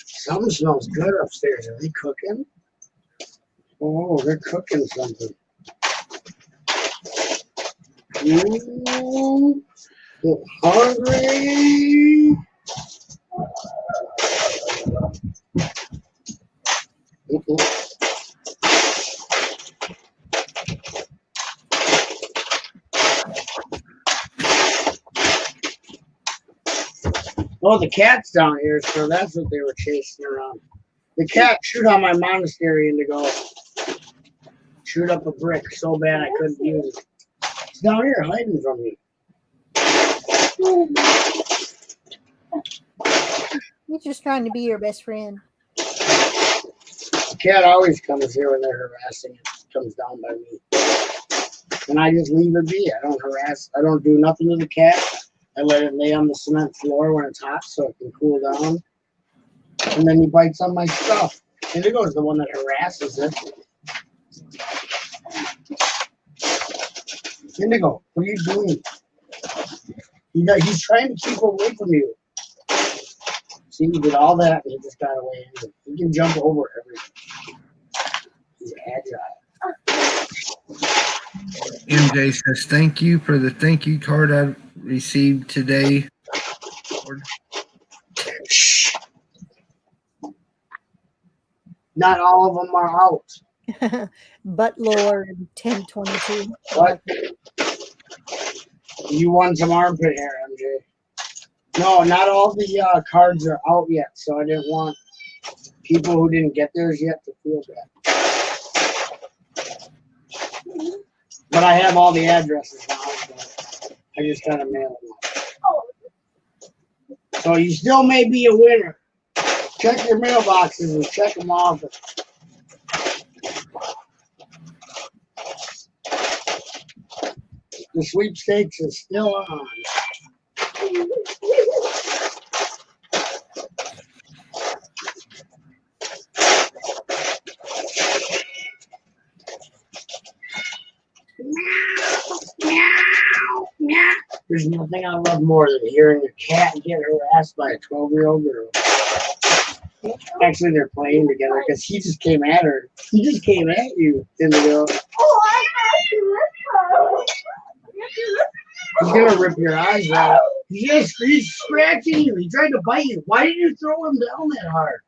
C: Something smells good upstairs. Are they cooking? Oh, they're cooking something. Ooh, get hungry. Oh, the cat's down here, so that's what they were chasing around. The cat chewed on my monastery indigo. Chewed up a brick so bad I couldn't use it. It's down here hiding from me.
E: He's just trying to be your best friend.
C: The cat always comes here when they're harassing it. Comes down by me. And I just leave it be. I don't harass. I don't do nothing to the cat. I let it lay on the cement floor when it's hot so it can cool down. And then he bites on my stuff. Indigo's the one that harasses it. Indigo, what are you doing? He's trying to keep away from you. See, he did all that and he just got away. He can jump over everything. He's agile.
F: MJ says, thank you for the thank you card I received today.
C: Shh. Not all of them are out.
E: But Lord 1022.
C: What? You won some armpit hair, MJ. No, not all the cards are out yet, so I didn't want people who didn't get theirs yet to feel bad. But I have all the addresses now, so I just gotta mail them out. So you still may be a winner. Check your mailboxes and check them off. The sweepstakes is still on. There's nothing I love more than hearing a cat get harassed by a 12-year-old girl. Actually, they're playing together because he just came at her. He just came at you, Indigo.
D: Oh, I have to lift
C: He's gonna rip your eyes out. He's scratching you. He tried to bite you. Why did you throw him down that hard?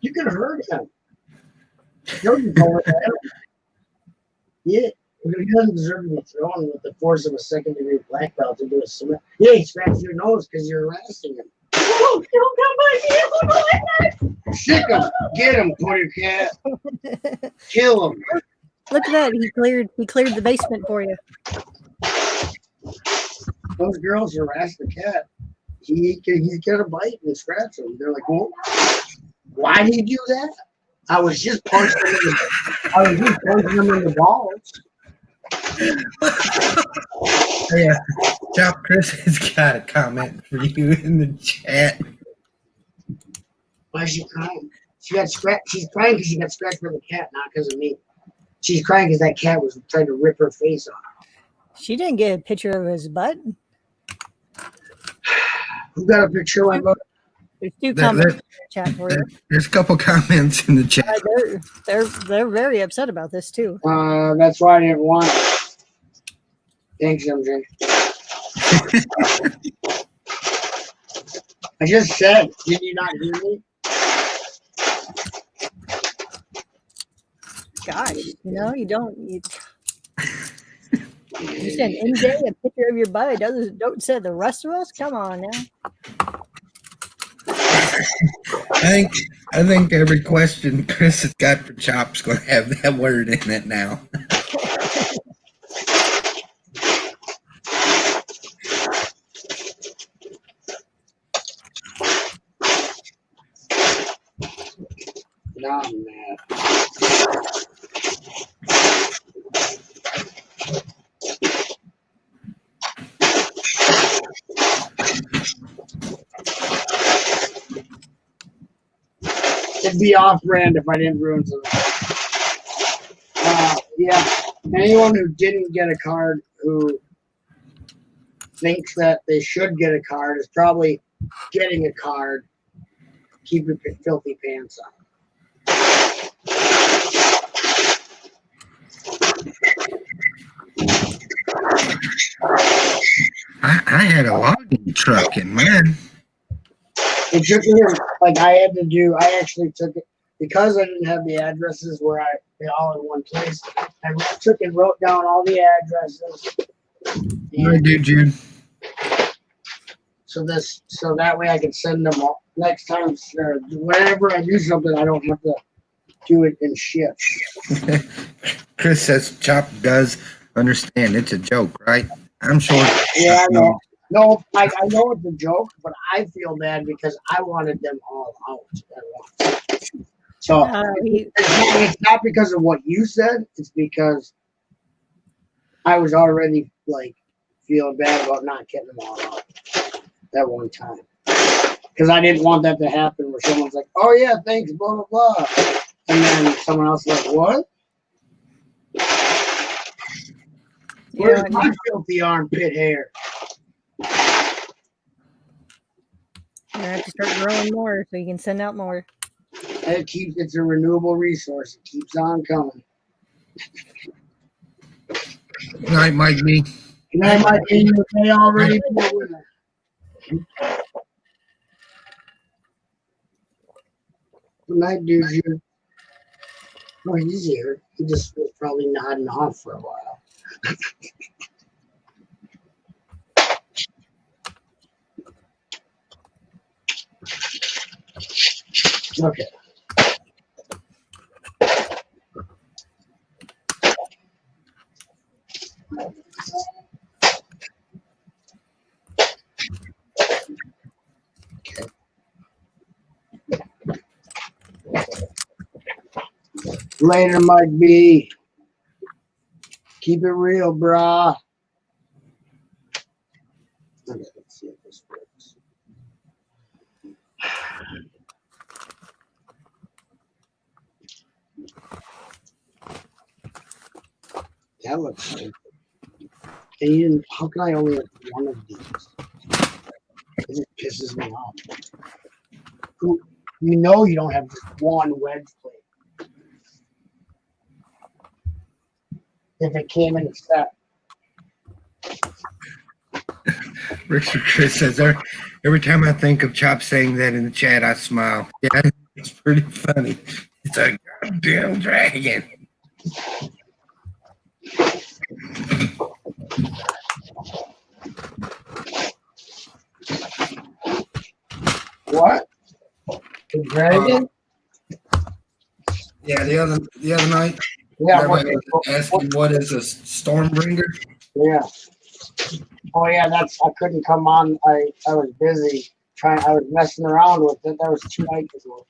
C: You could hurt him. You'll just go with him. Yeah. He doesn't deserve to be thrown with the force of a second-degree black belt into a cement. Yeah, he scratched your nose because you're harassing him.
B: Oh, don't come by here.
C: Sick him. Get him, Porter Cat. Kill him.
E: Look at that. He cleared the basement for you.
C: Those girls harass the cat. He's gonna bite and scratch him. They're like, well, why did you do that? I was just punching him in the balls.
F: Yeah. Chop Chris has got a comment for you in the chat.
C: Why is she crying? She got scratched. She's crying because she got scratched by the cat, not because of me. She's crying because that cat was trying to rip her face off.
E: She didn't get a picture of his butt.
C: Who got a picture of my butt?
E: There's two comments in the chat for you.
F: There's a couple comments in the chat.
E: They're very upset about this too.
C: That's why I didn't want it. Thanks, MJ. I just said, did you not hear me?
E: God, you don't. You send MJ a picture of your butt. Don't say the rest of us. Come on now.
F: I think every question Chris has got for Chop's going to have that word in it now.
C: Nah, I'm mad. It'd be off-brand if I didn't ruin something. Yeah, anyone who didn't get a card who thinks that they should get a card is probably getting a card. Keep your filthy pants on.
F: I had a logging truck in mine.
C: It took me, like I actually took it because I didn't have the addresses where they all in one place. I took and wrote down all the addresses.
F: I do, Jude.
C: So that way I can send them all next time. Whenever I do something, I don't have to do it in shifts.
F: Chris says Chop does understand it's a joke, right? I'm sure.
C: Yeah, I know. No, I know it's a joke, but I feel bad because I wanted them all out at once. So it's not because of what you said. It's because I was already like feeling bad about not getting them all out at one time. Because I didn't want that to happen where someone's like, oh yeah, thanks, blah, blah, blah. And then someone else is like, what? Where's my filthy armpit hair?
E: You have to start growing more so you can send out more.
C: And it's a renewable resource. It keeps on coming.
F: Good night, Mike B.
C: Good night, Mike B. They already put winner. Good night, dude. Oh, he's here. He just was probably nodding off for a while. Okay. Later, Mike B. Keep it real, brah. Okay, let's see if this works. That looks stupid. How can I only have one of these? It just pisses me off. You know you don't have just one wedge plate. If it came in a set.
F: Richard Chris says, every time I think of Chop saying that in the chat, I smile. Yeah, it's pretty funny. It's a goddamn dragon.
C: What? The dragon?
F: Yeah, the other night,
C: Yeah, what,
F: everybody was asking what is a Stormbringer.
C: yeah. Oh yeah, I couldn't come on. I was busy I was messing around with it. That was 2 nights ago.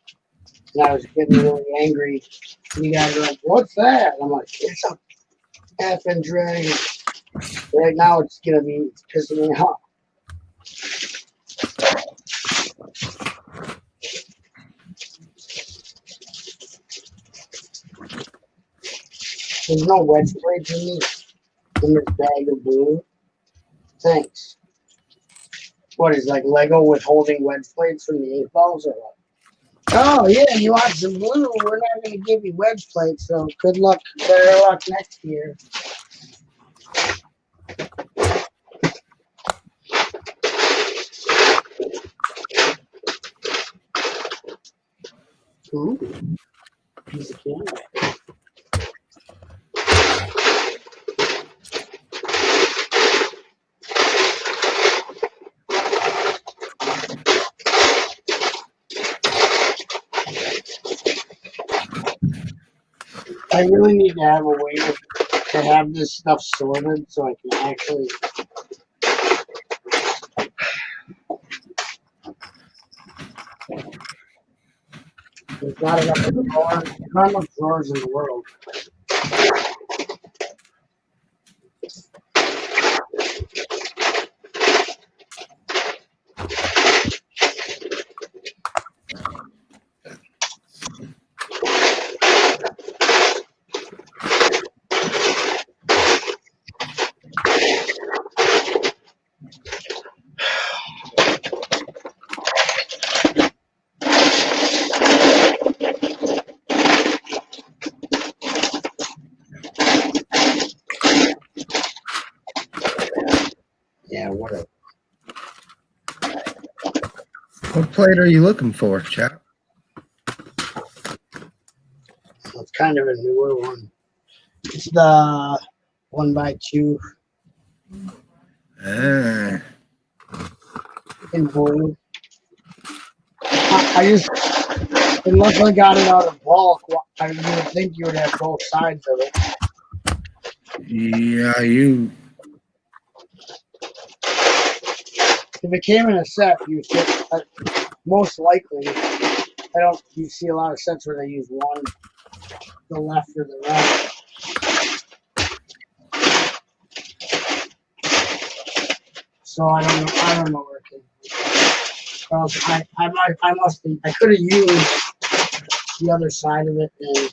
C: And I was getting really angry. And you guys are like, what's that? And I'm like, it's a effing dragon. Right now it's pissing me off. There's no wedge plates in this bag of blue. Thanks. What is like Lego withholding wedge plates from the 8 balls or what? Oh yeah, you want some blue? We're not going to give you wedge plates, so good luck, better luck next year. Ooh, piece of camera. I really need to have a way to have this stuff sorted so I can actually. There's not enough drawers in the world. Yeah, whatever.
F: What plate are you looking for, chap?
C: It's kind of a newer one. It's the 1x2
F: Ah,
C: in blue. Unless I got it out of bulk, I would think you would have both sides of it.
F: yeah, you.
C: If it came in a set, you fit, most likely. You see a lot of sets where they use one, the left or the right. So I don't know where it came from. I could have used the other side of it in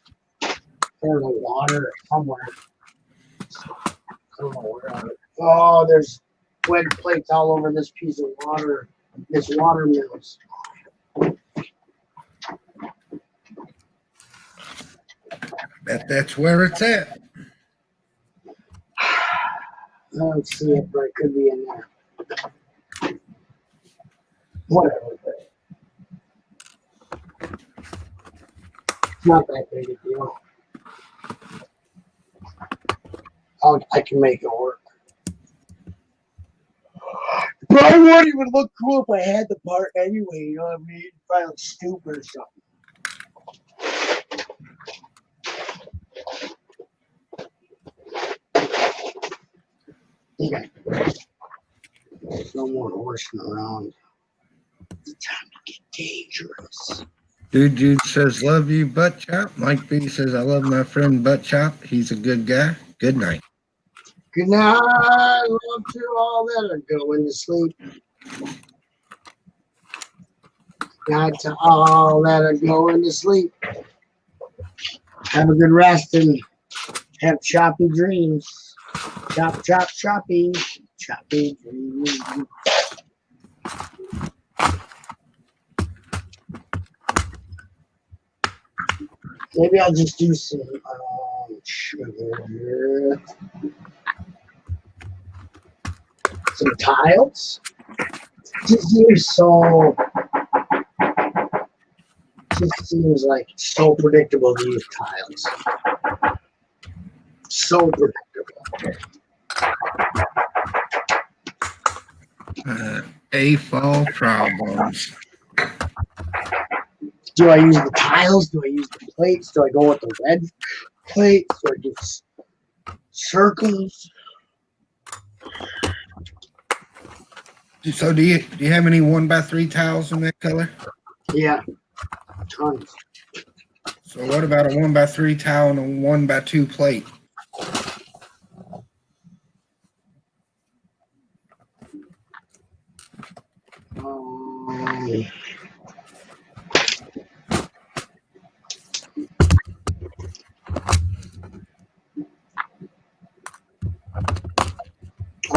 C: the water or somewhere. I don't know where. Oh, there's wedge plates all over this piece of water. This water mills.
F: Bet that's where it's at.
C: I don't see it, but it could be in there. Whatever. It's not that big a deal. I can make it work. Probably wouldn't even look cool if I had the part anyway, you know what I mean? Probably look stupid or something. Okay. No more horsing around. It's time to get dangerous.
F: Dude says, love you, Butt Chop. Mike B says, I love my friend Butt Chop. He's a good guy. Good night.
C: Good night. Love to all that are going to sleep. Night to all that are going to sleep. Have a good rest and have choppy dreams. Chop, chop, choppy. Choppy dreams. Maybe I'll just do some sugar. Some tiles. Just seems like so predictable to use tiles. So predictable.
F: Fall problems.
C: Do I use the tiles? Do I use the plates? Do I go with the red plates? Do I do circles?
F: So do you have any 1x3 tiles in that color?
C: Yeah, tons.
F: So what about a 1x3 tile and a 1x2 plate?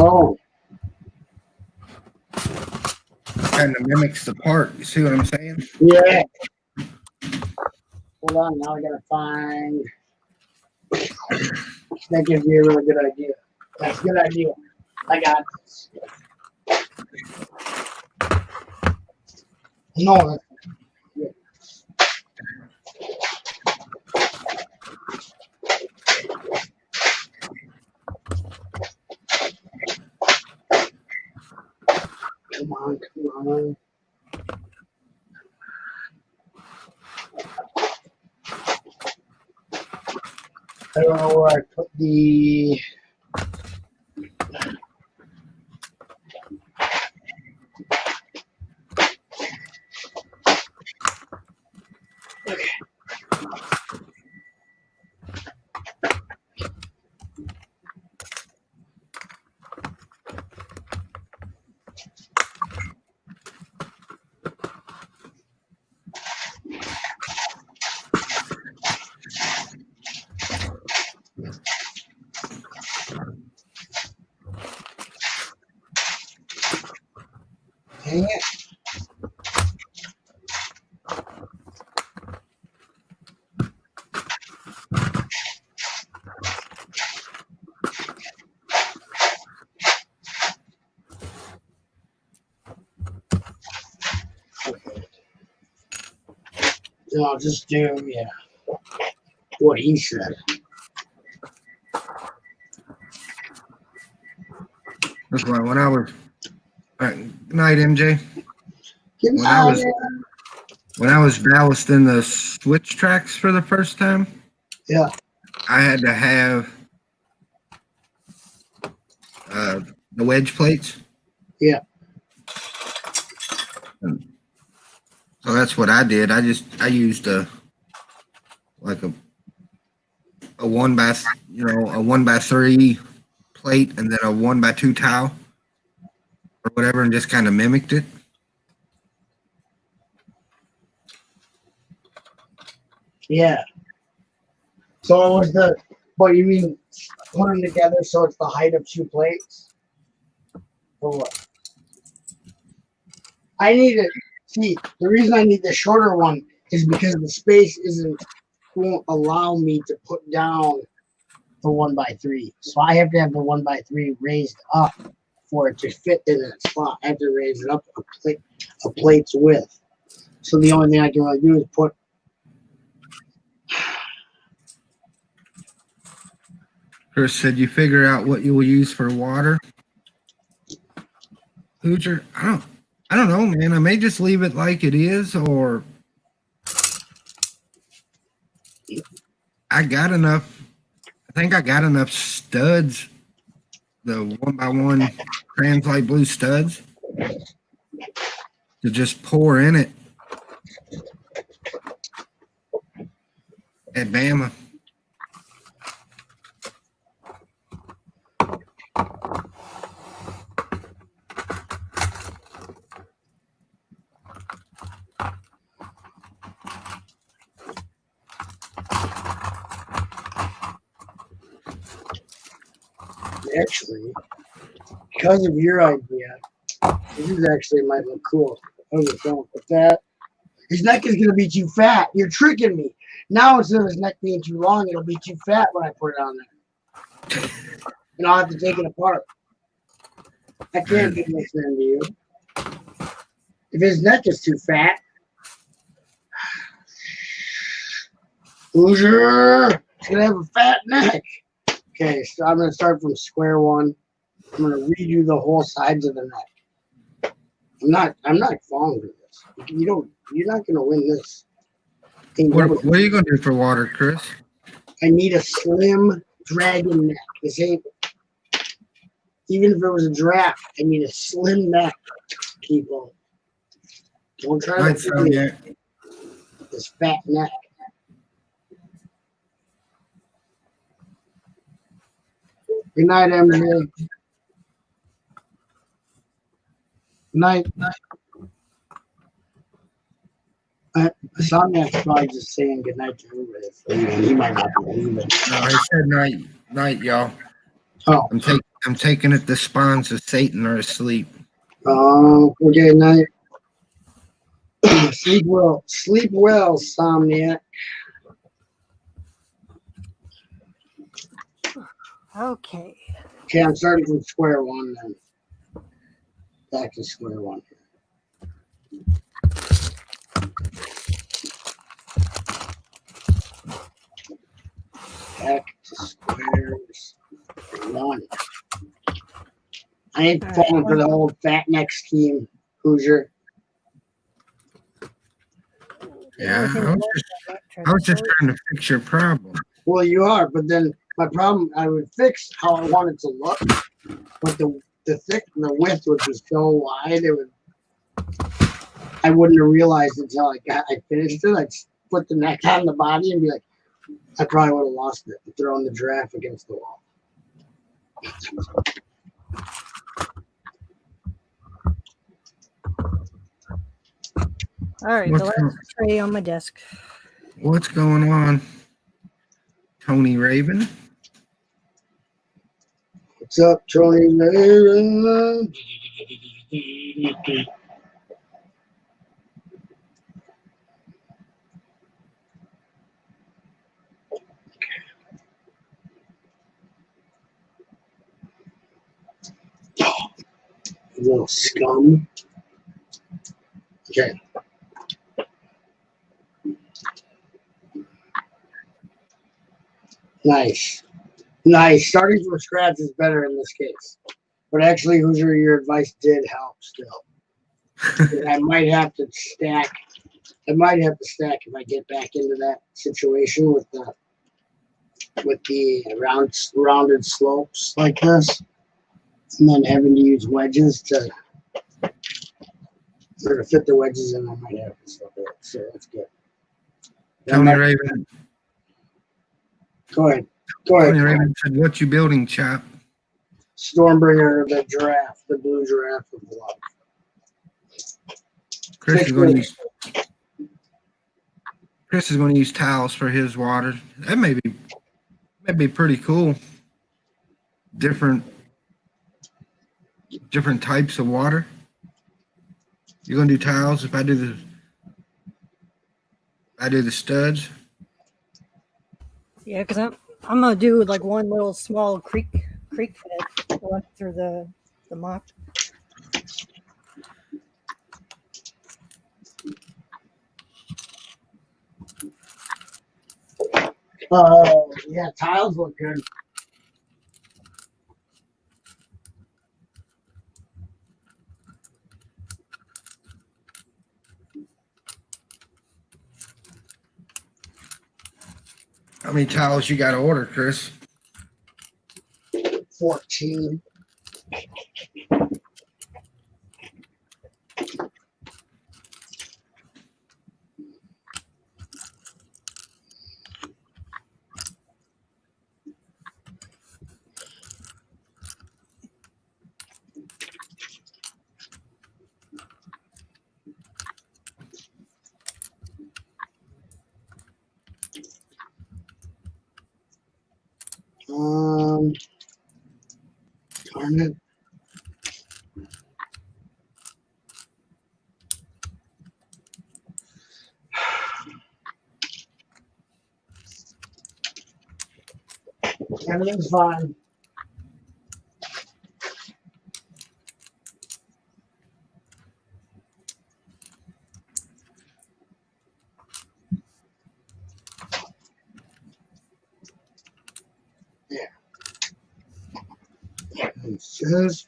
C: Oh,
F: Kind of mimics the part. You see what I'm saying?
C: yeah. Hold on, now I gotta find. That gives me a really good idea. That's a good idea. I got this. No, that's yeah. Come on, come on. I don't know where I put the. Dang it. Okay. Then I'll just do, yeah, what he said.
F: That's why when I was good night, MJ.
C: Good
F: When I
C: night.
F: was ballasting the switch tracks for the first time,
C: Yeah.
F: I had to have the wedge plates.
C: Yeah.
F: So that's what I did. I used a 1x3 plate and then a 1x2 towel or whatever, and just kind of mimicked it.
C: Yeah. So it was the, what you mean, put them together so it's the height of two plates? Or what? I need it. See, the reason I need the shorter one is because the space won't allow me to put down the 1x3. So I have to have the 1x3 raised up for it to fit in that spot. I have to raise it up a plate's width. So the only thing I can really do is put.
F: Chris said you figure out what you will use for water. Hoosier, I don't know, man. I may just leave it like it is, or I think I got enough studs, the 1x1 Translite blue studs, to just pour in it at Bama.
C: Actually, because of your idea, this is actually might look cool. I don't with that. His neck is gonna be too fat. You're tricking me. Now instead of his neck being too long, it'll be too fat when I put it on there. And I'll have to take it apart. I can't do this then to you. If his neck is too fat. Hoosier, he's gonna have a fat neck. Okay, so I'm gonna start from square one. I'm gonna redo the whole sides of the neck. I'm not falling for this. You're not gonna win this. Ain't
F: What,
C: nobody-
F: what are you going to do for water, Chris?
C: I need a slim dragon neck. This ain't even if it was a draft, I need a slim neck, people. Don't try
F: Night,
C: to fool me
F: Sonia.
C: with this fat neck. Good night, MJ. Good night. Somniac's probably just saying good night to everybody. He might not believe it.
F: No, I said night, y'all.
C: Oh,
F: I'm taking it the spawns of Satan are asleep.
C: Okay, night. Sleep well, Somniac.
E: Okay.
C: Okay, I'm starting from square one then. Back to square one. Back to squares one. I ain't
E: All
C: falling
E: right.
C: for the old fat neck scheme, Hoosier.
F: Yeah,
E: The only thing
F: I was just trying to fix your problem.
C: Well, you are, but then my problem, I would fix how I want it to look, but the width would be so wide, I wouldn't have realized until I finished it. I'd put the neck on the body and be like, I probably would have lost it, throwing the giraffe against the wall.
E: All right, the last tray on my desk.
F: What's going on, Tony Raven?
C: What's up, Tony? You little scum. Okay. Nice. Starting from scratch is better in this case. But actually, Hoosier, your advice did help still. I might have to stack if I get back into that situation with the rounded slopes like this, and then having to use wedges to fit the wedges in. I might have to stop it. So that's good.
F: Tony Raven.
C: Go ahead.
F: Tony Raven said, "What you building, chap?"
C: Stormbringer, the giraffe, the blue giraffe with the love.
F: Chris is going to use towels for his water. That may be pretty cool. Different types of water. You're gonna do towels if I do the studs.
E: Yeah, because I'm gonna do like one little small creek bed going through the mock.
C: Oh, yeah, tiles look good.
F: How many towels you got to order, Chris?
C: 14. Darn it. Everything's fine. Yeah. Just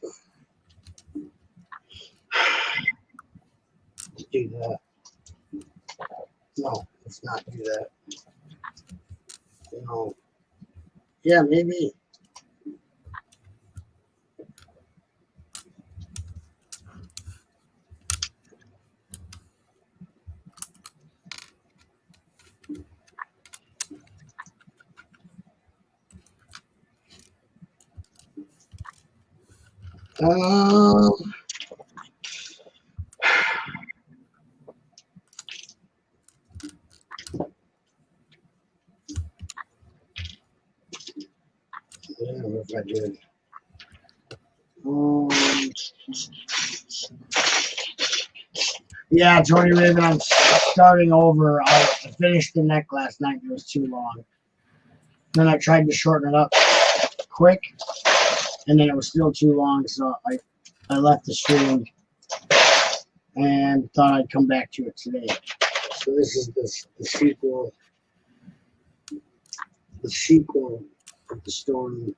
C: do that. No, let's not do that. No. Yeah, maybe. Um, yeah, what if I did? Yeah, Tony Raven, I'm starting over. I finished the neck last night. It was too long. Then I tried to shorten it up quick, and then it was still too long, so I left the stream and thought I'd come back to it today. So this is the sequel. The sequel of the story.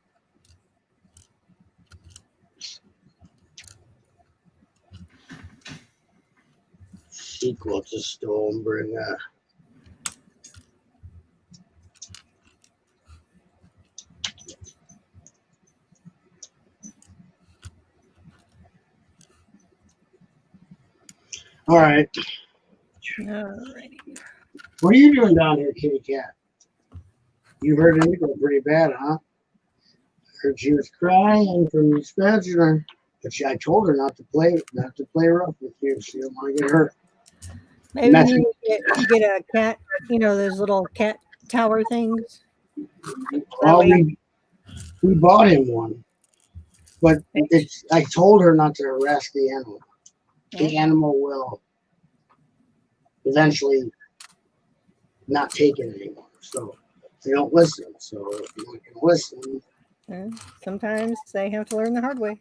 C: Sequel to Stormbringer. All right.
E: Alrighty.
C: What are you doing down here, kitty cat? You heard Indigo pretty bad, huh? Heard she was crying from the spatula. But I told her not to play rough with you. She didn't want to get hurt.
E: Maybe
C: That's-
E: you get a cat, those little cat tower things.
C: Well,
E: way-
C: we bought him one. But I told her not to harass the animal. The animal will eventually not take it anymore. So they don't listen. So if you're not going to listen,
E: Sometimes they have to learn the hard way.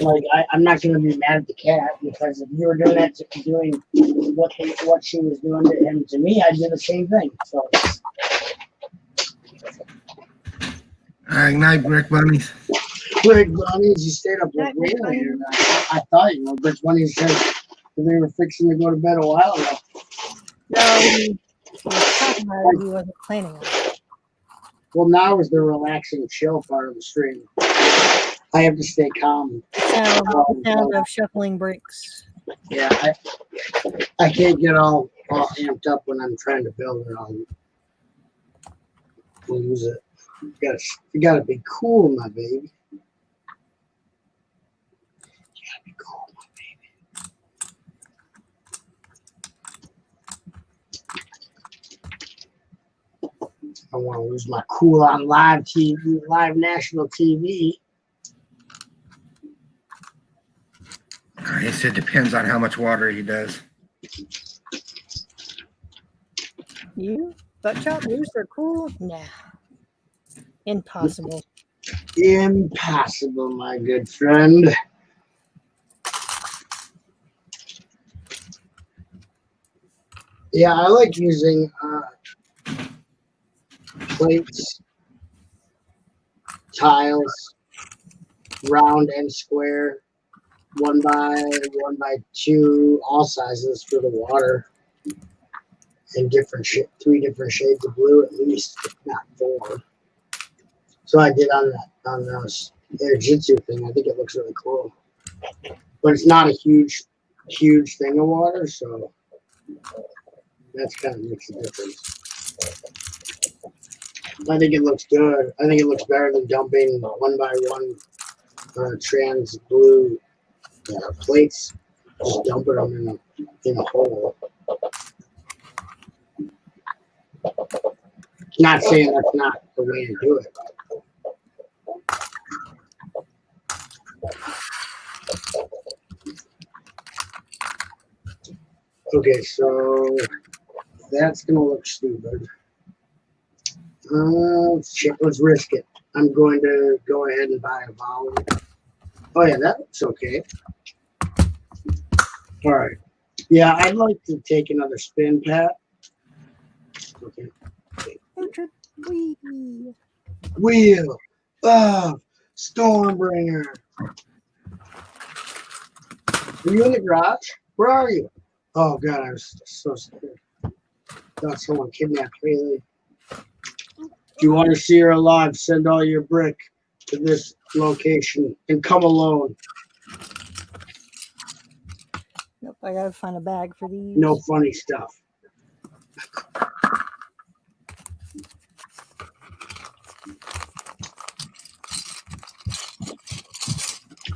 C: like I'm not going to be mad at the cat, because if you were doing that, doing what she was doing to him to me, I'd do the same thing. So
F: Night, Brick Bunnies.
C: Greg Bunnies, you stayed up like
E: Night, Brick
C: way later. I thought you know, Brick Bunnies said that they were fixing to go to bed a while ago.
E: No, he was talking about it. He wasn't planning on it.
C: Well, now is the relaxing, chill part of the stream. I have to stay calm.
E: The sound of shuffling bricks.
C: Yeah, I can't get all amped up when I'm trying to build it. I'll lose it. You gotta be cool, my baby. You gotta be cool, my baby. I don't want to lose my cool on live TV, live national TV.
F: I guess it depends on how much water he does.
E: You? Butt chop rooster cool? Nah. Impossible.
C: Impossible, my good friend. Yeah, I like using plates, tiles, round and square, 1x1x2, all sizes for the water, and three different shades of blue at least, if not 4. So I did on the Jiu-Jitsu thing. I think it looks really cool, but it's not a huge thing of water, so that's kind of makes a difference. I think it looks good. I think it looks better than dumping 1x1 trans blue plates, just dumping them in a hole. Not saying that's not the way to do it. Okay, so that's gonna look stupid. Let's risk it. I'm going to go ahead and buy a vowel. Oh yeah, that looks okay. All right. Yeah, I'd like to take another spin, Pat. Okay.
E: Wheel
C: Wheel of Stormbringer. Are you in the garage? Where are you? Oh God, I was so scared. Thought someone kidnapped Haley. If you want to see her alive, send all your brick to this location and come alone.
E: Nope, I gotta find a bag for these.
C: No funny stuff.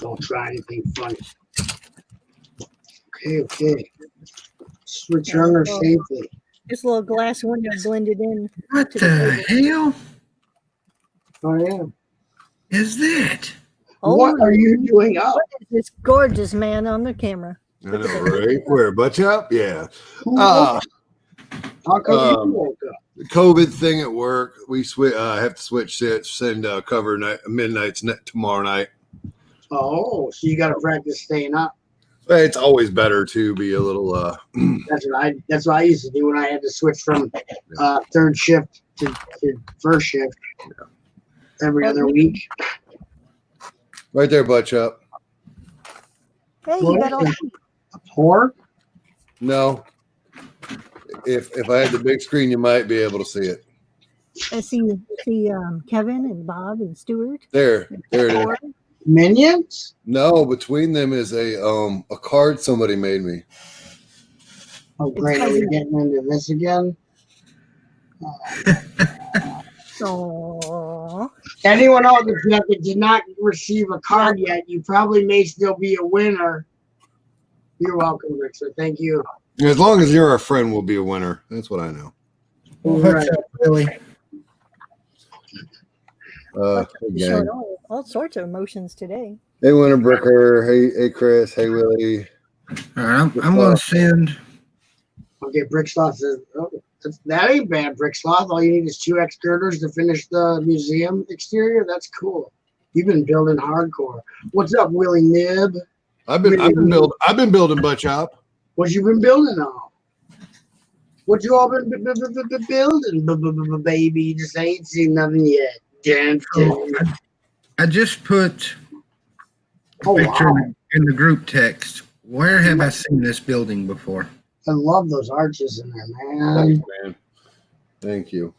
C: Don't try anything funny. Okay. Just return her safely.
E: This little glass window blended in.
F: What
E: to the
F: the hell
C: Oh yeah.
F: is that?
C: What are you doing up?
E: What is this gorgeous man on the camera?
I: I know, right? Where, Butch Up? Yeah.
C: How come you woke up?
I: The COVID thing at work. We have to switch sets, send cover midnights tomorrow night.
C: Oh, so you got to practice staying up.
I: But it's always better to be a little.
C: That's what I used to do when I had to switch from third shift to first shift every other week.
I: Right there, Butch Up.
E: Hey, you got all
C: A pork?
I: No. If I had the big screen, you might be able to see it.
E: I see Kevin and Bob and Stuart.
I: There it is.
C: Minions?
I: No, between them is a card somebody made me.
C: Oh, great. Are we getting into this again?
E: Aww.
C: Anyone else that did not receive a card yet, you probably may still be a winner. You're welcome, Richter. Thank you.
I: As long as you're a friend, we'll be a winner. That's what I know.
C: Right.
F: Really?
E: Showing all sorts of emotions today.
I: Hey, Winter Bricker. Hey, Chris. Hey, Willie.
F: All right, I'm going to send.
C: Okay, Bricksloth says, oh, that ain't bad, Bricksloth. All you need is 2 excavators to finish the museum exterior. That's cool. You've been building hardcore. What's up, Willie Nib?
I: I've been building Butch Up.
C: What you been building on? What you all been building, baby? You just ain't seen nothing yet. Damn.
F: I just put a
C: Oh,
F: picture
C: wow.
F: in the group text. Where have I seen this building before?
C: I love those arches in there, man.
I: Thanks, man. Thank you.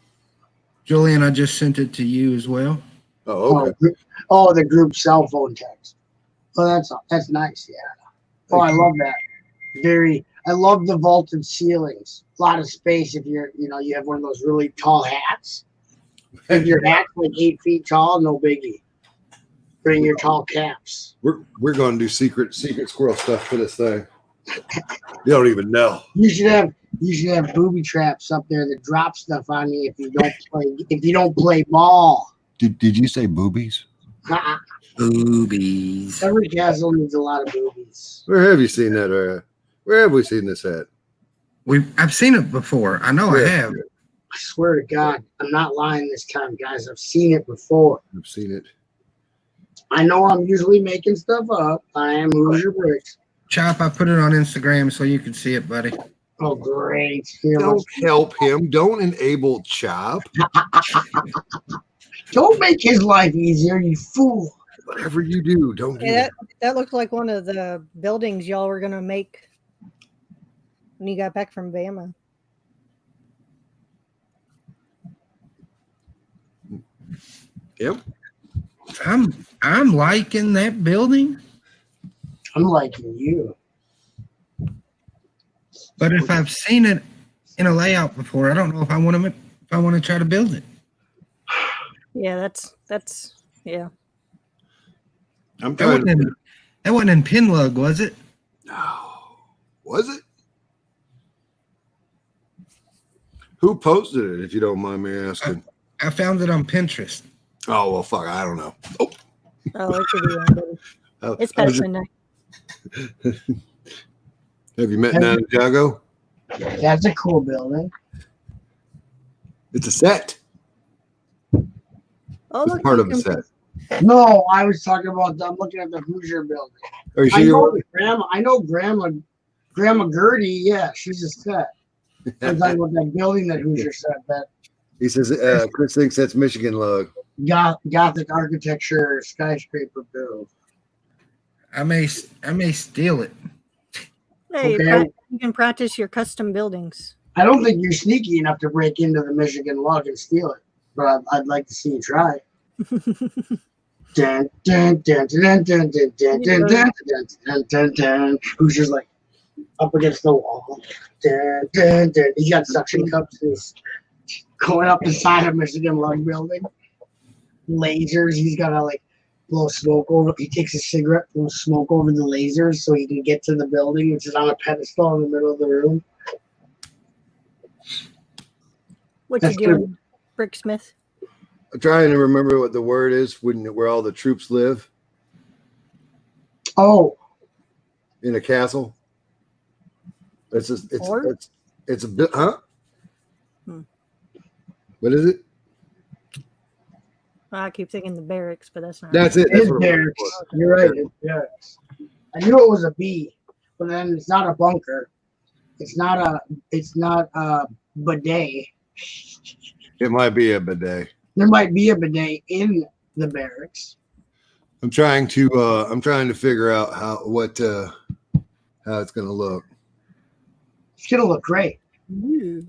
F: Julian, I just sent it to you as well.
I: Oh, okay.
C: Oh, the group cell phone text. Oh, that's nice. Yeah. Oh, I love that. I love the vaulted ceilings. A lot of space if you have one of those really tall hats. If your hat's like 8 feet tall, no biggie. Bring your tall caps.
I: We're going to do secret squirrel stuff for this thing. You don't even know.
C: You should have booby traps up there that drop stuff on you if you don't play ball.
I: Did you say boobies?
F: Boobies.
C: Every castle needs a lot of boobies.
I: Where have you seen that? Where have we seen this at?
F: I've seen it before. I know I have.
C: I swear to God, I'm not lying this time, guys. I've seen it before.
I: I've seen it.
C: I know I'm usually making stuff up. I am Hoosier Bricks.
F: Chop, I put it on Instagram so you can see it, buddy.
C: Oh, great. Here,
I: Don't help him. Don't enable Chop.
C: don't make his life easier, you fool.
I: Whatever you do, don't do that.
E: That looked like one of the buildings y'all were gonna make when you got back from Bama.
I: Yep.
F: I'm liking that building,
C: I'm liking you.
F: but if I've seen it in a layout before, I don't know if I want to try to build it.
E: Yeah, that's yeah.
I: I'm
F: That
I: trying to.
F: wasn't in Pinlug, was it?
I: No. Was it? Who posted it, if you don't mind me asking?
F: I found it on Pinterest.
I: Oh, well, fuck. I don't know. Oh.
E: Oh, it could be on there. It's past midnight.
I: Have you met Ninjago?
C: That's a cool building.
I: It's a set.
E: Oh,
I: It's
E: look,
I: part
E: you
I: of a
E: can-
I: set.
C: No, I was talking about. I'm looking at the Hoosier building.
I: Are you sure
C: I
I: you're
C: know grandma. I know Grandma Gertie. Yeah, she's a set. I'm talking about that building that Hoosier said that.
I: He says, Chris thinks that's Michigan lug.
C: Gothic architecture skyscraper build.
F: I may steal it.
E: Hey,
C: Okay.
E: you can practice your custom buildings.
C: I don't think you're sneaky enough to break into the Michigan log and steal it, but I'd like to see you try. Dun, dun, dun, dun, dun, dun, dun, dun, dun, dun, dun, dun. Hoosier's like up against the wall. Dun, dun, dun. He's got suction cups and he's going up the side of Michigan log building. Lasers. He's got to like blow smoke over. He takes a cigarette, blows smoke over the lasers so he can get to the building, which is on a pedestal in the middle of the room.
E: What
C: That's
E: you doing, Bricksmith?
I: I'm trying to remember what the word is where all the troops live
C: Oh,
I: in a castle. It's a bit, huh?
E: Hmm.
I: What is it?
E: I keep thinking the barracks, but that's not.
I: That's it. That's
C: it's
I: what I'm looking
C: barracks.
I: for.
C: You're right. It's barracks. I knew it was a B, but then it's not a bunker. It's not a bidet.
I: It might be a bidet.
C: There might be a bidet in the barracks.
I: I'm trying to figure out how it's gonna look.
C: It's gonna look great.
E: Ooh.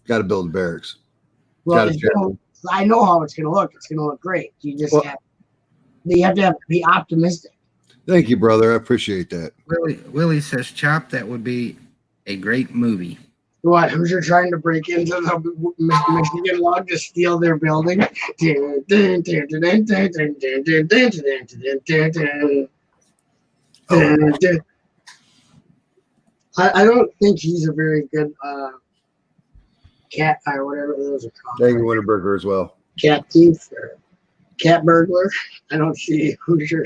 I: Got to build barracks.
C: Well,
I: Gotta check.
C: I know how it's gonna look. It's gonna look great. You just have to be optimistic.
I: Thank you, brother. I appreciate that.
F: Willie says, Chop, that would be a great movie.
C: What? Hoosier trying to break into the Michigan log to steal their building? I don't think he's a very good cat or whatever those are called.
I: Thank you, Winterberger, as well.
C: Cat thief or cat burglar. I don't see Hoosier.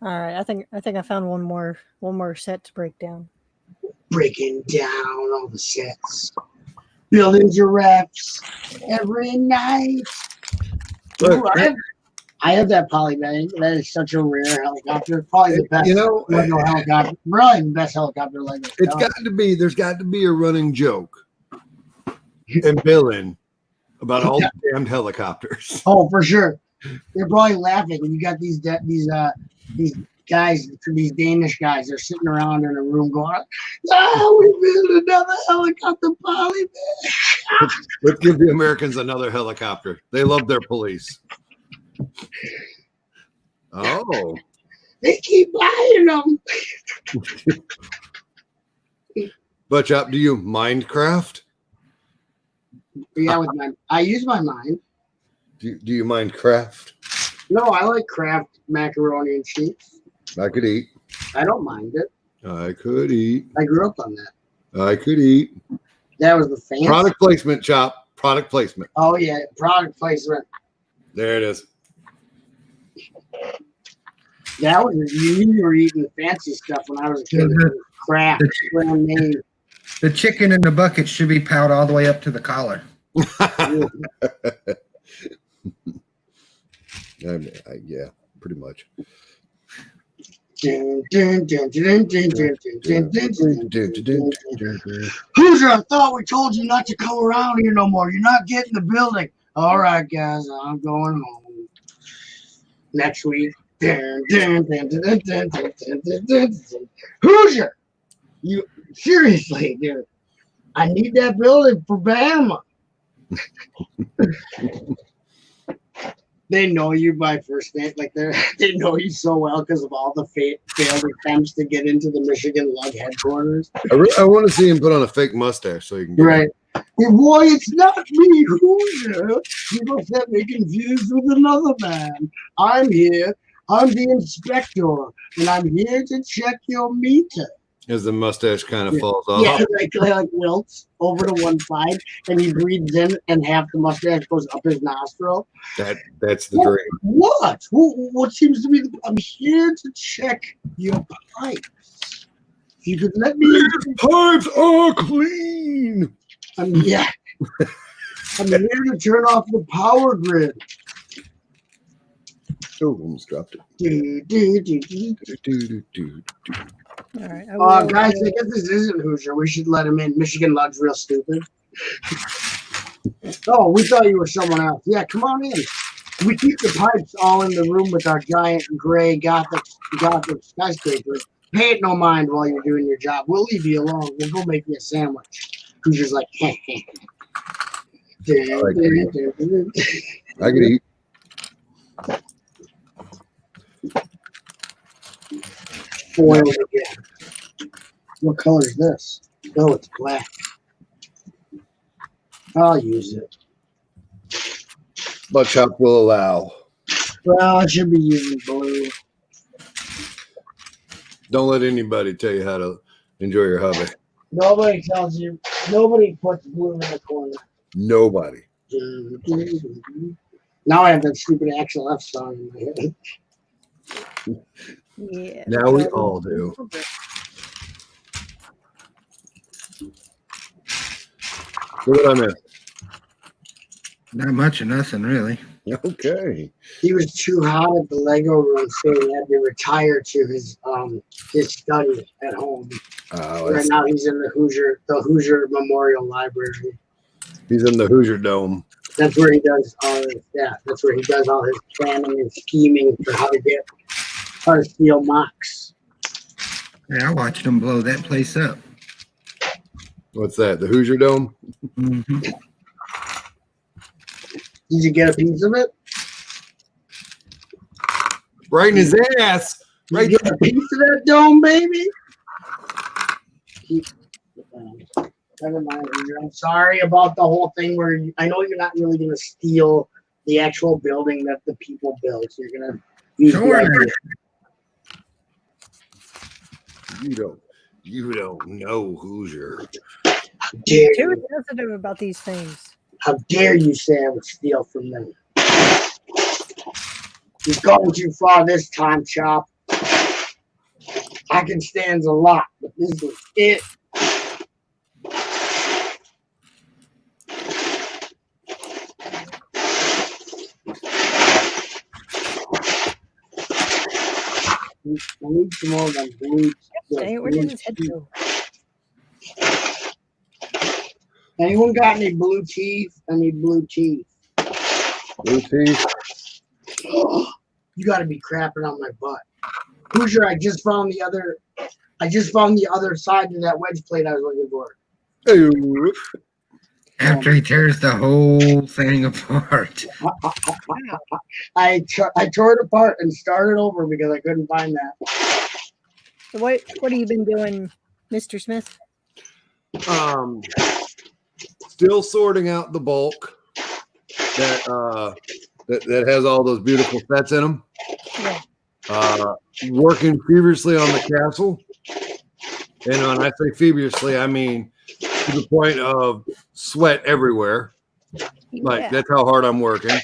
E: All right, I think I found one more set to break down.
C: Breaking down all the sets. Building giraffes every night.
I: Look,
C: Ooh, I have that polybag. That is such a rare helicopter. Probably the best Lego helicopter. Probably the best helicopter Lego.
I: There's got to be a running joke and billing about all the damned helicopters.
C: Oh, for sure. They're probably laughing. You got these guys, these Danish guys, they're sitting around in a room going, we built another helicopter polybag.
I: Let's give the Americans another helicopter. They love their police. Oh.
C: They keep buying them.
I: But Chop, do you Minecraft?
C: Yeah, I use my mind.
I: Do you Minecraft?
C: No, I like Kraft macaroni and cheese.
I: I could eat.
C: I don't mind it.
I: I could eat.
C: I grew up on that.
I: I could eat.
C: That was the fancy.
I: Product placement, Chop. Product placement.
C: Oh, yeah. Product placement.
I: There it is.
C: That was, you were eating fancy stuff when I was a kid. Kraft, brand name.
F: The chicken in the bucket should be piled all the way up to the collar.
I: Yeah, pretty much.
C: Hoosier, I thought we told you not to come around here no more. You're not getting the building. All right, guys, I'm going home. Next week. Hoosier, you seriously, dude. I need that building for Bama. They know you by first name, like they know you so well because of all the failed attempts to get into the Michigan Lug headquarters.
I: I want to see him put on a fake mustache so you can get
C: right. Hey, boy, it's not me, Hoosier. You must have me confused with another man. I'm here. I'm the inspector, and I'm here to check your meter.
I: As the mustache kind of falls off.
C: Yeah, like wilts over to one side, and he breathes in, and half the mustache goes up his nostril.
I: That's the dream.
C: What? What seems to be I'm here to check your pipes. If you could let me.
I: These pipes are clean.
C: I'm here to turn off the power grid.
I: Oh, almost dropped it.
E: All right.
C: Guys, I guess this isn't Hoosier. We should let him in. Michigan Lug's real stupid. Oh, we thought you were someone else. Yeah, come on in. We keep the pipes all in the room with our giant gray Gothic skyscraper. Pay it no mind while you're doing your job. We'll leave you alone. We'll go make you a sandwich. Who's just like,
I: I could eat.
C: Foiled again. What color is this? Oh, it's black. I'll use it.
I: Butt chop will allow.
C: Well, I should be using blue.
I: Don't let anybody tell you how to enjoy your hobby.
C: Nobody tells you. Nobody puts blue in the corner.
I: Nobody.
C: Now I have that stupid Axel F song in my head.
E: Yeah.
I: Now we all do. What did I miss?
F: Not much of nothing, really.
I: Okay.
C: He was too hot at the Lego room, so he had to retire to his study at home. Right now, he's in the Hoosier Memorial Library.
I: He's in the Hoosier Dome.
C: That's where he does all his, that's where he does all his planning and scheming for how to steal mocks.
F: Yeah, I watched them blow that place up.
I: What's that? The Hoosier Dome?
F: Mm-hmm.
C: Did you get a piece of it?
I: Right in his ass.
C: Right, get a piece of that dome, baby. Never mind. I'm sorry about the whole thing where I know you're not really going to steal the actual building that the people built. You're going to use
I: You don't know Hoosier.
E: Too sensitive about these things.
C: How dare you say I would steal from them? You've gone too far this time, Chop. I can stand a lot, but this is it. I need some more of them blue.
E: Dang it, where did his head go?
C: Anyone got any blue teeth? I need blue teeth.
I: Blue teeth?
C: You got to be crapping on my butt. Hoosier, I just found the other side to that wedge plate I was looking for.
F: After he tears the whole thing apart.
C: I tore it apart and started over because I couldn't find that.
E: So what have you been doing, Mr. Smith?
I: Still sorting out the bulk that has all those beautiful sets in them.
E: Yeah.
I: Working feverishly on the castle. And when I say feverishly, I mean to the point of sweat everywhere. Like that's how hard I'm working.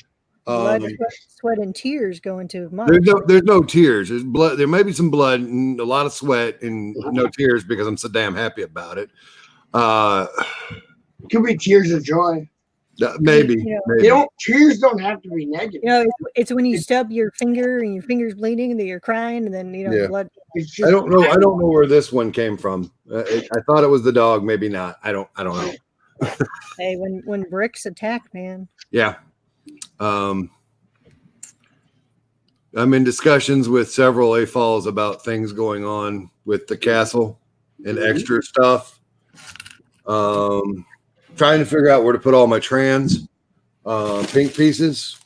E: Blood, sweat, and tears go into mine.
I: There's no tears. There's blood. There may be some blood and a lot of sweat and no tears because I'm so damn happy about it.
C: Could be tears of joy.
I: Maybe.
C: Tears don't have to be negative.
E: It's when you stub your finger and your finger's bleeding and then you're crying and then blood.
I: I don't know. I don't know where this one came from. I thought it was the dog. Maybe not. I don't know.
E: Hey, when bricks attack, man.
I: Yeah. I'm in discussions with several AFOLs about things going on with the castle and extra stuff. Trying to figure out where to put all my trans pink pieces.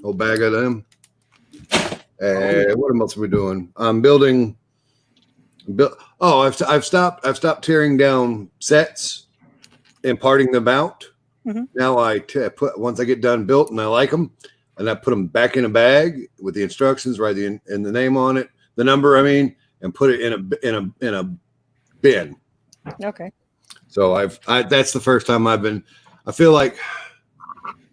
I: Whole bag of them. What else are we doing? I'm building. I've stopped tearing down sets and parting them out.
E: Mm-hmm.
I: Now I put once I get done built and I like them, and I put them back in a bag with the instructions, write the name on it, the number. I mean, and put it in a bin.
E: Okay.
I: So that's the first time I feel like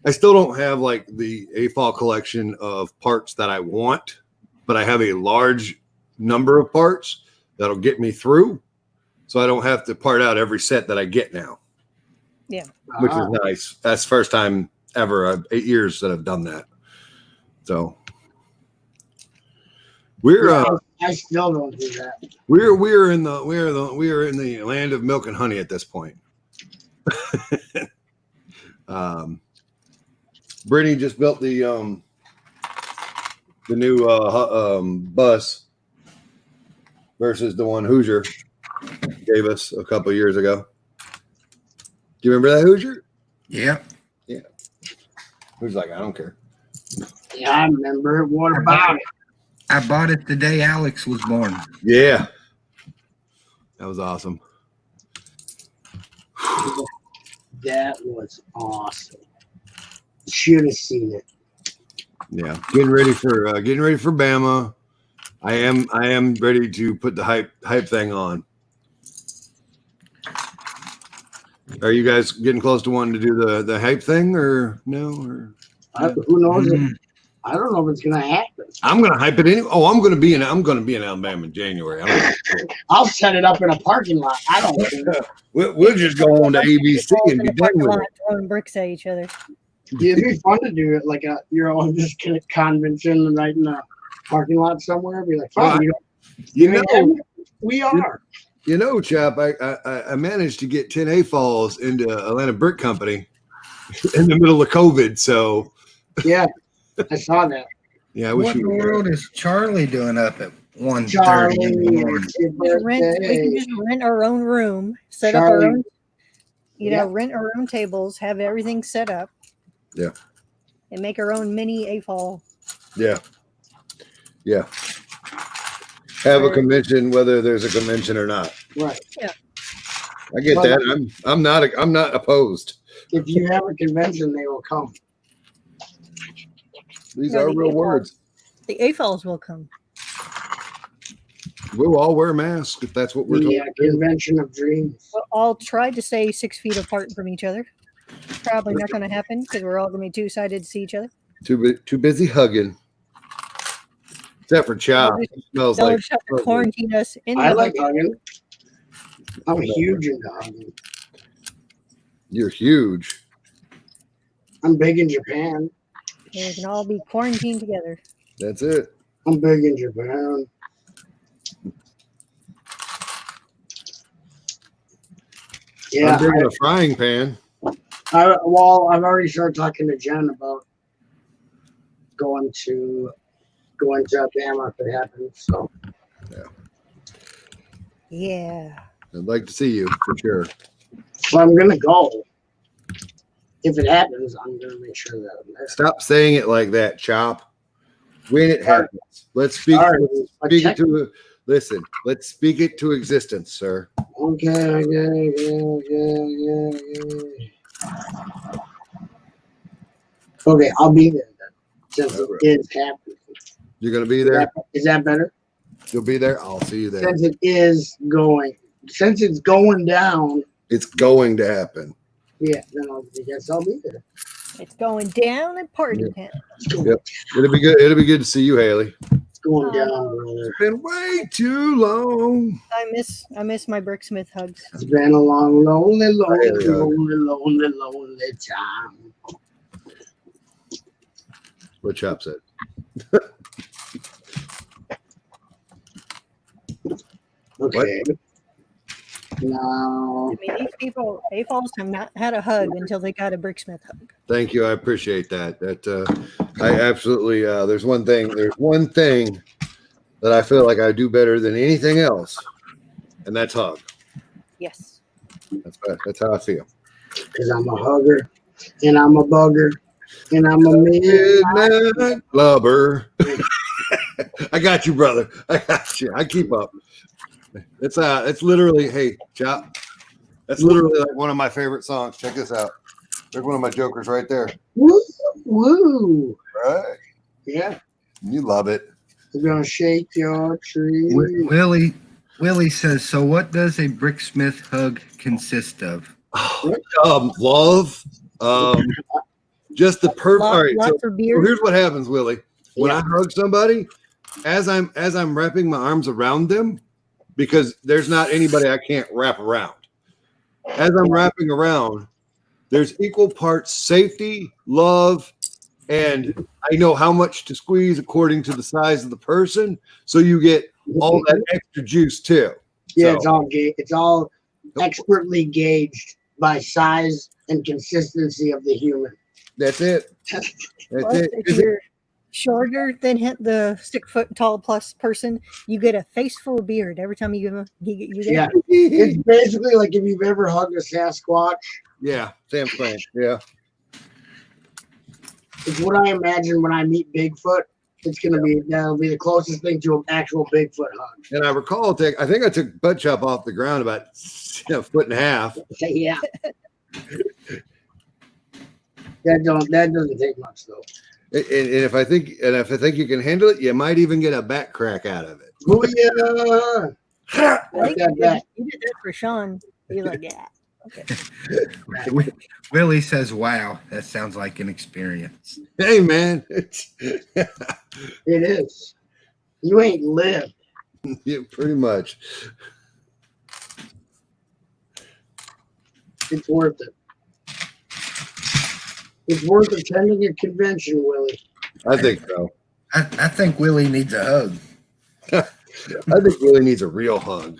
I: I still don't have like the AFOL collection of parts that I want, but I have a large number of parts that'll get me through. So I don't have to part out every set that I get now.
E: Yeah.
I: Which is nice. That's the first time ever. 8 years that I've done that. So
C: I still don't do that.
I: We're in the land of milk and honey at this point. Brittany just built the new bus versus the one Hoosier gave us a couple of years ago. Do you remember that Hoosier?
F: Yeah.
I: Yeah. Who's like, I don't care.
C: Yeah, I remember. What about it?
F: I bought it the day Alex was born.
I: Yeah. That was awesome.
C: That was awesome. Should have seen it.
I: Yeah. Getting ready for Bama. I am ready to put the hype thing on. Are you guys getting close to wanting to do the hype thing or no? Or
C: Who knows? I don't know if it's gonna happen.
I: I'm gonna hype it anyway. Oh, I'm gonna be in Alabama in January.
C: I'll set it up in a parking lot. I don't care.
I: We'll just go on to ABC and be done with it.
E: Throwing bricks at each other.
C: It'd be fun to do it like your own just convention right in a parking lot somewhere. Be like, oh, we are.
I: You know, Chap, I managed to get 10 AFOLs into Atlanta Brick Company in the middle of COVID. So
C: yeah, I saw that.
I: Yeah, I wish
F: what in the world is Charlie doing up at 1:30
C: Charlie,
F: in the morning?
E: We can just rent our own room, set up our own, rent our own tables, have everything set up.
I: Yeah.
E: And make our own mini AFOL.
I: Yeah. Yeah. Have a convention, whether there's a convention or not.
C: Right.
E: Yeah.
I: I get that. I'm not opposed.
C: If you have a convention, they will come.
I: These are real words.
E: The AFOLs will come.
I: We'll all wear masks if that's what we're doing.
C: Yeah, convention of dreams.
E: We'll all try to stay 6 feet apart from each other. Probably not going to happen because we're all going to be too excited to see each other.
I: Too busy hugging. Except for Chow. Smells
E: They'll
I: like.
E: just have to quarantine us in
C: I
E: the
C: like hugging. I'm huge into hugging.
I: You're huge.
C: I'm big in Japan.
E: We can all be quarantined together.
I: That's it.
C: I'm big in Japan. Yeah,
I: I'm big in a frying pan.
C: I've already started talking to Jen about going to Alabama if it happens. So
E: yeah.
I: I'd like to see you for sure.
C: Well, I'm gonna go. If it happens, I'm gonna make sure that I'm there.
I: Stop saying it like that, Chop. When it happens, let's speak. Let's speak it to existence, sir.
C: Okay. Okay, I'll be there then. Since it is happening.
I: You're gonna be there.
C: Is that better?
I: You'll be there. I'll see you there.
C: Since it's going down.
I: It's going to happen.
C: Yeah, then I guess I'll be there.
E: It's going down at party town.
I: Yep. It'll be good. It'll be good to see you, Haley.
C: It's going down, brother.
I: It's been way too long.
E: I miss my Bricksmith hugs.
C: It's been a long, lonely time.
I: What Chop said.
C: Okay. No.
E: I mean, these people, AFOLs have not had a hug until they got a Bricksmith hug.
I: Thank you. I appreciate that. I absolutely. There's one thing that I feel like I do better than anything else, and that's hug.
E: Yes.
I: That's how I feel.
C: Because I'm a hugger, and I'm a bugger, and I'm a
I: midnight lover. I got you, brother. I got you. I keep up. It's literally, hey, Chop. That's literally like one of my favorite songs. Check this out. There's one of my jokers right there.
C: Woo, woo.
I: Right?
C: Yeah.
I: You love it.
C: We're gonna shake your tree.
F: Willie says, so what does a Bricksmith hug consist of?
I: Love. Just the perfect. All right.
E: Lots of beer.
I: So here's what happens, Willie. When I hug somebody, as I'm wrapping my arms around them, because there's not anybody I can't wrap around. As I'm wrapping around, there's equal parts safety, love, and I know how much to squeeze according to the size of the person. So you get all that extra juice too.
C: Yeah,
I: so,
C: it's all expertly gauged. by size and consistency of the human.
I: That's it. That's
E: Plus,
I: it.
E: if you're shorter than the 6 foot tall plus person, you get a face full of beard every time you give them. You get
C: Yeah.
E: a-
C: It's basically like if you've ever hugged a Sasquatch,
I: Yeah, Sam Frank. Yeah.
C: it's what I imagine when I meet Bigfoot. It's gonna be that'll be the closest thing to an actual Bigfoot hug.
I: And I recall, I think I took Butt Chop off the ground about a foot and a half.
C: Yeah. That doesn't take much though.
I: And if I think you can handle it, you might even get a back crack out of it.
C: Booyah!
E: I
C: Like
E: think
C: that back.
E: you did that for Sean. You're like, yeah. Okay.
F: Willie says, "Wow, that sounds like an experience."
I: Hey, man.
C: It is. You ain't lived.
I: Yeah, pretty much.
C: It's worth it. It's worth attending a convention, Willie.
I: I think so.
F: I think Willie needs a hug.
I: I think Willie needs a real hug.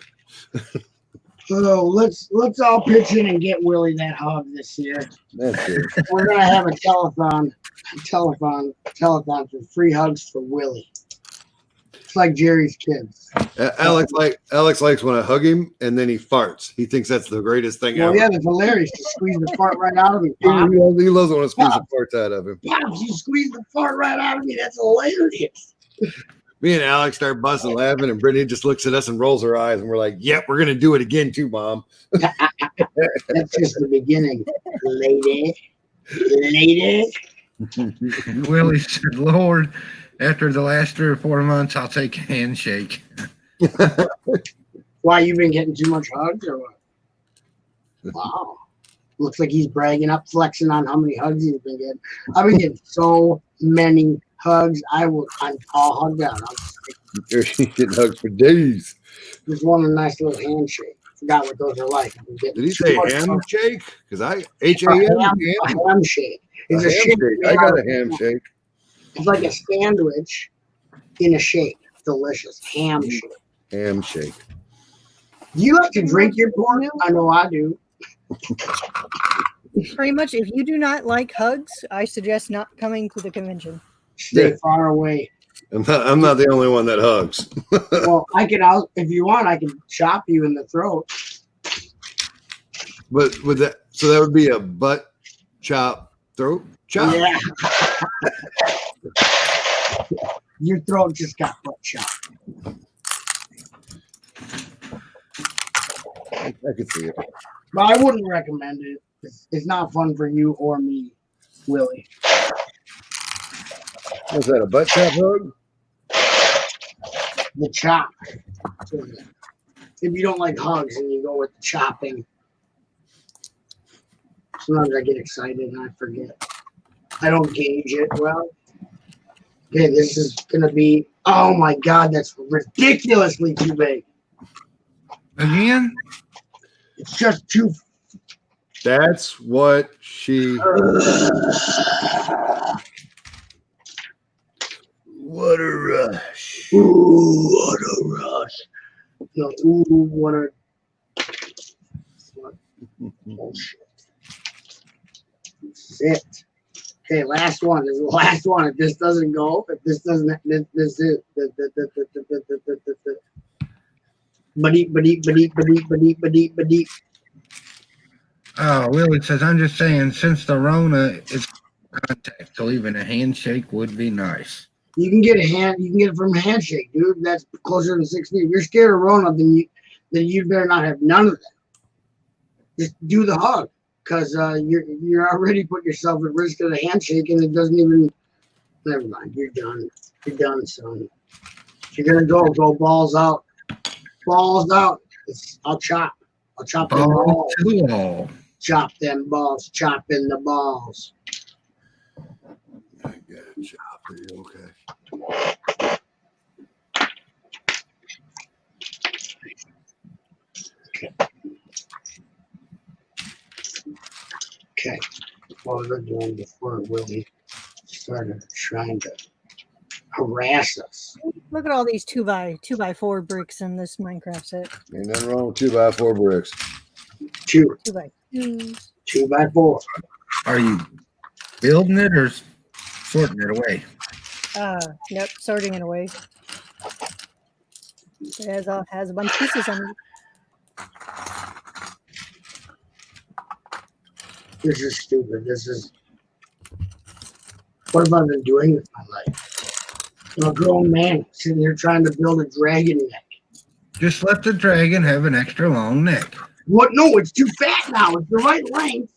C: So let's all pitch in and get Willie that hug this year.
I: That's it.
C: We're gonna have a telethon for free hugs for Willie. It's like Jerry's kids.
I: Alex likes when I hug him and then he farts. He thinks that's the greatest thing
C: Well,
I: ever.
C: yeah, that's hilarious to squeeze the fart right out of me.
I: He
C: Pop,
I: loves it when I squeeze the farts out of him.
C: Pops, you squeeze the fart right out of me. That's hilarious.
I: Me and Alex start busting laughing, and Brittany just looks at us and rolls her eyes, and we're like, "Yep, we're gonna do it again too, Mom."
C: That's just the beginning, lady.
F: Willie said, "Lord, after the last 3 or 4 months, I'll take a handshake."
C: Why, you been getting too much hugs or what? Wow. Looks like he's bragging up, flexing on how many hugs he's been getting. I've been getting so many hugs. I'll hug down.
I: You're getting hugs for days.
C: Just want a nice little handshake. Forgot what those are like.
I: Did he say ham shake? Because I HAM.
C: A ham shake. It's a shake.
I: I got a ham shake.
C: It's like a sandwich in a shake. Delicious. Ham shake.
I: Ham shake.
C: Do you like to drink your pork? I know I do.
E: Pretty much, if you do not like hugs, I suggest not coming to the convention.
C: Stay far away.
I: I'm not the only one that hugs.
C: Well, if you want, I can chop you in the throat.
I: But with that, so that would be a butt chop, throat chop.
C: Yeah. Your throat just got butt chopped.
I: I could see it.
C: But I wouldn't recommend it. It's not fun for you or me, Willie.
I: Was that a butt chop hug?
C: The chop. If you don't like hugs and you go with the chopping, sometimes I get excited and I forget. I don't gauge it well. Okay, this is gonna be. Oh my God, that's ridiculously too big.
F: Again?
C: It's just too.
I: That's what she. What a rush.
C: Ooh, what a rush. No, ooh, what a. What bullshit. Sit. Okay, last one. This is the last one. If this doesn't go, if this doesn't, this is. Badee.
F: Oh, Willie says, "I'm just saying, since the Rona is contact, so even a handshake would be nice."
C: You can get it from a handshake, dude. That's closer than 6 feet. If you're scared of Rona, then you better not have none of that. Just do the hug, because you're already put yourself at risk of the handshake, and it doesn't even. Never mind. You're done. You're done, son. If you're gonna go balls out. Balls out. I'll chop. I'll chop them
F: Ball
C: balls.
F: to the wall.
C: Chop them balls. Chop in the balls.
I: I got a chop for you, okay.
C: Okay. What we're doing before Willie started trying to harass us.
E: Look at all these 2x4 bricks in this Minecraft set.
I: Ain't nothing wrong with 2x4 bricks.
C: Two.
E: 2x. twos.
C: 2x4.
F: Are you building it or sorting it away?
E: Nope, sorting it away. It has a bunch of pieces on it.
C: This is stupid. What have I been doing with my life? I'm a grown man sitting here trying to build a dragon neck.
F: Just let the dragon have an extra long neck.
C: What? No, it's too fat now. It's the right length.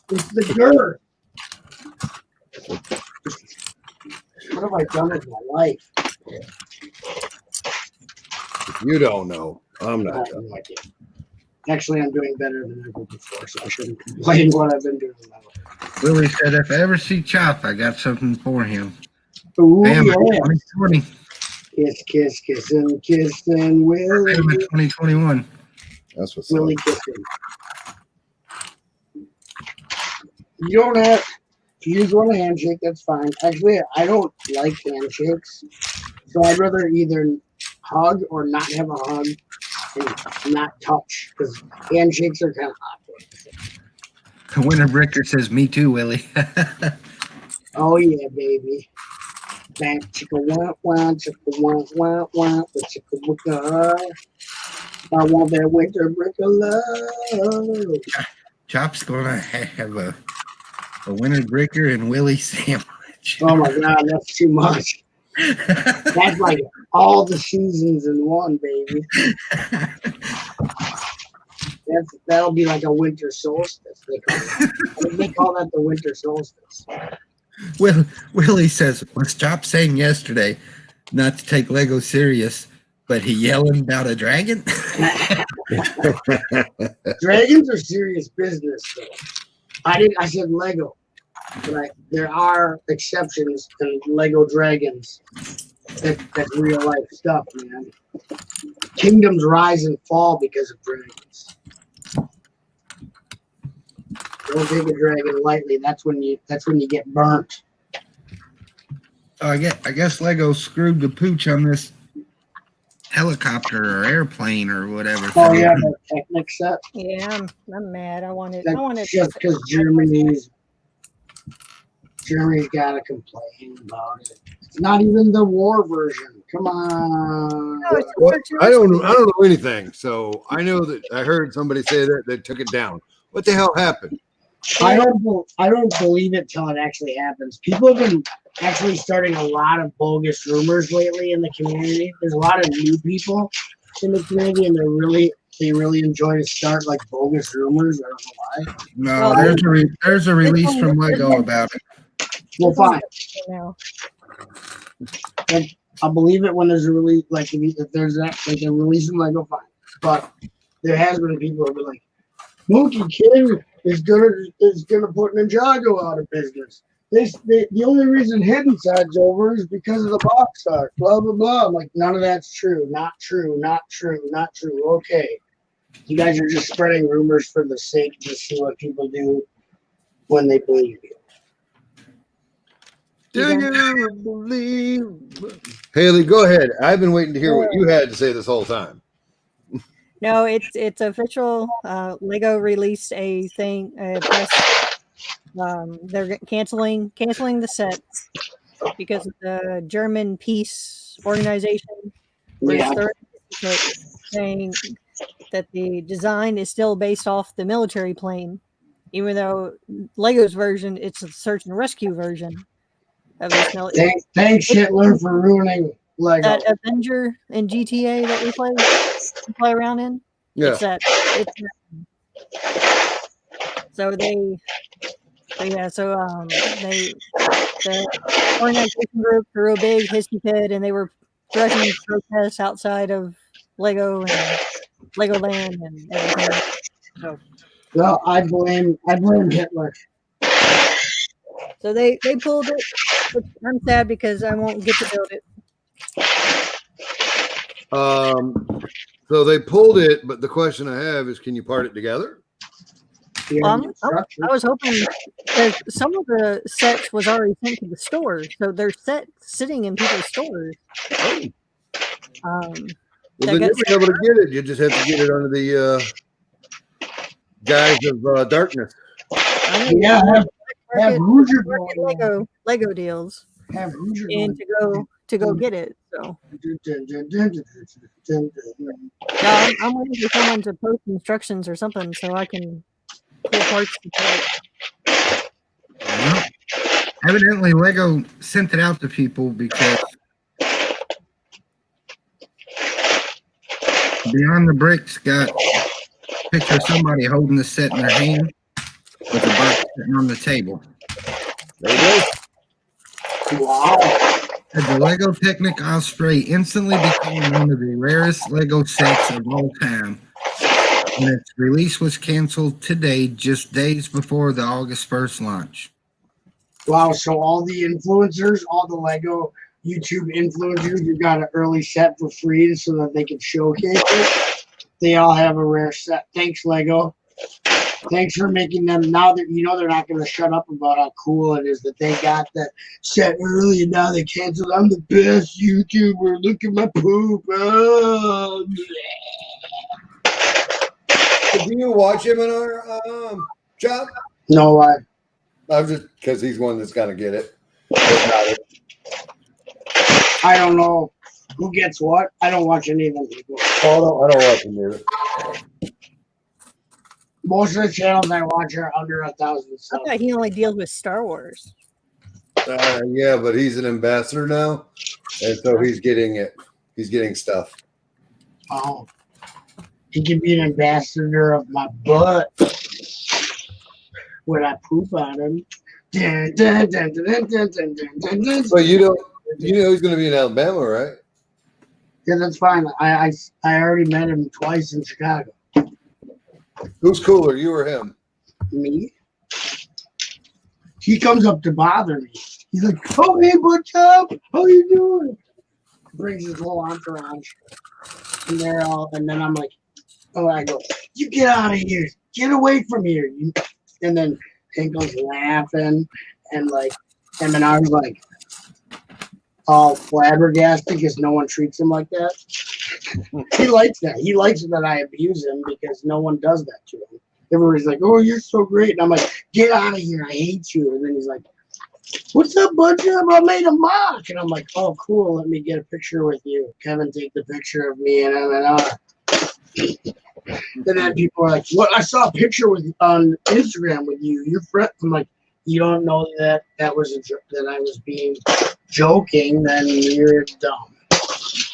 C: It's the girth. What have I done with my life?
I: You don't know. I'm
C: I
I: not.
C: have no idea. Actually, I'm doing better than ever before, so I shouldn't complain what I've been doing with my life.
F: Willie said, if I ever see Chop, I got something for him.
C: Ooh,
F: Bam,
C: yeah.
F: 2020.
C: Kiss, kiss, kissing, Willie.
F: Bam, 2021.
I: That's what's
C: Willie kissing. You don't have. If you just want a handshake, that's fine. Actually, I don't like handshakes, so I'd rather either hug or not have a hug and not touch, because handshakes are kind of awkward.
F: The winner bricker says, me too, Willie.
C: Oh yeah, baby. Bam, chicka wah wah, chicka wah wah wah, chicka wicka. I want that winter brick of love.
F: Chop's gonna have a winner bricker and Willie sandwich.
C: Oh my god, that's too much. That's like all the seasons in one, baby. That'll be like a winter solstice. They call it. I mean, they call that the winter solstice.
F: Willie says, was Chop saying yesterday not to take Lego serious, but he yelling about a dragon?
C: Dragons are serious business, though. I said Lego, but there are exceptions in Lego dragons. That's real life stuff, man. Kingdoms rise and fall because of dragons. Don't take a dragon lightly. That's when you get burnt.
F: Oh, I guess Lego screwed the pooch on this helicopter or airplane or whatever.
C: Oh yeah, the Technic set.
E: Yeah, I'm mad. I wanted.
C: That's just because Germany's got to complain about it. It's not even the war version. Come on.
E: No, it's
I: Well, I don't know anything. So I know that I heard somebody say that they took it down. What the hell happened?
C: I don't believe it till it actually happens. People have been actually starting a lot of bogus rumors lately in the community. There's a lot of new people in the community, and they really enjoy to start like bogus rumors. I don't know why.
F: No, there's a release from Lego about it.
C: Well, fine.
E: now.
C: And I'll believe it when there's a release. Like if there's that, like a release from Lego, fine. But there has been people who have been like, Monkey King is gonna put Ninjago out of business. The only reason Hidden Side's over is because of the box art. Blah blah blah. I'm like, none of that's true. Not true. Not true. Not true. Okay, you guys are just spreading rumors for the sake to see what people do when they believe you.
I: Do you believe? Haley, go ahead. I've been waiting to hear what you had to say this whole time.
E: No, it's official. Lego released a thing. Press. They're canceling the set because of the German peace organization.
C: Yeah.
E: Saying that the design is still based off the military plane, even though Lego's version it's a search and rescue version of this military.
C: Thanks Hitler for ruining Lego.
E: That Avenger in GTA that we play around in.
I: Yeah.
E: It's that. So the organization group threw a big hissy fit, and they were threatening protests outside of Lego and Legoland and everything. So,
C: No, I blame Hitler.
E: so they pulled it. I'm sad because I won't get to build it.
I: So they pulled it, but the question I have is, can you part it together?
E: I was hoping because some of the sets was already sent to the store, so they're sitting in people's stores.
I: Well, then you'll be able to get it. You just have to get it under guys of darkness.
E: I know
C: Yeah, have Hoosier
E: market
C: going on.
E: Lego deals
C: Have Hoosier
E: and
C: going.
E: to go get it. So
C: on.
E: yeah, I'm waiting for someone to post instructions or something so I can pull parts together.
F: Well, evidently, Lego sent it out to people because Beyond the Bricks got a picture of somebody holding the set in their hand with a box sitting on the table.
I: There you go.
C: Wow.
F: The Lego Picnic Osprey instantly became one of the rarest Lego sets of all time. And its release was canceled today, just days before the August 1st launch.
C: Wow, so all the influencers, all the Lego YouTube influencers who got an early set for free so that they could showcase it, they all have a rare set. Thanks, Lego. Thanks for making them, now that you know they're not going to shut up about how cool it is that they got that set early and now they canceled. I'm the best YouTuber. Look at my poop. Oh,
I: Do you watch him in our job?
C: no,
I: I'm just because he's one that's got to get it.
C: I don't know who gets what. I don't watch any of them people.
I: Oh, no, I don't watch him either.
C: Most of the channels I watch are under 1,000
E: I
C: subs.
E: thought he only deals with Star Wars.
I: Yeah, but he's an ambassador now, and so he's getting it. He's getting stuff.
C: Oh, he can be an ambassador of my butt when I poop on him.
I: But you know he's going to be in Alabama, right?
C: Yeah, that's fine. I already met him twice in Chicago.
I: Who's cooler, you or him?
C: Me? He comes up to bother me. He's like, "Oh, hey, what's up? How you doing?" Brings his whole entourage, and they're all. And then I'm like, "Oh," I go, "You get out of here! Get away from here!" And then Hinkle's laughing, and like, and then I was like, all flabbergasted because no one treats him like that. He likes that. He likes that I abuse him because no one does that to him. Everybody's like, "Oh, you're so great," and I'm like, "Get out of here! I hate you!" And then he's like, "What's up, bud? I made a mock," and I'm like, "Oh, cool. Let me get a picture with you." Kevin, take the picture of me and MNR. And then people are like, "What? I saw a picture with on Instagram with you. Your friend." I'm like, "You don't know that was a joke, that I was being joking? Then you're dumb."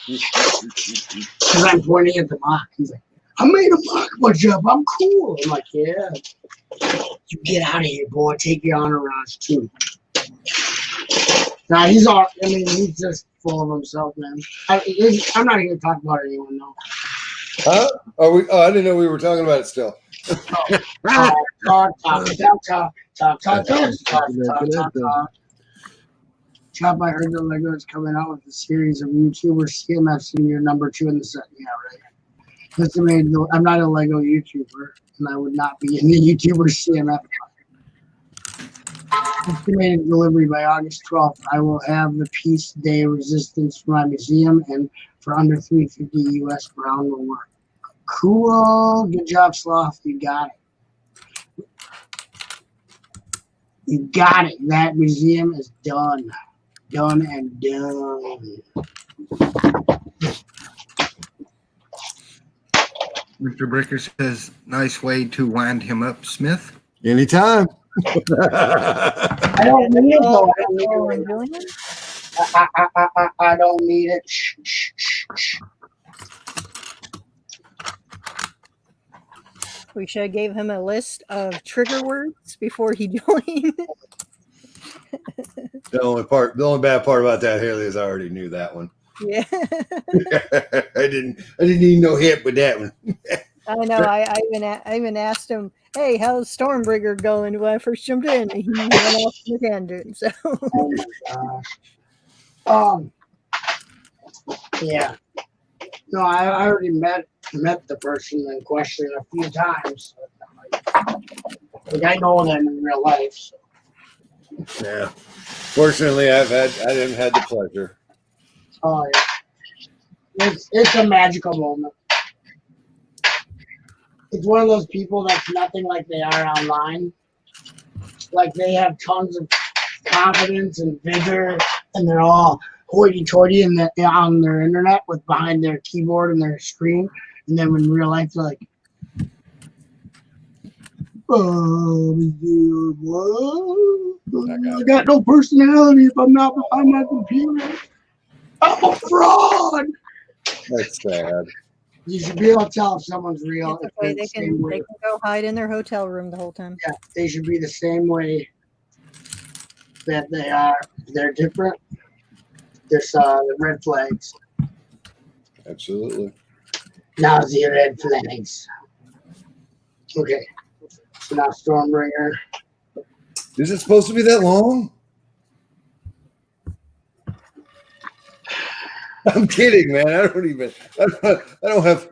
C: Because I'm pointing at the mock. He's like, "I made a mock, what's up? I'm cool." I'm like, "Yeah. You get out of here, boy. Take your entourage too." Nah, he's all. I mean, he's just full of himself, man. I'm not even talking about anyone though.
I: Huh? Are we? Oh, I didn't know we were talking about it still.
C: Talk. Chop, I heard that Lego is coming out with a series of YouTubers. CMF's in your number 2 in the set. Yeah, right. Estimated, I'm not a Lego YouTuber, and I would not be in the YouTuber CMF. Estimated delivery by August 12th. I will have the Peace Day Resistance for my museum, and for under $350 US Brown will work. Cool. Good job, Sloth. You got it. You got it. That museum is done. Done and done.
F: Mr. Bricker says, "Nice way to wind him up, Smith."
I: Anytime.
C: I don't need it though. I don't need it. Shh, shh, shh, shh.
E: We should have gave him a list of trigger words before he joined.
I: The only bad part about that, Haley, is I already knew that one.
E: Yeah.
I: I didn't even know hit with that one.
E: I know. I even asked him, "Hey, how's Stormbringer going?" when I first jumped in, and he went off the tangent. So.
C: Oh my gosh. Yeah. No, I already met the person in question a few times. Like I know them in real life. So.
I: Yeah. Fortunately, I haven't had the pleasure.
C: Oh yeah. It's a magical moment. it's one of those people that's nothing like they are online. Like they have tons of confidence and vigor, and they're all hoity-toity on their internet with behind their keyboard and their screen. And then in real life, they're like, I got no personality if I'm not behind my computer. I'm a fraud.
I: That's sad.
C: You should be able to tell if someone's real.
E: It's
C: If
E: okay.
C: they're
E: They
C: the same
E: can
C: way.
E: go hide in their hotel room the whole time.
C: Yeah, they should be the same way that they are. If they're different, there's the red flags.
I: Absolutely.
C: Now the red flags. Okay. So now Stormbringer.
I: Is it supposed to be that long? I'm kidding, man. I don't have.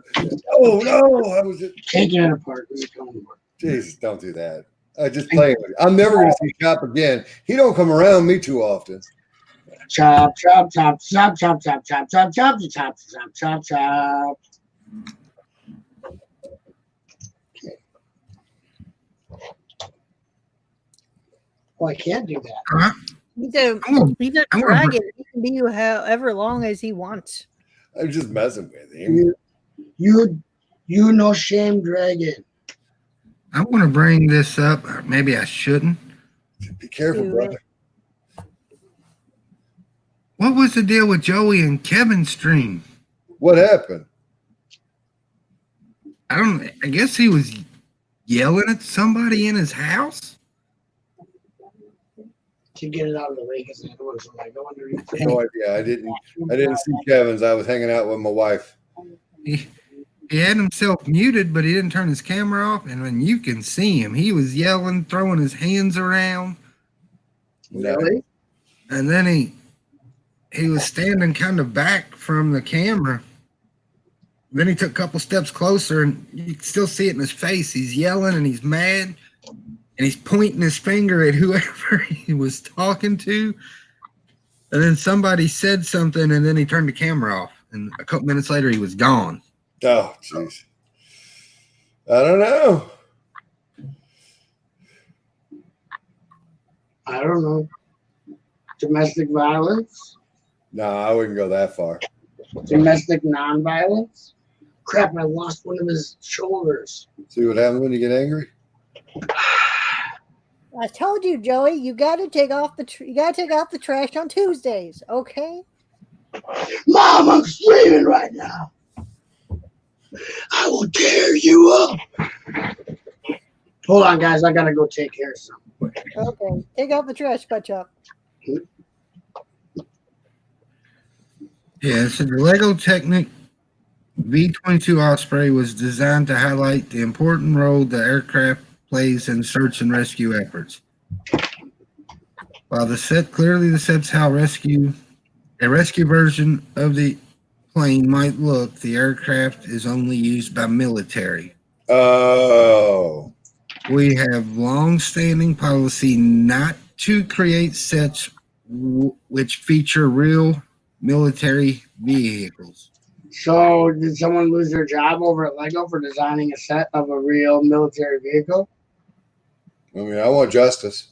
I: Oh no! I was just.
C: Taking it apart.
I: Jesus, don't do that. I just play with it. I'm never going to see Chop again. He don't come around me too often.
C: Chop, chop, chop, chop, chop, chop, chop, chop, chop, chop, chop, chop, chop. Well, I can't do that.
F: Huh?
E: He's a
F: I'm
E: dragon. He can be however long as he wants.
I: I'm just messing with him.
C: You no shame dragon.
F: I want to bring this up. Or maybe I shouldn't.
I: Be careful,
E: Do
I: brother.
F: What was the deal with Joey and Kevin's stream?
I: What happened?
F: I guess he was yelling at somebody in his house.
C: To get it out of the way because it was like going to
I: No idea. I didn't see Kevin's. I was hanging out with my wife.
F: He had himself muted, but he didn't turn his camera off. And when you can see him, he was yelling, throwing his hands around.
C: Really?
F: And then he was standing kind of back from the camera. Then he took a couple steps closer, and you can still see it in his face. He's yelling and he's mad, and he's pointing his finger at whoever he was talking to. And then somebody said something, and then he turned the camera off. And a couple minutes later, he was gone.
I: Oh, jeez. I don't know.
C: I don't know. Domestic violence?
I: No, I wouldn't go that far.
C: Domestic non-violence? Crap, I lost one of his shoulders.
I: See what happens when you get angry?
E: I told you, Joey. You got to take off the trash on Tuesdays. Okay.
C: Mom, I'm screaming right now. I will tear you up. Hold on, guys. I gotta go take care of something.
E: Okay. Take out the trash, Butchup.
F: Yeah, so the Lego Technic V-22 Osprey was designed to highlight the important role the aircraft plays in search and rescue efforts. While the set clearly depicts how a rescue version of the plane might look, the aircraft is only used by military.
I: Oh.
F: We have long-standing policy not to create sets which feature real military vehicles.
C: So, did someone lose their job over at Lego for designing a set of a real military vehicle?
I: I mean, I want justice.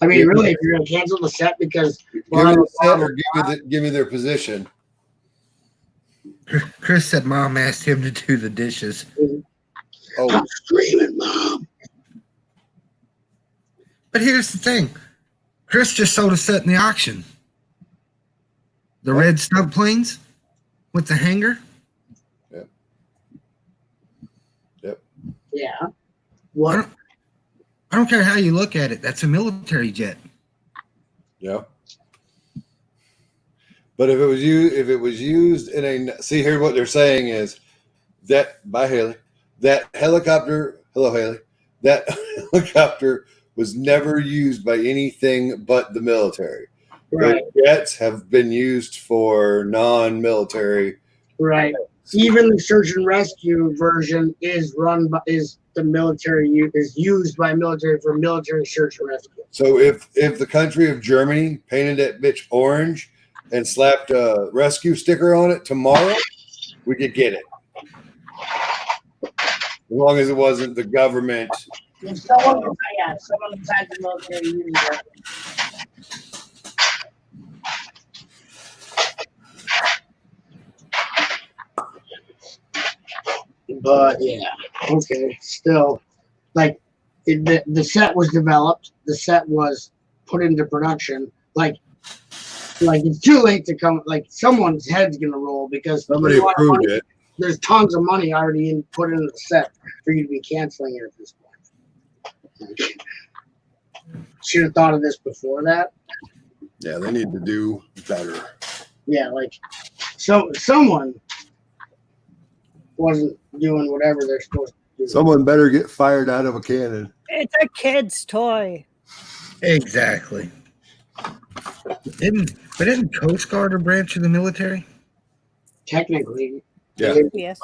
C: I mean, really, if you're going to cancel the set because
I: Give me the set or give me their position.
F: Chris said Mom asked him to do the dishes.
I: Oh,
C: I'm screaming, Mom.
F: But here's the thing. Chris just sold a set in the auction. The red snub planes with the hanger.
I: Yep.
C: Yeah. What?
F: I don't care how you look at it. That's a military jet.
I: Yeah. But if it was used in a see here, what they're saying is that by Haley, that helicopter. Hello, Haley. That helicopter was never used by anything but the military.
C: Right.
I: The jets have been used for non-military.
C: Right. Even the search and rescue version is the military is used by military for military search and rescue.
I: So if the country of Germany painted that bitch orange and slapped a rescue sticker on it tomorrow, we could get it. long as it wasn't the government.
C: If someone besides the military uses it. But yeah, okay. Still, like the set was developed, the set was put into production. Like it's too late to come. Like someone's head's gonna roll because
I: Somebody approved it.
C: there's tons of money already put into the set for you to be canceling it at this point. Should have thought of this before that.
I: Yeah, they need to do better.
C: Yeah, like someone wasn't doing whatever they're supposed to do.
I: Someone better get fired out of a cannon.
E: It's a kid's toy.
F: Exactly. Didn't Coast Guard a branch of the military?
C: Technically,
I: Yeah.
E: Yes.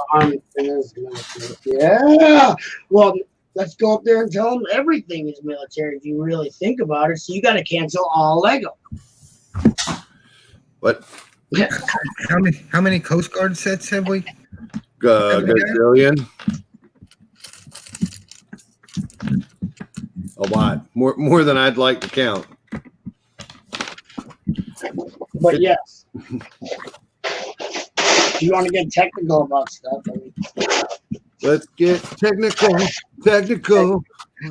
C: Yeah. Well, let's go up there and tell them everything is military if you really think about it. So you got to cancel all Lego.
I: What?
F: How many Coast Guard sets have we?
I: Gazillion. A lot. More than I'd like to count.
C: But yes, you want to get technical about stuff.
I: Let's get technical. Technical.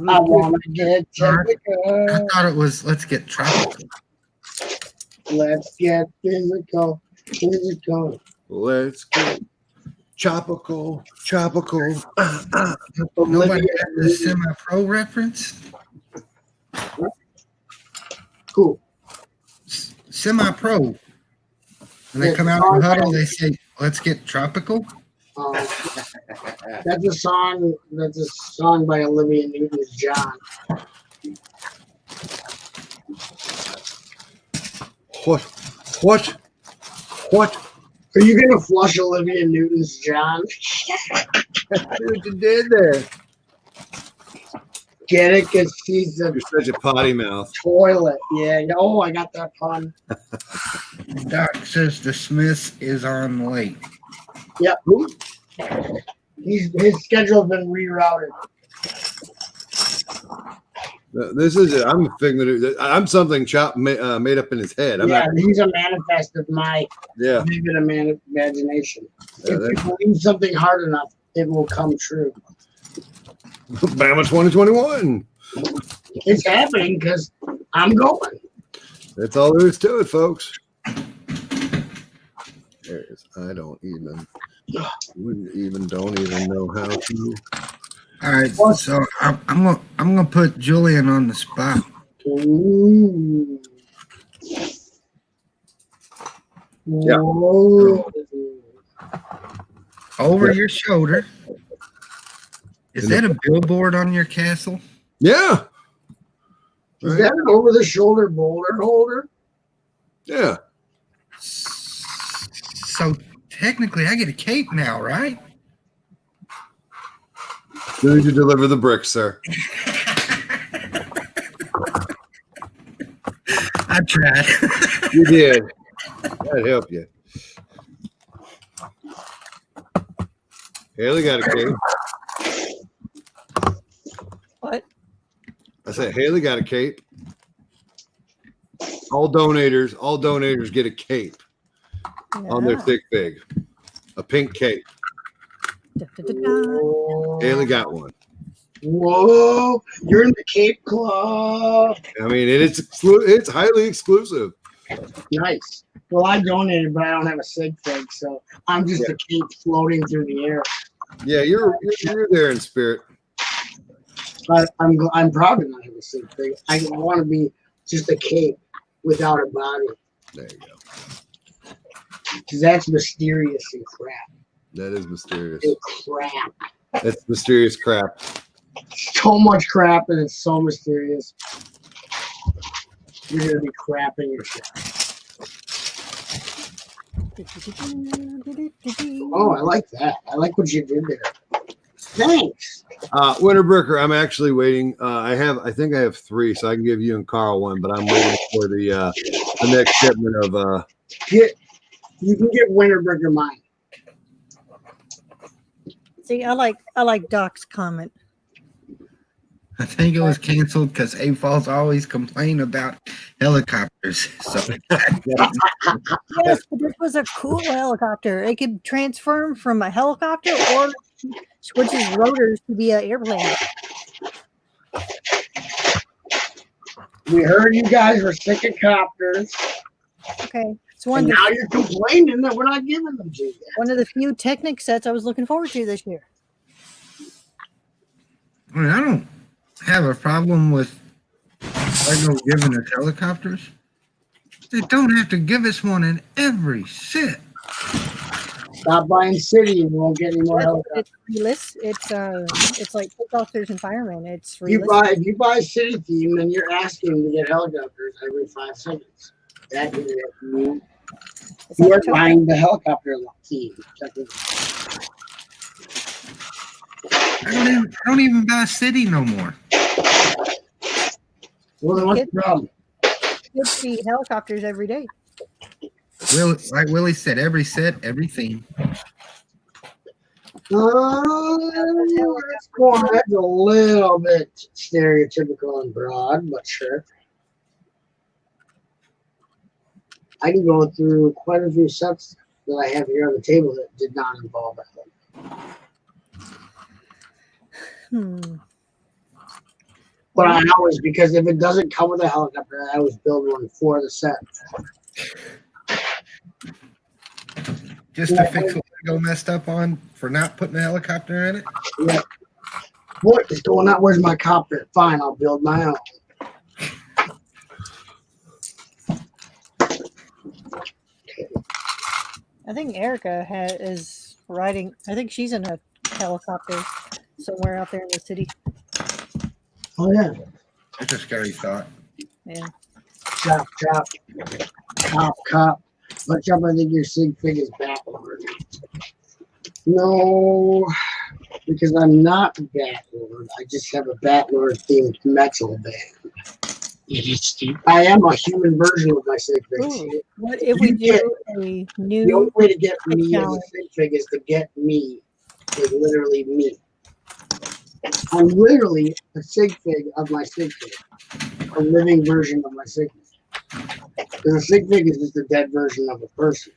C: I want to get technical.
F: I thought it was let's get tropical.
C: Let's get physical. Physical.
I: Let's get tropical. Tropical.
F: Nobody had the semi-pro reference.
C: Cool.
F: Semi-pro. When they come out of the huddle, they say, "Let's get tropical."
C: That's a song. That's a song by Olivia Newton-John.
I: What?
C: Are you gonna flush Olivia Newton-John?
I: What you did there?
C: Get it? Cause she's a
I: You're such a potty mouth.
C: toilet. Yeah. Oh, I got that pun.
F: Doc says the Smith is on late.
C: Yep. His schedule's been rerouted.
I: This is it. I'm a figment. I'm something made up in his head.
C: He's a manifest of my vivid imagination.
I: Yeah,
C: If you believe something hard enough, it will come true.
I: Bama 2021.
C: It's happening because I'm going.
I: That's all there is to it, folks. There it is. I don't even know how to.
F: All right, so I'm gonna put Julian on the spot.
C: Ooh.
I: Yeah.
C: Whoa.
F: Over your shoulder. Is that a billboard on your castle?
I: Yeah.
C: Is that an over-the-shoulder boulder holder?
I: Yeah.
F: So technically, I get a cape now, right?
I: You need to deliver the bricks, sir.
F: I tried.
I: You did. That'd help you. Haley got a cape.
E: What?
I: I said Haley got a cape. All donators get a cape on their thick fig. A pink cape.
E: Da, da, da, da.
I: Haley got one.
C: Whoa, you're in the Cape Club.
I: I mean, it's highly exclusive.
C: Nice. Well, I donated, but I don't have a sig fig, so I'm just a cape floating through the air.
I: Yeah, you're there in spirit.
C: But I'm proud to not have a sig fig. I want to be just a cape without a body.
I: There you go.
C: Because that's mysterious and crap.
I: That is mysterious.
C: And crap.
I: That's mysterious crap.
C: So much crap, and it's so mysterious. You're gonna be crapping your shit. Oh, I like that. I like what you did there. Thanks.
I: Winterbricker, I'm actually waiting. I think I have 3, so I can give you and Carl one, but I'm waiting for the next shipment of
C: You can get Winterbricker mine.
E: See, I like Doc's comment.
F: I think it was canceled because A-Falls always complain about helicopters. So
E: Yes, but this was a cool helicopter. It could transform from a helicopter or switches rotors to be an airplane.
C: We heard you guys were sick of copters,
E: Okay, it's
C: and now you're complaining that we're not giving them to you.
E: one of the few Technic sets I was looking forward to this year.
F: I mean, I don't have a problem with Lego giving us helicopters. They don't have to give us one in every set.
C: Stop buying City and you won't get any more helicopters.
E: It's realistic. It's like officers and firemen. It's
C: If you buy a City team, then you're asking to get helicopters every 5 seconds. That is you. You are buying the helicopter team.
F: I don't even buy City no more.
C: Well, then what's the problem?
E: Kids see helicopters every day.
F: Like Willie said, every set, every theme.
C: That's a little bit stereotypical and broad, but sure. I can go through quite a few sets that I have here on the table that did not involve that. But I always, because if it doesn't come with a helicopter, I always build one for the set.
F: Just to fix what Lego messed up on for not putting a helicopter in it?
C: Yeah. What is going on? Where's my copter? Fine, I'll build my own.
E: I think Erica is riding. I think she's in a helicopter somewhere out there in the city.
C: Oh, yeah.
F: That's a scary thought.
E: Yeah.
C: Chop, chop. Cop, cop. Watch out, I think your sig fig is Batlord. No, because I'm not Batlord. I just have a Batlord themed metal band. I am a human version of my sig fig.
E: Ooh, what if we do a new?
C: The only way to get me as a
E: challenge?
C: sig fig is to get me. Is literally me. I'm literally a sig fig of my sig fig. A living version of my sig fig. Because a sig fig is just a dead version of a person.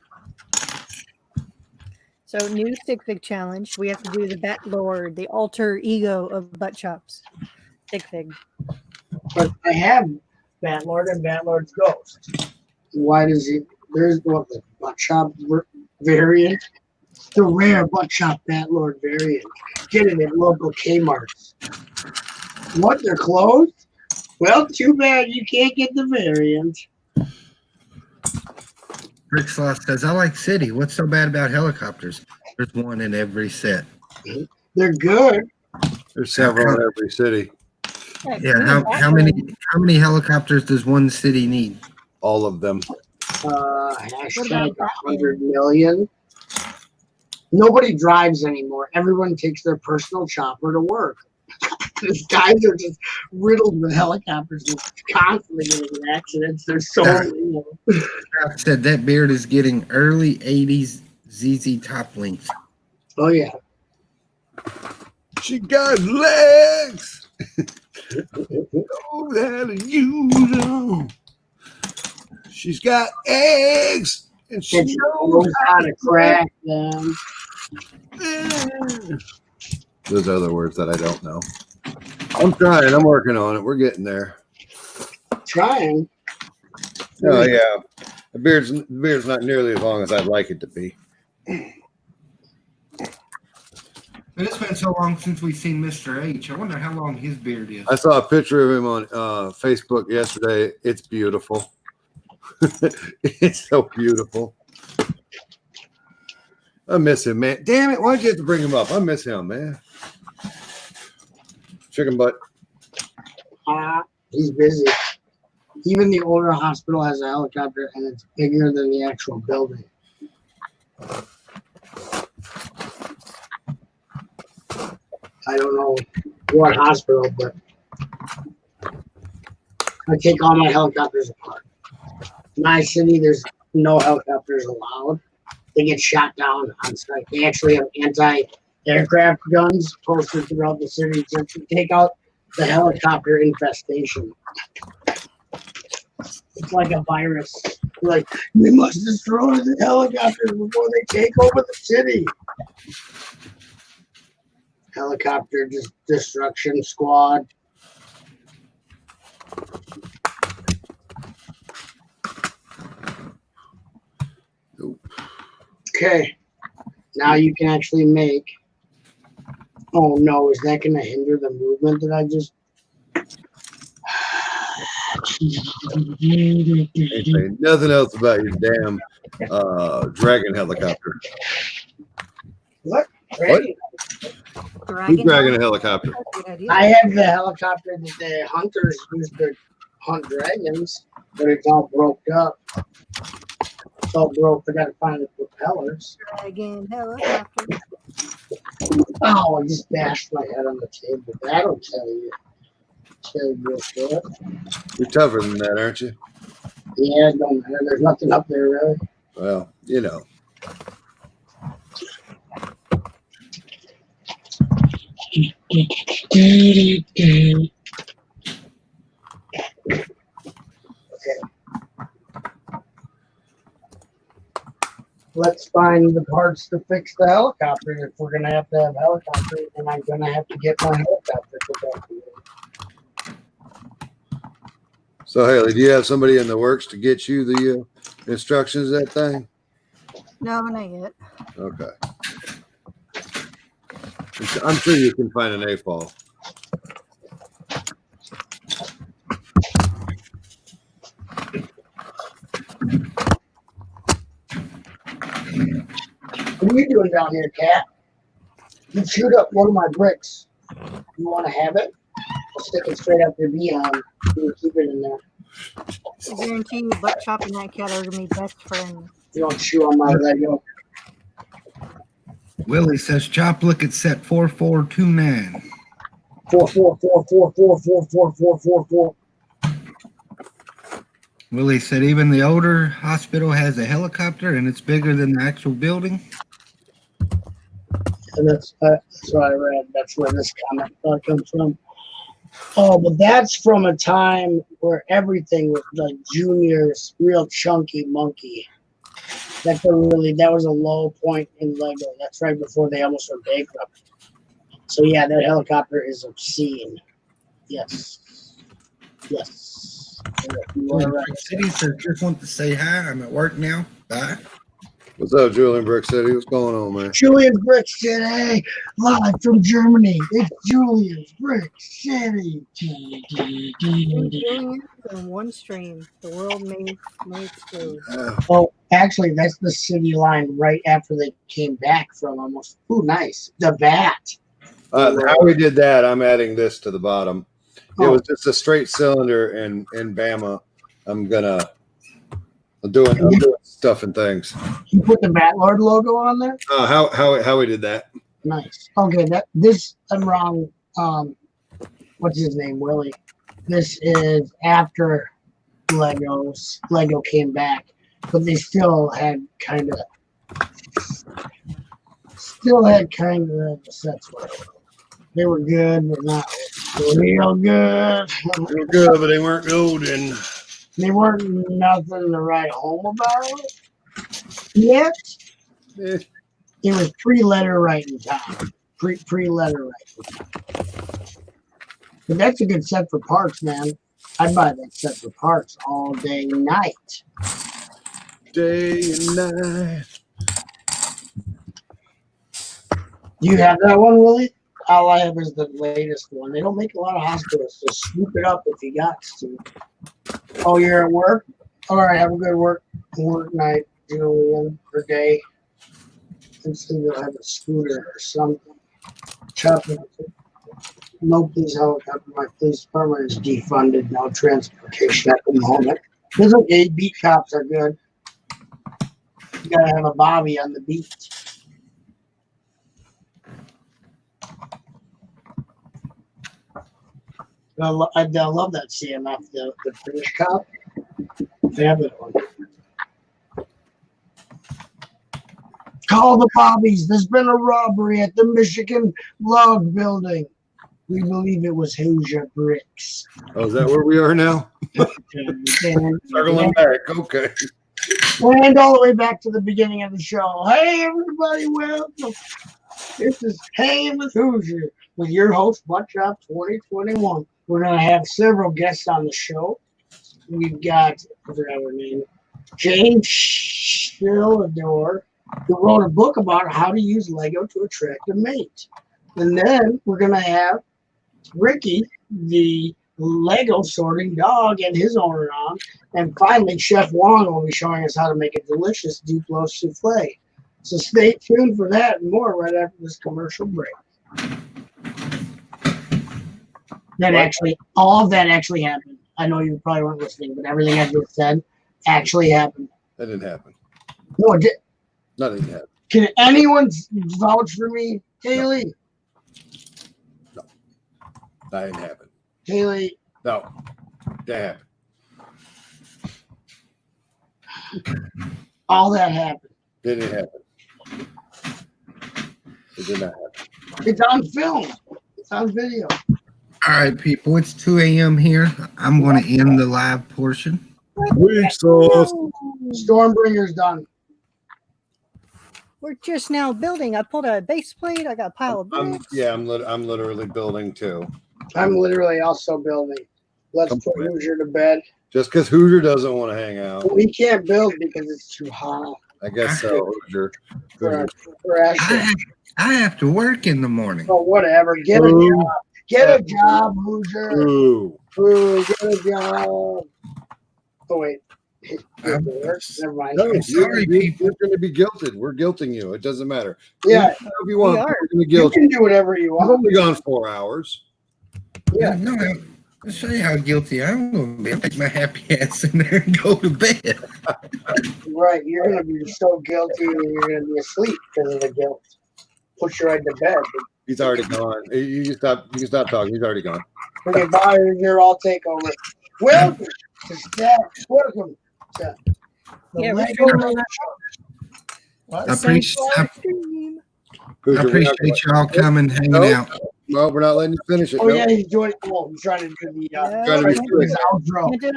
E: So new stick fig challenge. We have to do the Bat Lord, the alter ego of butt chops. Stick fig.
C: But I have Batlord and Batlord's Ghost. Why does he? There's what the butt chop variant. The rare butt chop Batlord variant. Get it at local Kmart's. What? They're closed? Well, too bad you can't get the variant.
F: Rick Sloth says, I like City. What's so bad about helicopters? There's one in every set.
C: They're good.
I: There's several in every city.
F: Yeah, how many helicopters does one city need?
I: All of them.
C: Hashtag 100 million. Nobody drives anymore. Everyone takes their personal chopper to work. These guys are just riddled with helicopters and constantly getting in accidents. They're so
F: I said that beard is getting early 80s ZZ Top length.
C: Oh, yeah.
I: She got legs. Oh, how to use them. She's got eggs. And she
C: knows how to crack them.
I: Those other words that I don't know. I'm trying. I'm working on it. We're getting there.
C: Trying.
I: Oh yeah, the beard's not nearly as long as I'd like it to be.
F: But it's been so long since we've seen Mr. H. I wonder how long his beard is.
I: I saw a picture of him on Facebook yesterday. It's beautiful. It's so beautiful. I miss him, man. Damn it! Why'd you have to bring him up? I miss him, man. Chicken butt.
C: He's busy. Even the older hospital has a helicopter, and it's bigger than the actual building. I don't know what hospital, but I take all my helicopters apart. My city, there's no helicopters allowed. They get shot down on site. They actually have aircraft guns posted throughout the city to take out the helicopter infestation. It's like a virus. Like, we must destroy the helicopters before they take over the city. Helicopter destruction squad. Okay. Now you can actually make. Oh no, is that going to hinder the movement that I just.
I: Ain't saying nothing else about your damn dragon helicopter.
C: What?
I: What? Who's
E: Dragon
I: dragging a helicopter?
E: Good idea.
C: I have the helicopter that the hunters use to hunt dragons, but it's all broke up. It's all broke. I gotta find the propellers.
E: Dragon helicopter.
C: Oh, I just bashed my head on the table. That'll tell you. Tell you real shit.
I: You're tougher than that, aren't you?
C: Yeah, it don't matter. There's nothing up there really.
I: Well, you know.
C: Let's find the parts to fix the helicopter. If we're gonna have to have helicopter, then I'm gonna have to get my helicopter protected.
I: So, Haley, do you have somebody in the works to get you the instructions of that thing?
E: No, not yet.
I: Okay. I'm sure you can find an AFOL.
C: What are you doing down here, Cat? You chewed up one of my bricks. You want to have it? I'll stick it straight up your behind. You can keep it in there.
E: I guarantee you, Buck Chop and that cat are gonna be best friends.
C: You don't chew on my Lego.
F: Willie says, Chop, look at set 4429.
C: 44444444444.
F: Willie said, even the older hospital has a helicopter and it's bigger than the actual building.
C: And that's what I read. That's where this comment comes from. Oh, but that's from a time where everything was like Junior's real chunky monkey. That was a low point in Lego. That's right before they almost went bankrupt. So yeah, that helicopter is obscene. Yes. Yes. You are right.
F: City says, just want to say hi. I'm at work now. Bye.
I: What's up, Julian Brick City? What's going on, man?
C: Julian's Brick City, live from Germany. It's Julian's Brick City.
E: Billions in one stream. The world may explode.
C: Oh, actually, that's the city line right after they came back from almost. Ooh, nice. The bat.
I: How we did that, I'm adding this to the bottom. It was just a straight cylinder in Bama. I'm doing stuff and things.
C: You put the Bat Lord logo on there?
I: How we did that.
C: Nice. Okay, I'm wrong. What's his name? Willie. This is after Lego came back, but they still had kind of the sets were. They were good, but not real good.
I: They were good, but they weren't golden.
C: They weren't nothing to write home about yet. It was pre-letter writing time. Pre-letter writing. But that's a good set for parts, man. I'd buy that set for parts all day, night.
I: Day and night.
C: Do you have that one, Willie? All I have is the latest one. They don't make a lot of hospitals, so swoop it up if you got to. Oh, you're at work? All right, have a good work night, Julian, or day. Let's see if they'll have a scooter or something. Chopping. No police helicopter. My police department is defunded. No transportation at the moment. It's okay. Beat cops are good. You gotta have a Bobby on the beat. I love that CMF, the British cop. They have that one. Call the Bobbies. There's been a robbery at the Michigan Log Building. We believe it was Hoosier Bricks.
I: Oh, is that where we are now? Circling back. Okay.
C: And all the way back to the beginning of the show. Hey, everybody, welcome. This is Hanging with Hoosier with your host, Buckshot 2021. We're going to have several guests on the show. We've got, I forgot her name, Jane Shillador, who wrote a book about how to use Lego to attract a mate. And then we're going to have Ricky, the Lego sorting dog, and his owner on. And finally, Chef Wong will be showing us how to make a delicious Duplo souffle. So stay tuned for that and more right after this commercial break. All of that actually happened. I know you probably weren't listening, but everything I just said actually happened.
I: That didn't happen.
C: No, it did.
I: That didn't happen.
C: Can anyone vouch for me? Haley?
I: No. That didn't happen.
C: Haley?
I: No. That happened.
C: All that happened.
I: Didn't happen. It did not happen.
C: It's on film. It's on video.
F: All right, people, it's 2 a.m. here. I'm going to end the live portion.
I: Weak sauce.
C: Stormbringer's done.
E: We're just now building. I pulled a base plate. I got a pile of bricks.
I: I'm literally building too.
C: I'm literally also building. Let's
I: Come
C: put
I: on.
C: Hoosier to bed.
I: Just because Hoosier doesn't want to hang out.
C: We can't build because it's too hot
I: I guess so, Hoosier.
C: for Ashley.
F: I have to work in the morning.
C: Oh, whatever. Get a
I: Ooh.
C: job. Get a job, Hoosier.
I: Ooh.
C: Ooh, get a job. Oh, wait. Never mind.
I: No,
F: I'm sorry, people.
I: You're going to be guilted. We're guilting you. It doesn't matter.
C: Yeah,
I: If you want,
E: We are.
I: we're going to
C: you
I: guilt you.
C: can do whatever you
I: I've
C: want.
I: only gone 4 hours.
C: Yeah.
F: No, I'll show you how guilty I'm going to be. I'll take my happy ass in there and go to bed.
C: Right. You're going to be so guilty and you're going to be asleep because of the guilt. Push you right to bed.
I: He's already gone. You can stop talking. He's already gone.
C: Okay, bye, Hoosier. I'll take over. Welcome to Stacks. Welcome to the
E: Yeah, we're
C: Lego
E: streaming on that
C: What?
F: I appreciate, I
E: stream.
I: Hoosier, we're not
F: appreciate y'all coming, hanging
I: Nope.
F: out.
I: No, we're not letting you finish it.
C: Oh,
I: Nope.
C: yeah, he's doing it. Oh, he's trying to do the
E: Yeah,
I: Trying to be
C: trying to do his outro.
E: Can't do it.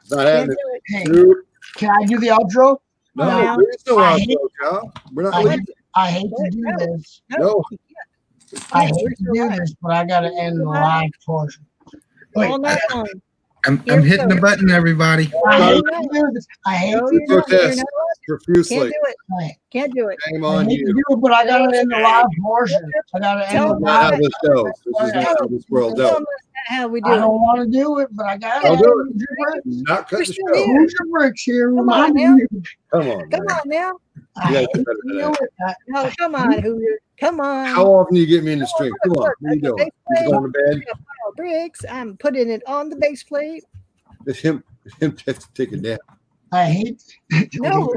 I: It's not
E: Can't
I: happening.
E: do it.
C: Hey,
I: Dude,
C: can I do the outro?
I: no,
E: No.
I: there is no
C: I
I: outro,
C: hate-
I: Kyle. We're not
C: I
I: letting
C: hate, I hate to do this.
I: No.
C: I
E: Yeah,
C: hate
E: we're
C: to
E: still
C: do
E: live.
C: this, but I got to end the live portion. Wait,
E: All night long.
F: I'm
E: Here we
F: hitting
E: go.
F: the button, everybody.
C: I
E: No,
C: hate
E: no.
C: to do this. I hate
E: No,
C: to
E: you're
C: do
E: not. You're
I: Protest
E: not. Can't
I: profusely.
E: do it.
C: this.
E: Can't do it.
I: Shame
C: I
I: on
C: hate to
I: you.
C: do it, but I got to end the live portion. I got to end
E: Tell
C: the
E: them
I: Not how
C: live.
I: this goes. This is not how this world
E: Tell
I: goes.
E: them that's how we do
C: I
E: it.
C: don't want to do it, but I got
I: I'll
C: to.
I: do it. Not cut
E: We're
I: the
E: still
I: show.
E: here.
C: Hoosier Bricks here
E: Come on
C: reminding
E: now.
C: you.
I: Come on,
E: Come
I: man.
E: on now.
C: I
I: You
C: hate
I: gotta do
C: to
I: better than
C: do
I: that.
C: it.
E: No, come on, Hoosier. Come on.
I: How often do you get me in the stream? Come on. What are you doing? He's going to bed.
E: Oh, bricks. I'm putting it on the base plate.
I: It's him have to take a nap.
C: I hate,
E: No.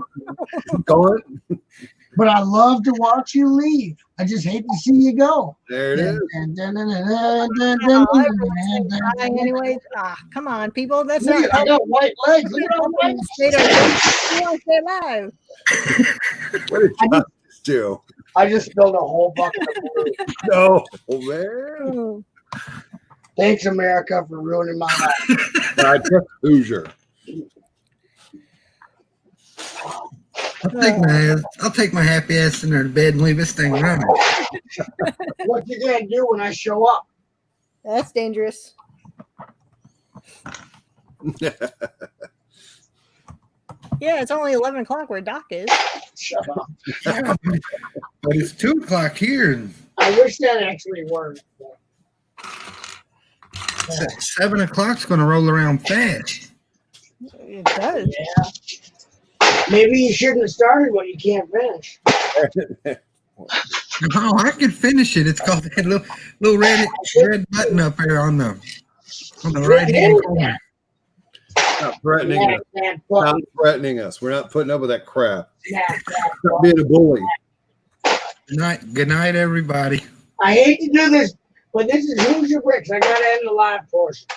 I: Gone.
C: but I love to watch you leave. I just hate to see you go.
I: There it is.
E: Oh, everyone's anyways. Come on, people. That's
C: Look
E: not
C: at, I got white legs. Look at how white.
E: We don't stay alive.
I: What did John just do?
C: I just spilled a whole bucket of blue.
I: No, man.
E: Oh,
C: Thanks, America, for ruining my life.
I: I took Hoosier.
F: I'll take my happy ass in there to bed and leave this thing running.
C: What you gonna do when I show up?
E: that's dangerous. Yeah, it's only 11 o'clock where Doc is.
C: Shut up.
F: But it's 2 o'clock here. And
C: I wish that actually worked.
F: 7 o'clock's going to roll around fast.
E: It does.
C: Yeah. Maybe you shouldn't have started what you can't finish.
F: Oh, I can finish it. It's called that little red button up there on the right hand corner.
I: Stop threatening us. Stop threatening us. We're not putting up with that crap. Stop being a bully.
F: Good night, everybody.
C: I hate to do this, but this is Hoosier Bricks. I gotta end the live portion.